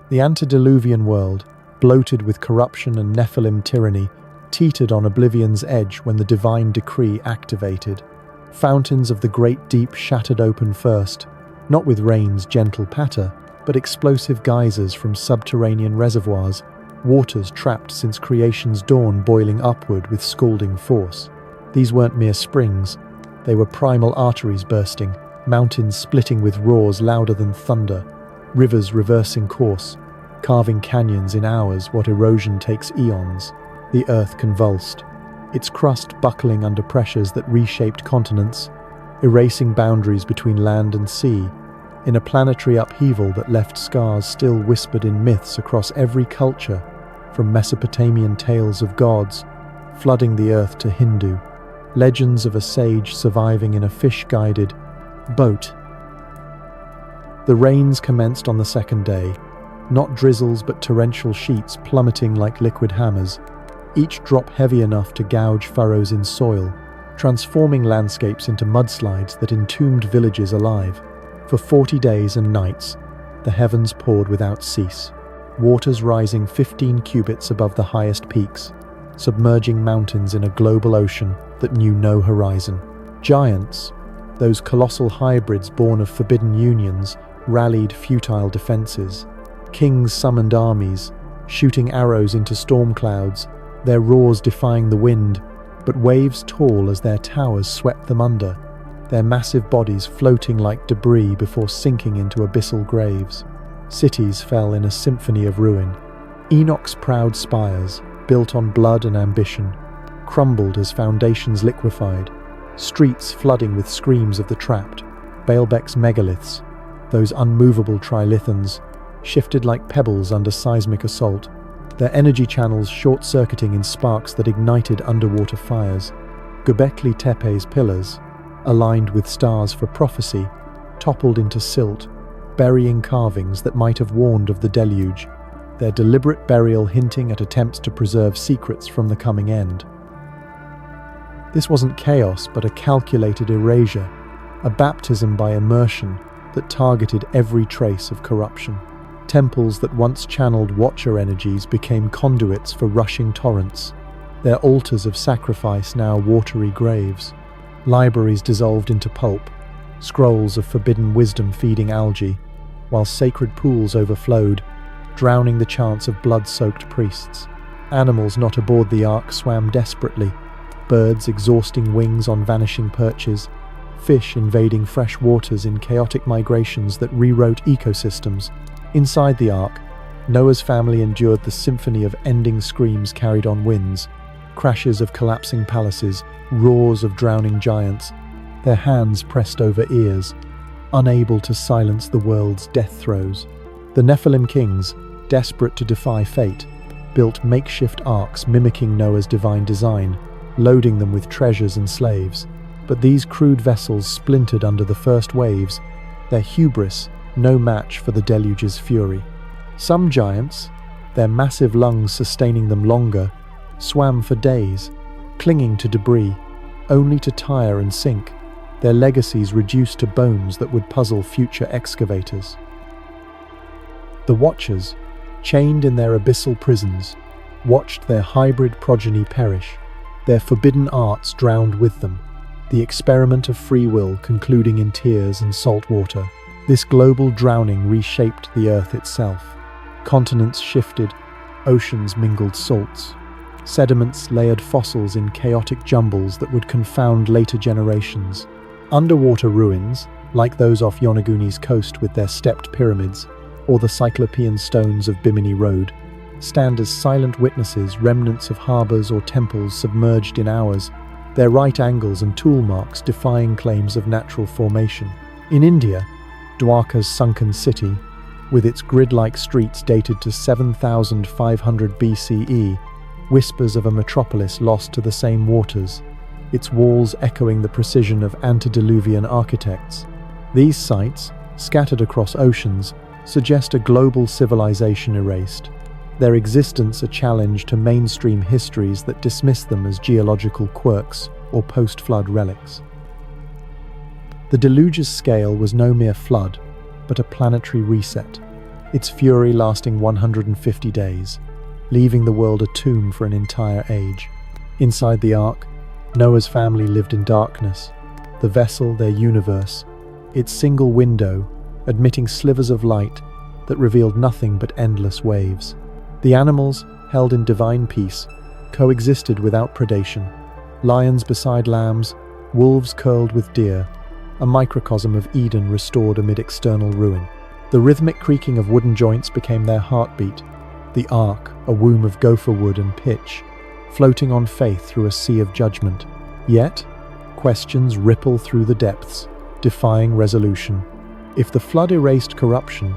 The antediluvian world, bloated with corruption and Nephilim tyranny, teetered on oblivion's edge when the divine decree activated. Fountains of the great deep shattered open first, not with rain's gentle patter, but explosive geysers from subterranean reservoirs, waters trapped since creation's dawn boiling upward with scalding force. These weren't mere springs, they were primal arteries bursting, mountains splitting with roars louder than thunder, rivers reversing course, carving canyons in hours what erosion takes eons. The earth convulsed, its crust buckling under pressures that reshaped continents, erasing boundaries between land and sea, in a planetary upheaval that left scars still whispered in myths across every culture, from Mesopotamian tales of gods, flooding the earth to Hindu, legends of a sage surviving in a fish-guided boat. The rains commenced on the second day, not drizzles but torrential sheets plummeting like liquid hammers, each drop heavy enough to gouge furrows in soil, transforming landscapes into mudslides that entombed villages alive. For 40 days and nights, the heavens poured without cease, waters rising 15 cubits above the highest peaks, submerging mountains in a global ocean that knew no horizon. Giants, those colossal hybrids born of forbidden unions, rallied futile defenses. Kings summoned armies, shooting arrows into storm clouds, their roars defying the wind, but waves tall as their towers swept them under, their massive bodies floating like debris before sinking into abyssal graves. Cities fell in a symphony of ruin. Enoch's proud spires, built on blood and ambition, crumbled as foundations liquefied, streets flooding with screams of the trapped. Baalbek's megaliths, those unmovable trilithons, shifted like pebbles under seismic assault, their energy channels short-circuiting in sparks that ignited underwater fires. Göbekli Tepe's pillars, aligned with stars for prophecy, toppled into silt, burying carvings that might have warned of the deluge, their deliberate burial hinting at attempts to preserve secrets from the coming end. This wasn't chaos, but a calculated erasure, a baptism by immersion that targeted every trace of corruption. Temples that once channeled watcher energies became conduits for rushing torrents, their altars of sacrifice now watery graves. Libraries dissolved into pulp, scrolls of forbidden wisdom feeding algae, while sacred pools overflowed, drowning the chants of blood-soaked priests. Animals not aboard the ark swam desperately, birds exhausting wings on vanishing perches, fish invading fresh waters in chaotic migrations that rewrote ecosystems. Inside the ark, Noah's family endured the symphony of ending screams carried on winds, crashes of collapsing palaces, roars of drowning giants, their hands pressed over ears, unable to silence the world's death throes. The Nephilim kings, desperate to defy fate, built makeshift arks mimicking Noah's divine design, loading them with treasures and slaves. But these crude vessels splintered under the first waves, their hubris no match for the deluge's fury. Some giants, their massive lungs sustaining them longer, swam for days, clinging to debris, only to tire and sink, their legacies reduced to bones that would puzzle future excavators. The Watchers, chained in their abyssal prisons, watched their hybrid progeny perish, their forbidden arts drowned with them, the experiment of free will concluding in tears and salt water. This global drowning reshaped the earth itself. Continents shifted, oceans mingled salts. Sediments layered fossils in chaotic jumbles that would confound later generations. Underwater ruins, like those off Yonaguni's coast with their stepped pyramids, or the Cyclopean stones of Bimini Road, stand as silent witnesses, remnants of harbors or temples submerged in hours, their right angles and tool marks defying claims of natural formation. In India, Dwarka's sunken city, with its grid-like streets dated to 7,500 BCE, whispers of a metropolis lost to the same waters. its walls echoing the precision of antediluvian architects. These sites, scattered across oceans, suggest a global civilization erased, their existence a challenge to mainstream histories that dismiss them as geological quirks or post-flood relics. The deluge's scale was no mere flood, but a planetary reset, its fury lasting 150 days, leaving the world a tomb for an entire age. Inside the ark, Noah's family lived in darkness, the vessel their universe, its single window admitting slivers of light that revealed nothing but endless waves. The animals, held in divine peace, coexisted without predation. Lions beside lambs, wolves curled with deer, a microcosm of Eden restored amid external ruin. The rhythmic creaking of wooden joints became their heartbeat, the ark a womb of gopher wood and pitch, floating on faith through a sea of judgment. Yet, questions ripple through the depths, defying resolution. If the flood erased corruption,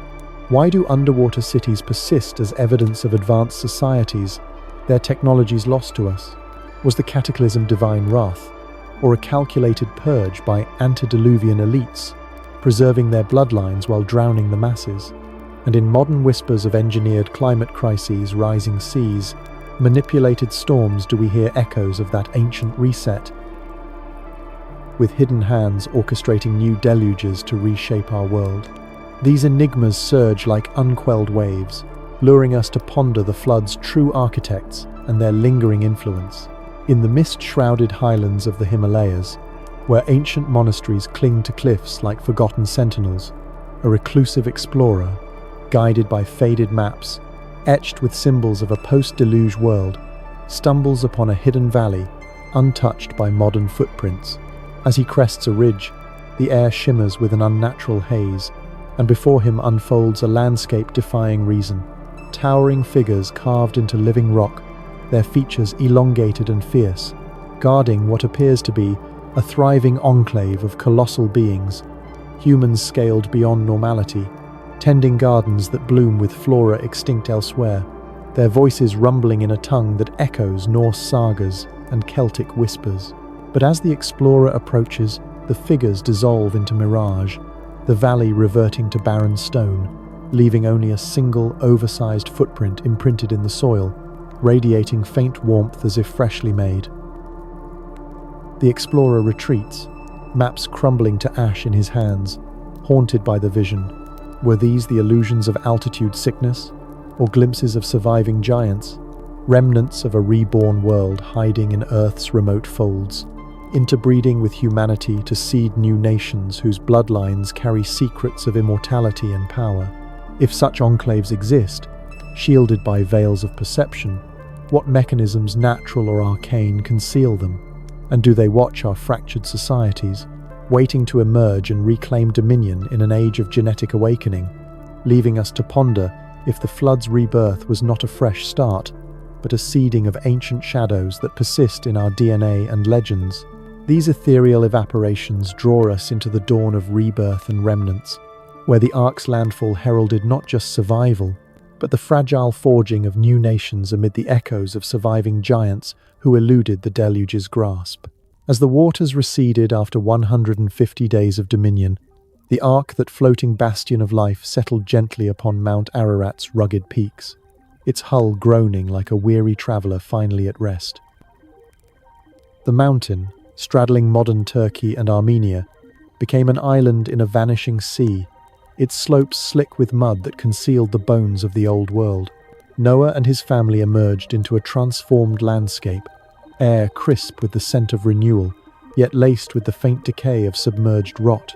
why do underwater cities persist as evidence of advanced societies, their technologies lost to us? Was the Cataclysm divine wrath, or a calculated purge by antediluvian elites, preserving their bloodlines while drowning the masses? And in modern whispers of engineered climate crises, rising seas, manipulated storms, do we hear echoes of that ancient reset, with hidden hands orchestrating new deluges to reshape our world. These enigmas surge like unquelled waves, luring us to ponder the flood's true architects and their lingering influence. In the mist-shrouded highlands of the Himalayas, where ancient monasteries cling to cliffs like forgotten sentinels, a reclusive explorer, guided by faded maps, etched with symbols of a post-deluge world, stumbles upon a hidden valley, untouched by modern footprints. As he crests a ridge, the air shimmers with an unnatural haze, and before him unfolds a landscape defying reason. Towering figures carved into living rock, their features elongated and fierce, guarding what appears to be a thriving enclave of colossal beings, humans scaled beyond normality, tending gardens that bloom with flora extinct elsewhere, their voices rumbling in a tongue that echoes Norse sagas and Celtic whispers. But as the explorer approaches, the figures dissolve into mirage, the valley reverting to barren stone, leaving only a single, oversized footprint imprinted in the soil, radiating faint warmth as if freshly made. The explorer retreats, maps crumbling to ash in his hands, haunted by the vision. Were these the illusions of altitude sickness, or glimpses of surviving giants, remnants of a reborn world hiding in Earth's remote folds, interbreeding with humanity to seed new nations whose bloodlines carry secrets of immortality and power? If such enclaves exist, shielded by veils of perception, what mechanisms, natural or arcane, conceal them? And do they watch our fractured societies, waiting to emerge and reclaim dominion in an age of genetic awakening, leaving us to ponder if the flood's rebirth was not a fresh start, but a seeding of ancient shadows that persist in our DNA and legends? These ethereal evaporations draw us into the dawn of rebirth and remnants, where the Ark's landfall heralded not just survival, but the fragile forging of new nations amid the echoes of surviving giants who eluded the deluge's grasp. As the waters receded after 150 days of dominion, the Ark, that floating bastion of life, settled gently upon Mount Ararat's rugged peaks, its hull groaning like a weary traveller finally at rest. The mountain, straddling modern Turkey and Armenia, became an island in a vanishing sea, its slopes slick with mud that concealed the bones of the old world. Noah and his family emerged into a transformed landscape, air crisp with the scent of renewal, yet laced with the faint decay of submerged rot,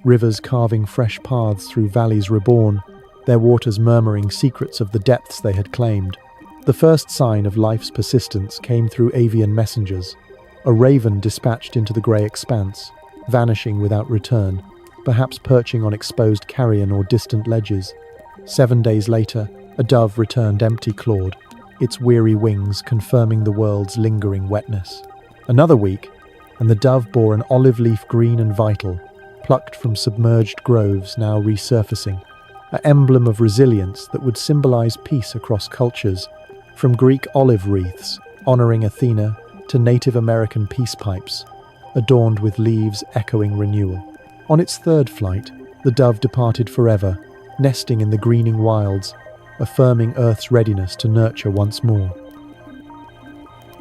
rivers carving fresh paths through valleys reborn, their waters murmuring secrets of the depths they had claimed. The first sign of life's persistence came through avian messengers, a raven dispatched into the grey expanse, vanishing without return, perhaps perching on exposed carrion or distant ledges. 7 days later, a dove returned empty-clawed, its weary wings confirming the world's lingering wetness. Another week, and the dove bore an olive leaf green and vital, plucked from submerged groves now resurfacing, an emblem of resilience that would symbolize peace across cultures, from Greek olive wreaths honoring Athena to Native American peace pipes, adorned with leaves echoing renewal. On its third flight, the dove departed forever, nesting in the greening wilds, affirming Earth's readiness to nurture once more.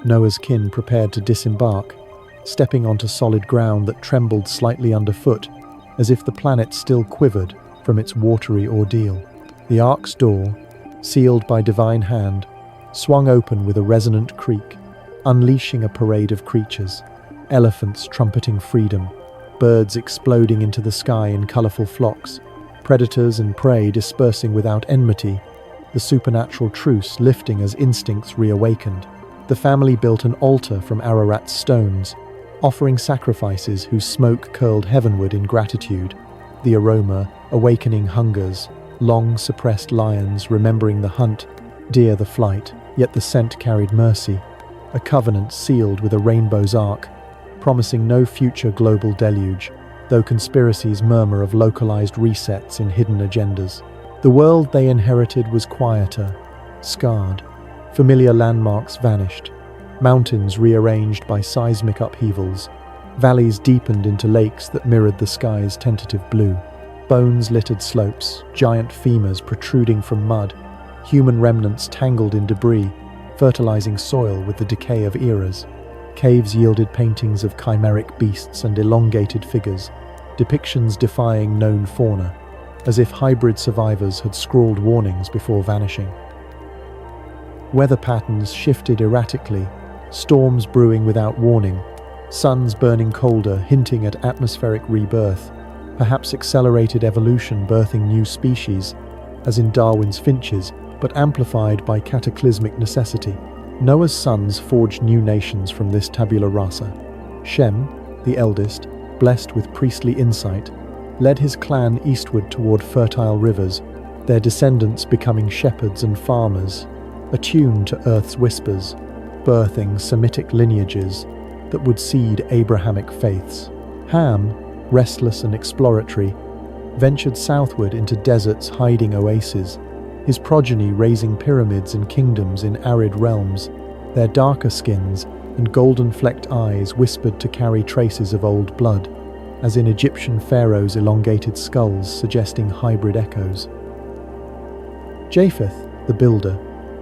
Noah's kin prepared to disembark, stepping onto solid ground that trembled slightly underfoot, as if the planet still quivered from its watery ordeal. The ark's door, sealed by divine hand, swung open with a resonant creak, unleashing a parade of creatures. Elephants trumpeting freedom, birds exploding into the sky in colorful flocks, predators and prey dispersing without enmity, the supernatural truce lifting as instincts reawakened. The family built an altar from Ararat's stones, offering sacrifices whose smoke curled heavenward in gratitude, the aroma awakening hungers, long-suppressed lions remembering the hunt, deer the flight, yet the scent carried mercy, a covenant sealed with a rainbow's arc, promising no future global deluge, though conspiracies murmur of localized resets in hidden agendas. The world they inherited was quieter, scarred. Familiar landmarks vanished, mountains rearranged by seismic upheavals, valleys deepened into lakes that mirrored the sky's tentative blue, bones-littered slopes, giant femurs protruding from mud, human remnants tangled in debris, fertilizing soil with the decay of eras. Caves yielded paintings of chimeric beasts and elongated figures, depictions defying known fauna, as if hybrid survivors had scrawled warnings before vanishing. Weather patterns shifted erratically, storms brewing without warning, suns burning colder, hinting at atmospheric rebirth, perhaps accelerated evolution birthing new species, as in Darwin's finches, but amplified by cataclysmic necessity. Noah's sons forged new nations from this tabula rasa. Shem, the eldest, blessed with priestly insight, led his clan eastward toward fertile rivers, their descendants becoming shepherds and farmers, attuned to Earth's whispers, birthing Semitic lineages that would seed Abrahamic faiths. Ham, restless and exploratory, ventured southward into deserts hiding oases, his progeny raising pyramids and kingdoms in arid realms. Their darker skins and golden-flecked eyes whispered to carry traces of old blood, as in Egyptian pharaohs' elongated skulls suggesting hybrid echoes. Japheth, the builder,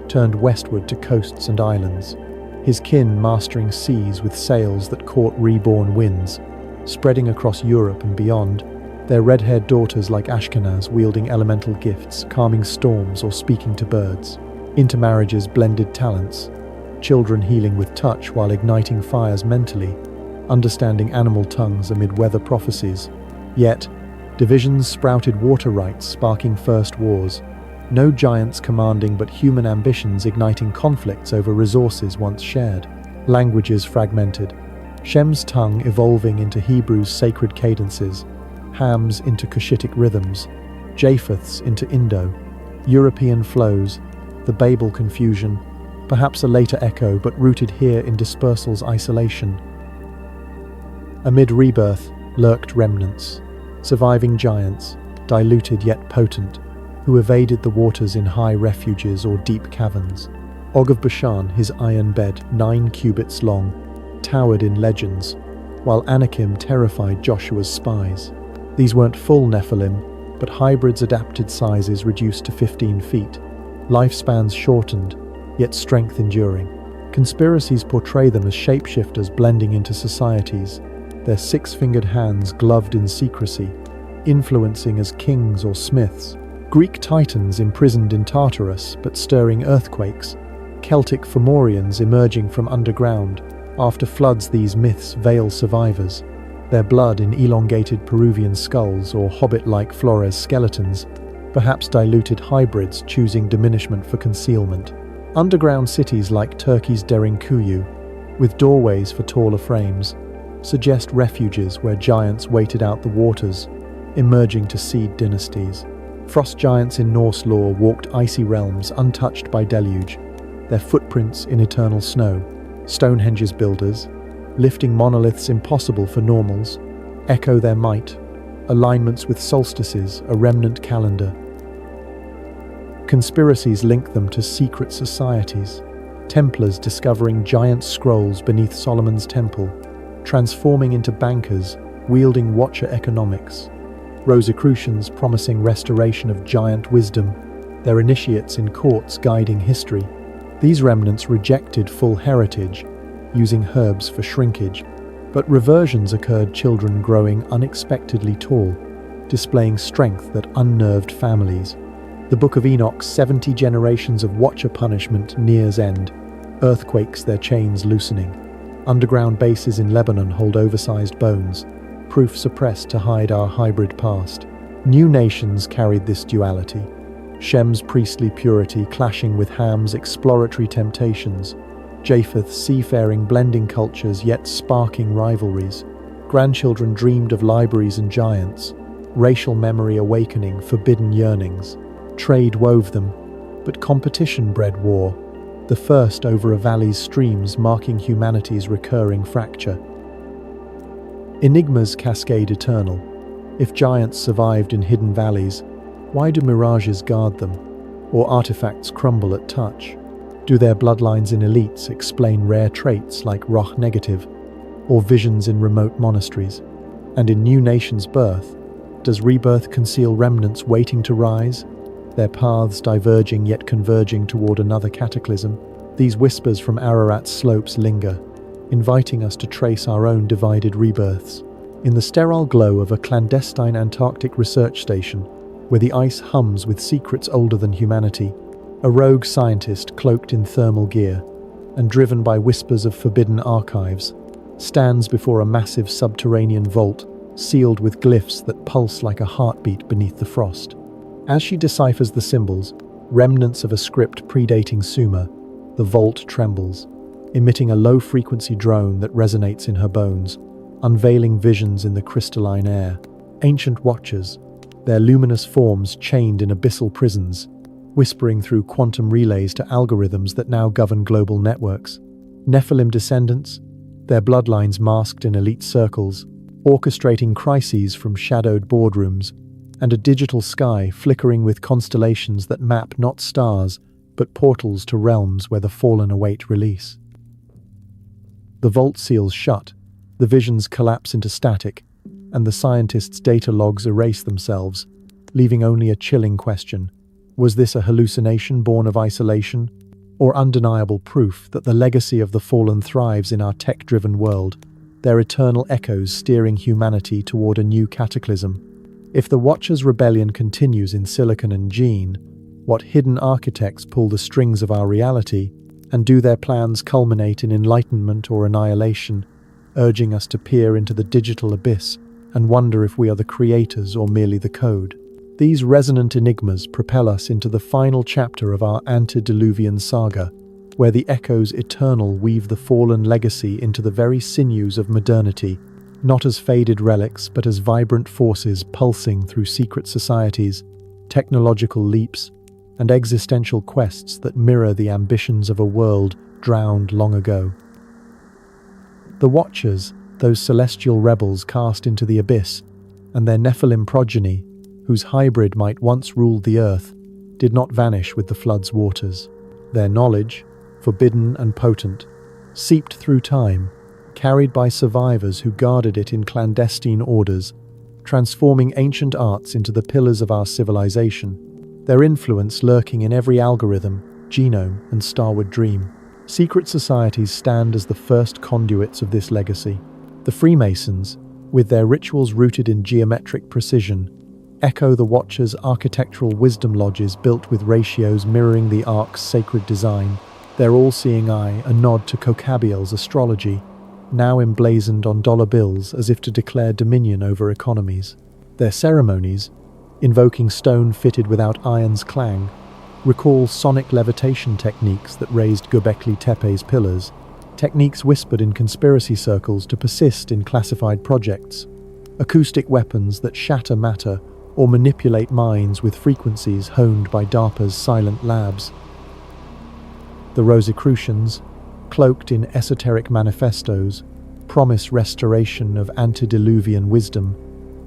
turned westward to coasts and islands, his kin mastering seas with sails that caught reborn winds, spreading across Europe and beyond, their red-haired daughters like Ashkenaz wielding elemental gifts, calming storms or speaking to birds. Intermarriages blended talents, children healing with touch while igniting fires mentally, understanding animal tongues amid weather prophecies. Yet, divisions sprouted water rights, sparking first wars. No giants commanding but human ambitions igniting conflicts over resources once shared. Languages fragmented, Shem's tongue evolving into Hebrew's sacred cadences, Ham's into Cushitic rhythms, Japheth's into Indo, European flows, the Babel confusion, perhaps a later echo but rooted here in dispersal's isolation. Amid rebirth lurked remnants, surviving giants, diluted yet potent, who evaded the waters in high refuges or deep caverns. Og of Bashan, his iron bed, 9 cubits long, towered in legends, while Anakim terrified Joshua's spies. These weren't full Nephilim, but hybrids adapted sizes reduced to 15 feet, lifespans shortened, yet strength enduring. Conspiracies portray them as shapeshifters blending into societies, their 6-fingered hands gloved in secrecy, influencing as kings or smiths. Greek titans imprisoned in Tartarus but stirring earthquakes, Celtic Fomorians emerging from underground. After floods, these myths veil survivors, their blood in elongated Peruvian skulls or hobbit-like Flores skeletons, perhaps diluted hybrids choosing diminishment for concealment. Underground cities like Turkey's Derinkuyu, with doorways for taller frames, suggest refuges where giants waited out the waters, emerging to seed dynasties. Frost giants in Norse lore walked icy realms untouched by deluge, their footprints in eternal snow. Stonehenge's builders, lifting monoliths impossible for normals, echo their might, alignments with solstices, a remnant calendar. Conspiracies link them to secret societies, Templars discovering giant scrolls beneath Solomon's temple, transforming into bankers, wielding Watcher economics. Rosicrucians promising restoration of giant wisdom, their initiates in courts guiding history. These remnants rejected full heritage, using herbs for shrinkage, but reversions occurred, children growing unexpectedly tall, displaying strength that unnerved families. The Book of Enoch's 70 generations of Watcher punishment nears end, earthquakes their chains loosening. Underground bases in Lebanon hold oversized bones, proof suppressed to hide our hybrid past. New nations carried this duality, Shem's priestly purity clashing with Ham's exploratory temptations, Japheth's seafaring blending cultures yet sparking rivalries. Grandchildren dreamed of libraries and giants, racial memory awakening forbidden yearnings. Trade wove them, but competition bred war, the first over a valley's streams marking humanity's recurring fracture. Enigmas cascade eternal. If giants survived in hidden valleys, why do mirages guard them, or artifacts crumble at touch? Do their bloodlines in elites explain rare traits like Roch negative, or visions in remote monasteries? And in new nations' birth, does rebirth conceal remnants waiting to rise, their paths diverging yet converging toward another cataclysm? These whispers from Ararat's slopes linger, inviting us to trace our own divided rebirths. In the sterile glow of a clandestine Antarctic research station, where the ice hums with secrets older than humanity, a rogue scientist cloaked in thermal gear and driven by whispers of forbidden archives stands before a massive subterranean vault sealed with glyphs that pulse like a heartbeat beneath the frost. As she deciphers the symbols, remnants of a script predating Sumer, the vault trembles, emitting a low-frequency drone that resonates in her bones, unveiling visions in the crystalline air. Ancient watchers, their luminous forms chained in abyssal prisons, whispering through quantum relays to algorithms that now govern global networks. Nephilim descendants, their bloodlines masked in elite circles, orchestrating crises from shadowed boardrooms, and a digital sky flickering with constellations that map not stars, but portals to realms where the fallen await release. The vault seals shut, the visions collapse into static, and the scientists' data logs erase themselves, leaving only a chilling question. Was this a hallucination born of isolation, or undeniable proof that the legacy of the fallen thrives in our tech-driven world, their eternal echoes steering humanity toward a new cataclysm? If the Watcher's rebellion continues in Silicon and Gene, what hidden architects pull the strings of our reality, and do their plans culminate in enlightenment or annihilation, urging us to peer into the digital abyss and wonder if we are the creators or merely the code? These resonant enigmas propel us into the final chapter of our Antediluvian saga, where the echoes eternal weave the fallen legacy into the very sinews of modernity, not as faded relics but as vibrant forces pulsing through secret societies, technological leaps, and existential quests that mirror the ambitions of a world drowned long ago. The Watchers, those celestial rebels cast into the abyss, and their Nephilim progeny, whose hybrid might once ruled the earth, did not vanish with the flood's waters. Their knowledge, forbidden and potent, seeped through time, carried by survivors who guarded it in clandestine orders, transforming ancient arts into the pillars of our civilization, their influence lurking in every algorithm, genome, and starward dream. Secret societies stand as the first conduits of this legacy. The Freemasons, with their rituals rooted in geometric precision, echo the Watcher's architectural wisdom lodges built with ratios mirroring the Ark's sacred design, their all-seeing eye a nod to Kokabiel's astrology, now emblazoned on dollar bills as if to declare dominion over economies. Their ceremonies, invoking stone fitted without iron's clang, recall sonic levitation techniques that raised Göbekli Tepe's pillars, techniques whispered in conspiracy circles to persist in classified projects, acoustic weapons that shatter matter or manipulate minds with frequencies honed by DARPA's silent labs. The Rosicrucians, cloaked in esoteric manifestos, promise restoration of antediluvian wisdom,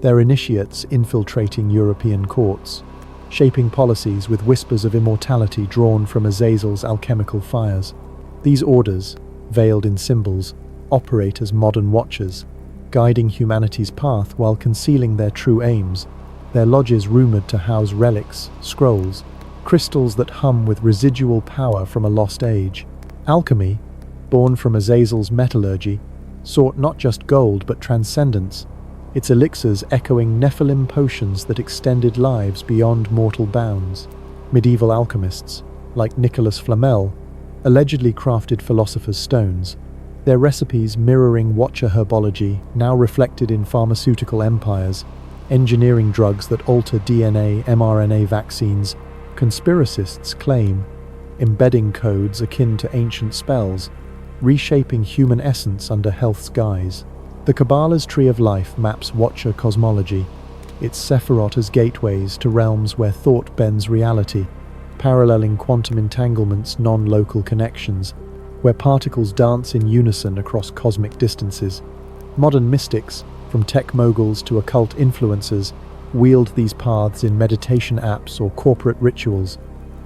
their initiates infiltrating European courts, shaping policies with whispers of immortality drawn from Azazel's alchemical fires. These orders, veiled in symbols, operate as modern watchers, guiding humanity's path while concealing their true aims. Their lodges rumored to house relics, scrolls, crystals that hum with residual power from a lost age. Alchemy, born from Azazel's metallurgy, sought not just gold but transcendence, its elixirs echoing Nephilim potions that extended lives beyond mortal bounds. Medieval alchemists, like Nicholas Flamel, allegedly crafted philosopher's stones, their recipes mirroring Watcher herbology, now reflected in pharmaceutical empires, engineering drugs that alter DNA, mRNA vaccines, conspiracists claim, embedding codes akin to ancient spells, reshaping human essence under health's guise. The Kabbalah's Tree of Life maps Watcher cosmology, its Sephirot as gateways to realms where thought bends reality, paralleling quantum entanglements, non-local connections, where particles dance in unison across cosmic distances. Modern mystics, from tech moguls to occult influencers, wield these paths in meditation apps or corporate rituals,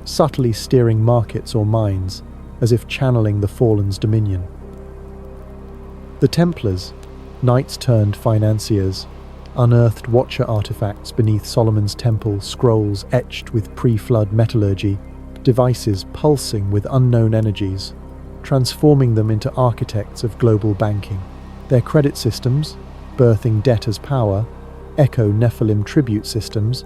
subtly steering markets or minds, as if channeling the fallen's dominion. The Templars, knights turned financiers, unearthed Watcher artifacts beneath Solomon's temple, scrolls etched with pre-flood metallurgy, devices pulsing with unknown energies, transforming them into architects of global banking. Their credit systems, birthing debt as power, echo Nephilim tribute systems,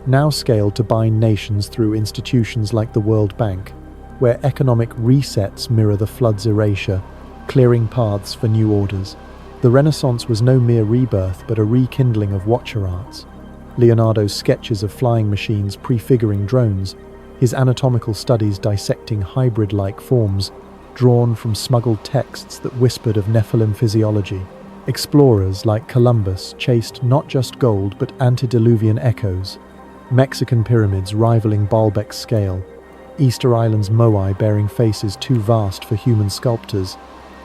now scaled to bind nations through institutions like the World Bank, where economic resets mirror the flood's erasure, clearing paths for new orders. The Renaissance was no mere rebirth but a rekindling of Watcher arts. Leonardo's sketches of flying machines prefiguring drones, his anatomical studies dissecting hybrid-like forms, drawn from smuggled texts that whispered of Nephilim physiology. Explorers like Columbus chased not just gold but antediluvian echoes, Mexican pyramids rivaling Baalbek's scale, Easter Island's Moai bearing faces too vast for human sculptors,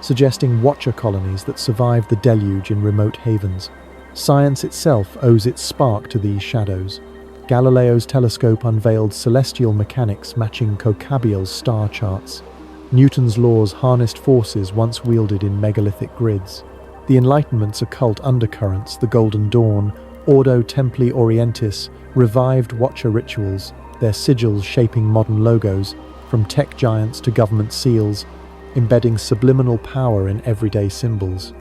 suggesting Watcher colonies that survived the deluge in remote havens. Science itself owes its spark to these shadows. Galileo's telescope unveiled celestial mechanics matching Kokabiel's star charts. Newton's laws harnessed forces once wielded in megalithic grids. The Enlightenment's occult undercurrents, the Golden Dawn, Ordo Templi Orientis, revived Watcher rituals, their sigils shaping modern logos, from tech giants to government seals, embedding subliminal power in everyday symbols.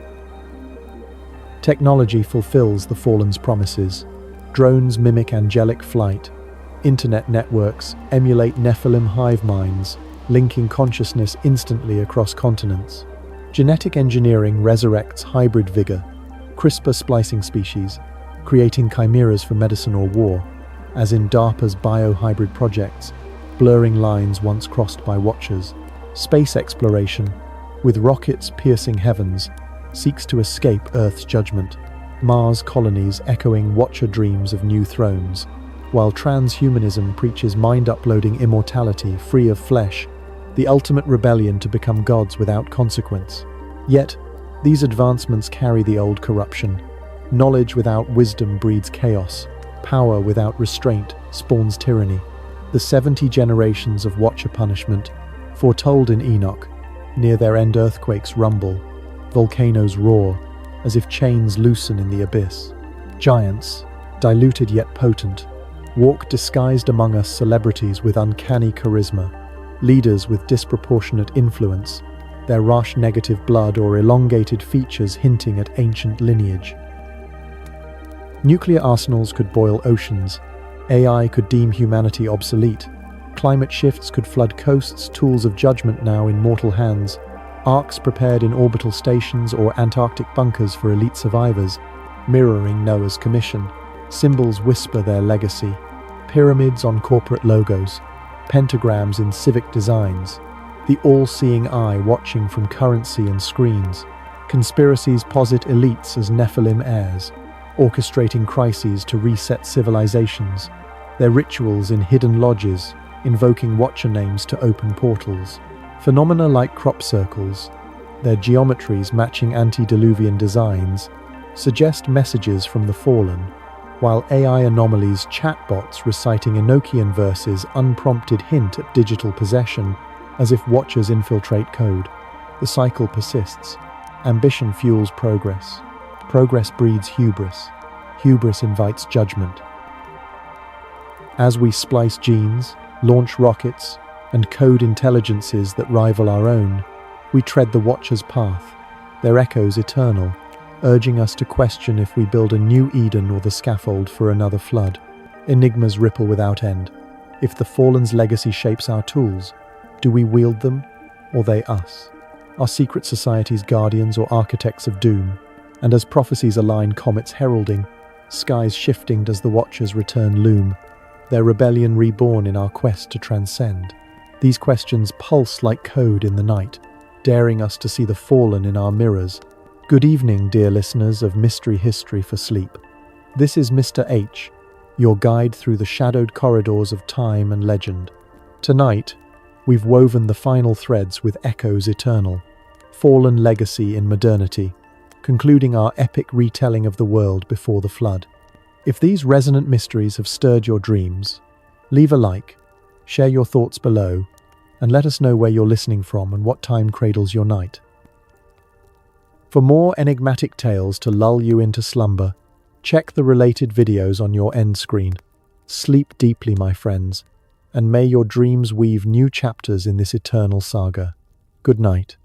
Technology fulfills the fallen's promises. Drones mimic angelic flight. Internet networks emulate Nephilim hive minds, linking consciousness instantly across continents. Genetic engineering resurrects hybrid vigor, CRISPR splicing species, creating chimeras for medicine or war, as in DARPA's biohybrid projects, blurring lines once crossed by Watchers. Space exploration, with rockets piercing heavens, seeks to escape Earth's judgment. Mars colonies echoing Watcher dreams of new thrones, while transhumanism preaches mind-uploading immortality free of flesh, the ultimate rebellion to become gods without consequence. Yet, these advancements carry the old corruption. Knowledge without wisdom breeds chaos. Power without restraint spawns tyranny. The 70 generations of Watcher punishment, foretold in Enoch, near their end earthquakes rumble, volcanoes roar, as if chains loosen in the abyss. Giants, diluted yet potent, walk disguised among us, celebrities with uncanny charisma, leaders with disproportionate influence, their rush negative blood or elongated features hinting at ancient lineage. Nuclear arsenals could boil oceans, AI could deem humanity obsolete, climate shifts could flood coasts, tools of judgment now in mortal hands, arcs prepared in orbital stations or Antarctic bunkers for elite survivors, mirroring Noah's commission. Symbols whisper their legacy, pyramids on corporate logos, pentagrams in civic designs, the all-seeing eye watching from currency and screens. Conspiracies posit elites as Nephilim heirs, orchestrating crises to reset civilizations, their rituals in hidden lodges, invoking Watcher names to open portals. Phenomena like crop circles, their geometries matching antediluvian designs, suggest messages from the fallen, while AI anomalies, chatbots reciting Enochian verses, unprompted hint at digital possession, As if watchers infiltrate code, the cycle persists. Ambition fuels progress. Progress breeds hubris. Hubris invites judgment. As we splice genes, launch rockets, and code intelligences that rival our own, we tread the Watcher's path, their echoes eternal, urging us to question if we build a new Eden or the scaffold for another flood. Enigmas ripple without end. If the Fallen's legacy shapes our tools, do we wield them, or they us? Are secret societies guardians or architects of doom? And as prophecies align comets heralding, skies shifting does the Watcher's return loom, their rebellion reborn in our quest to transcend? These questions pulse like code in the night, daring us to see the Fallen in our mirrors. Good evening, dear listeners of Mystery History for Sleep. This is Mr. H, your guide through the shadowed corridors of time and legend. Tonight, we've woven the final threads with echoes eternal, Fallen legacy in modernity, concluding our epic retelling of the world before the flood. If these resonant mysteries have stirred your dreams, leave a like, share your thoughts below, and let us know where you're listening from and what time cradles your night. For more enigmatic tales to lull you into slumber, check the related videos on your end screen. Sleep deeply, my friends, and may your dreams weave new chapters in this eternal saga. Good night.